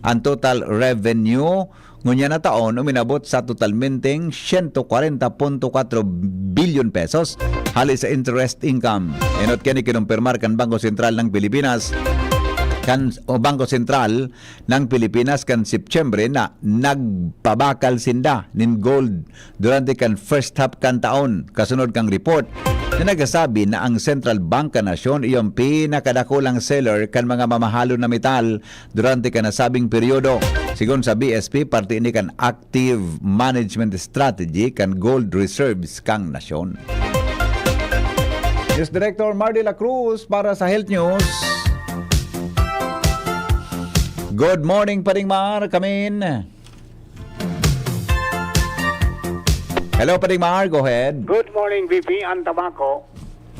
Ang total revenue ngunya na taon uminabot sa totalmenteng 140.4 billion pesos halis sa interest income. Enot kini kinumpirmar kan Bangko Sentral ng Pilipinas Bangko Sentral ng Pilipinas kan Septyembre na nagpabakal sinda nin gold durante kan first half kan taon. Kasunod kang report na nagasabi na ang Central Bank kan Nasyon iyong pinakadakulang seller kan mga mamahalo na metal durante kan nasabing periodo. Sigon sa BSP, parte ini kan active management strategy kan gold reserves kang nasyon. News Director Mar de la Cruz para sa Health News. Good morning, Paring Mar. Come in. Hello, Paring Mar. Go ahead. Good morning, VP. Ang tabako.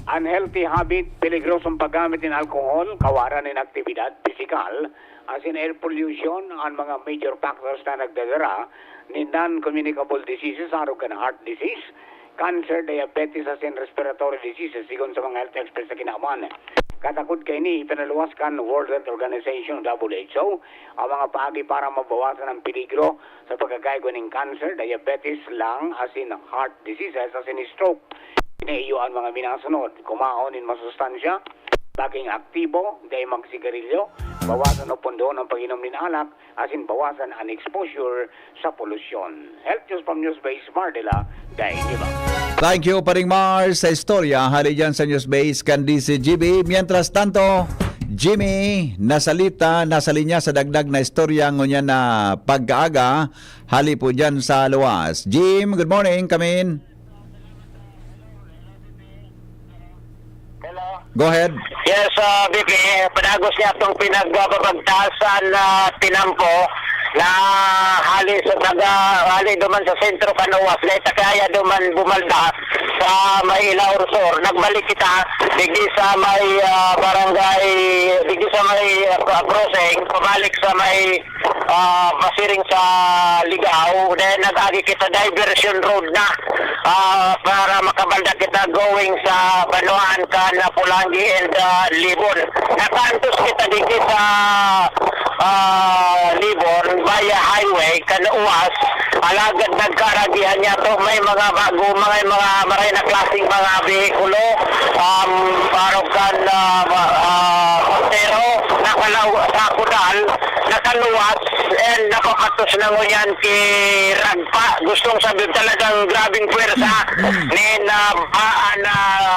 unhealthy habit, peligrosong paggamit ng alcohol, kawaran ng aktibidad, physical, as in air pollution, ang mga major factors na nagdadala ni non-communicable diseases, araw ka ng heart disease, cancer, diabetes, as in respiratory diseases, sigon sa mga health experts na kinaman. Katakot kay ni, pinaluwas kan World Health Organization, WHO, ang mga paagi para mabawasan ang peligro sa pagkakaigo ng cancer, diabetes, lung, as in heart diseases, as in stroke. Inaiyo ang mga minasunod, kumaon in masustansya, laging aktibo, dahil magsigarilyo, bawasan o pundo ng pag-inom ng alak, as in bawasan ang exposure sa pollution. Health News from Newsbase, Mardela, dahil diba? Thank you, Paring Mars, sa istorya. Hali dyan sa Newsbase, kan DCGB. Mientras tanto, Jimmy, nasa linya sa dagdag na istorya ngunyan na pag-aaga. Hali po dyan sa luwas. Jim, good morning. Come in. Go ahead. Yes, BP, padagos niya itong pinagbabagtasan na tinampo na hali duman sa sentro Kanuwas na itakaya duman bumalda sa may Laursor. Nagbalik kita digdi sa may barangay, digdi sa may crossing, pabalik sa may pasiring sa Ligaw. Then nag-agi kita diversion road na para makabalda kita going sa Banuan ka na Pulangi and Libon. Nakantos kita digdi sa Libon via highway kanuwas, alagad nagkaragihan niya to may mga bago mga maray na klaseng mga behikulo, parokan Montero, nakalaw sa Kudal, nakaluwas and nakakatos na ngunyan ki Ragpa. Gustong sabi talagang grabing pwersa ni na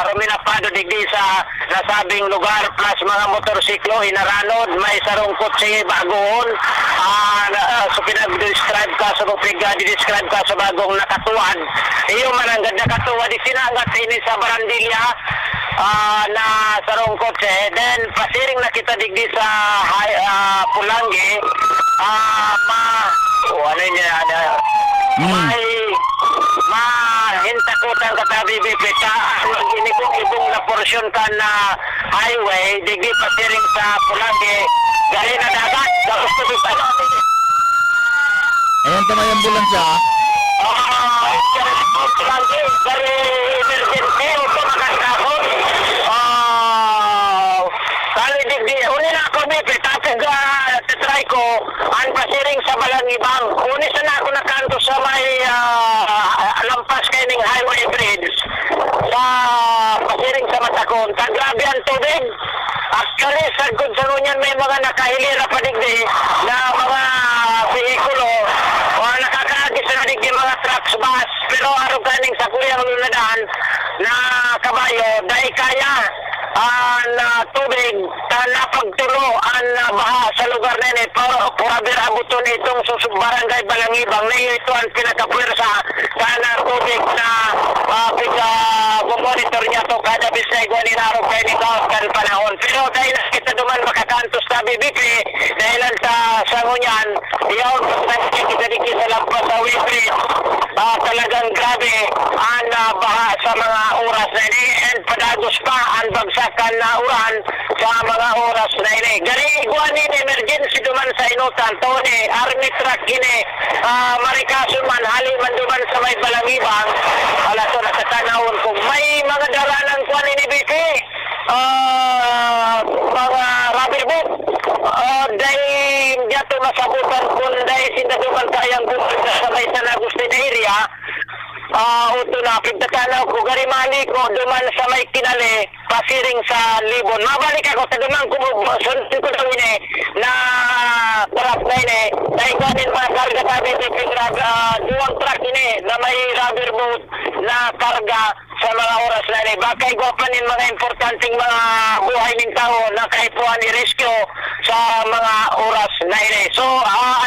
Ruminapado digdi sa nasabing lugar plus mga motorsiklo inaranod, may sarong kotse bagoon. So pinag-describe ka sa describe ka sa bagong nakatuwad. Iyo mananggad nakatuwad isinangat ini sa Barandilla na sarong kotse. Then pasiring na kita digdi sa Pulangi. Hintakutan ka tabi bipita ibong na porsyon ka na highway digdi pasiring sa Pulangi gali na dagat gusto bipita. Ayan tama yung ambulansya. Pulangi dari emergency ito makasahod. Kali digdi uni na ako bipita try ko ang pasiring sa Balangibang. Uni sana ako nakanto sa may lampas kaining highway bridge sa pasiring sa Matakon. Grabe ang tubig. Actually, sagod sa ngunyan may mga nakahilira pa digdi na mga vehikulo o nakakaagis na digdi mga trucks, bus. Pero araw kaning sa kuyang lunadaan na kabayo, dahil kaya na tubig na pagtulo ang baha sa lugar na yun. Purabir abuton itong barangay Balangibang na ito ang pinakapwersa na tubig na monitor niya to kada bisay ni Naro kay ni kan panahon. Pero dahil kita duman makakantos na BBP dahil sa ngunyan iyon kita dikit sa lampas sa Wipri talagang grabe ang baha sa mga oras na ini and padagos pa ang bagsakan na uran sa mga oras na ini. Gari iguan ni emergency duman sa inutan to ni army truck ini marikason man haliman duman sa may Balangibang wala to nakatanawon kung may mga daranang kuan ni BP mga rubber boat dahil dito masabutan kung dahil sindaduman kayang bukod sa may San Agustin area uto na pagtatanaw ko garimali ko duman sa may Kinale pasiring sa Libon. Mabalik ako sa duman ko sunod ko daw ini na truck na ini dahil ganin mga karga tabi duwang truck ini na may rubber boat na karga sa mga oras na ini. Baka igwapanin mga importanteng mga buhay ng tao na kaipuan ni rescue sa mga oras na ini. So,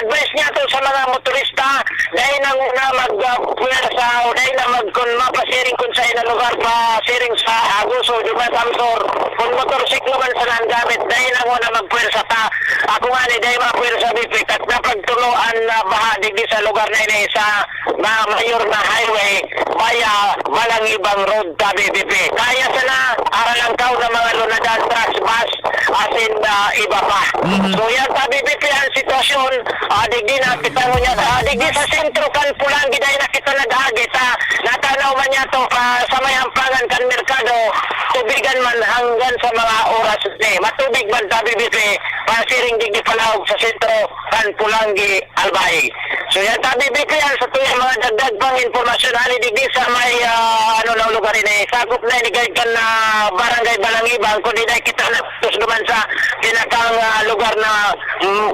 advice niya to sa mga motorista dahil na mag-pwersa o dahil na mapasiring kung sa ina lugar pa siring sa Aguso, Dumatamsor, kung motorsiklo man sa nang gamit dahil na muna magpwersa ta. Ako nga ni dahil mapwersa bipit at napagtuloy tuluan na baha digdi sa lugar na ini sa mayor na highway via Balangibang Road tabi BP. Kaya sana aralang tao na mga lunadan trucks bus asin iba pa. So yan tabi BP ang sitwasyon digdi na kita mo niya digdi sa sentro kan pulang giday na kita nagagi sa natanaw man niya to sa may ampangan kan merkado tubigan man hanggang sa mga oras matubig man tabi BP pasiring digdi palawag sa sentro kan Pulangi Albay. So yan tabi BP yan sa tuwing mga dagdag pang informasyon ali digdi sa may na lugar ini sakop na ni kan na barangay Balangibang kundi na kita natus duman sa pinakang lugar na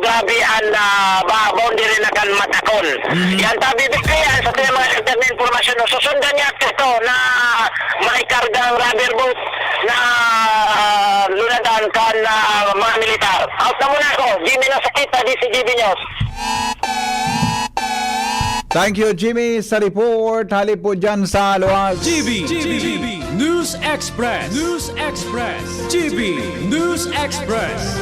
grabe ang boundary na kan Matakol. Yan tabi BP yan sa tuwing mga dagdag na informasyon susundan niya ito na may kargang rubber boat na lunadan kan mga militar. Out na muna ako. Jimmy na sakita di si Jimmy News. Thank you, Jimmy, sa report. Hali po dyan sa luwas. GB News Express. GB News Express.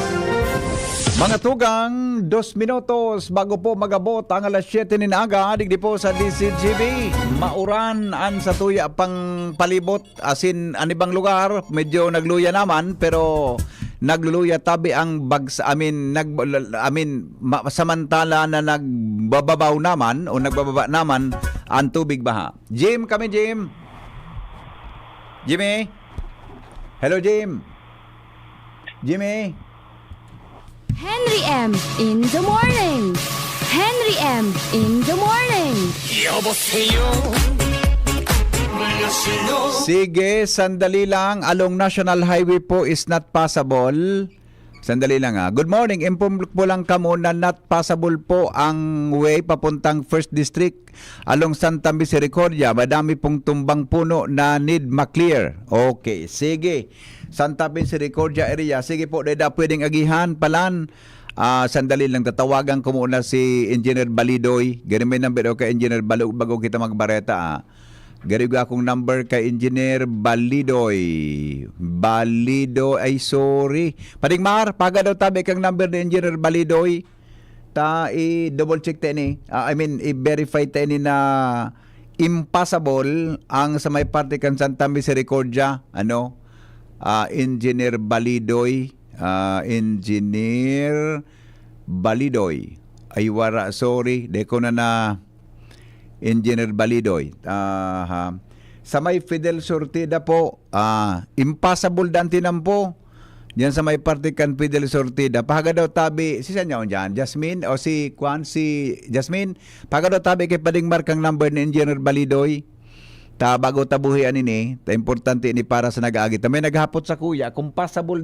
Mga tugang, 2 minutos bago po magabot ang alas 7 ni Naga, digdi po sa DCGB. Mauran an sa tuya pang palibot, asin anibang lugar, medyo nagluya naman, pero nagluluya tabi ang bags, samantala na nagbababaw naman o nagbababa naman ang tubig baha. Jim, kami Jim. Jimmy? Hello Jim. Jimmy? Henry M. in the morning. Henry M. in the morning. Sige, sandali lang. Along National Highway po is not passable. Sandali lang Good morning. Inform po lang kamo na not passable po ang way papuntang 1st District along Santa Misericordia. Madami pong tumbang puno na need ma-clear. Okay, sige. Santa Misericordia area. Sige po, dada pwedeng agihan, palan. Sandali lang, tatawagan ko muna si Engineer Balidoy. Ganun may number o kay Engineer Balidoy bago kita magbareta. Ganun akong number kay Engineer Balidoy. Ay sorry. Padingmar, paga daw tabi kang number ni Engineer Balidoy. I-double check tayo ni. I-verify tayo ni na impossible ang sa may parte kan Santa Misericordia. Engineer Balidoy. Engineer Balidoy. Ay wara, sorry. Deko na Engineer Balidoy. Sa may Fidel Sortida po, impossible dantinan po. Diyan sa may parte kan Fidel Sortida. Pahaga daw tabi, si saan niya dyan? Jasmine? O si Jasmine? Pahaga daw tabi kay Padingmar kang number ni Engineer Balidoy. Bago tabuhian ini, importante ini para sa nag-aagit. May naghapot sa kuya, kung possible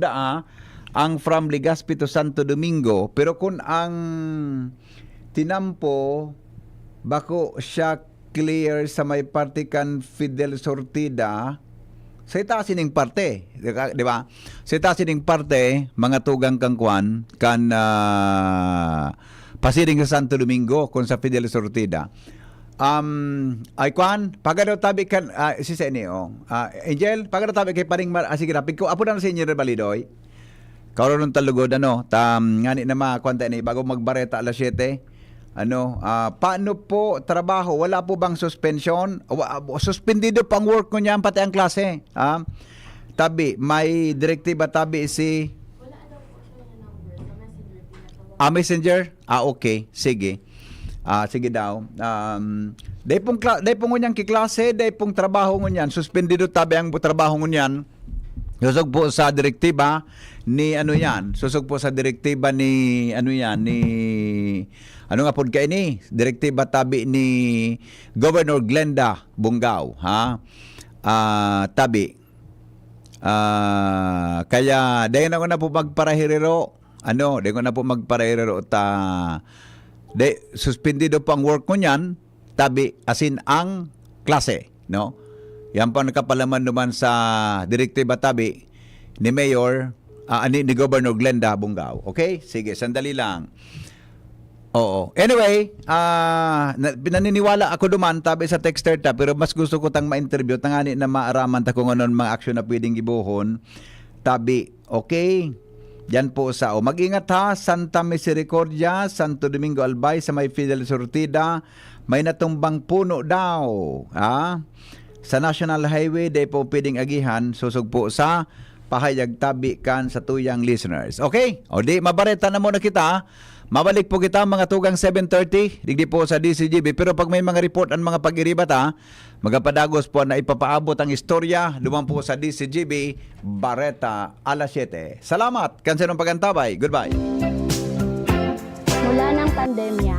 ang from Legazpi to Santo Domingo, pero kung ang tinampo, bako siya clear sa may parte kan Fidel Sortida, sa itaas ining parte, di ba? Sa itaas ining parte, mga tugang kang kwan, pasiring sa Santo Domingo, kung sa Fidel Sortida. Ay kwan, pagadaw tabi kan si Senio. Angel, pagadaw tabi kay paring sige na pigko apo na si Engineer Balidoy. Karon ng talugod ngani na makwanta ni bago magbareta alas 7. Paano po trabaho? Wala po bang suspension? Suspendido pang work ko niyan pati ang klase. Tabi, may direktiba tabi si Messenger? Okay, sige. Sige daw. Day pong ngunyang kiklase, day pong trabaho ngunyan, suspendido tabi ang trabaho ngunyan. Susog po sa direktiba ni susog po sa direktiba ni nga po kayo ni? Direktiba tabi ni Governor Glenda Bungao, tabi. Kaya dayon ako na po magparahirero. Dayon ko na po magparahirero suspendido pang work ko niyan, tabi asin ang klase, no? Yan pa nakapalaman naman sa direktiba tabi ni Mayor, ni Governor Glenda Bungao. Okay? Sige, sandali lang. Oo. Anyway, pinaniniwala ako duman tabi sa texter ta, pero mas gusto ko tang ma-interview tangani na maaraman ta kung anon mga aksyon na pwedeng gibuhon. Tabi, okay? Yan po sa mag-ingat ha, Santa Misericordia, Santo Domingo Albay sa may Fidel Sortida, may natumbang puno daw. Sa National Highway, day po pwedeng agihan, susog po sa pahayag tabi kan sa tuyang listeners. Okay? O di, mabareta na muna kita. Mabalik po kita mga tugang 7:30, digdi po sa DCGB. Pero pag may mga report ang mga pag-iribat magapadagos po na ipapaabot ang istorya, lumang po sa DCGB, Bareta, alas 7. Salamat, kansenong pagantabay. Goodbye. Mula ng pandemya,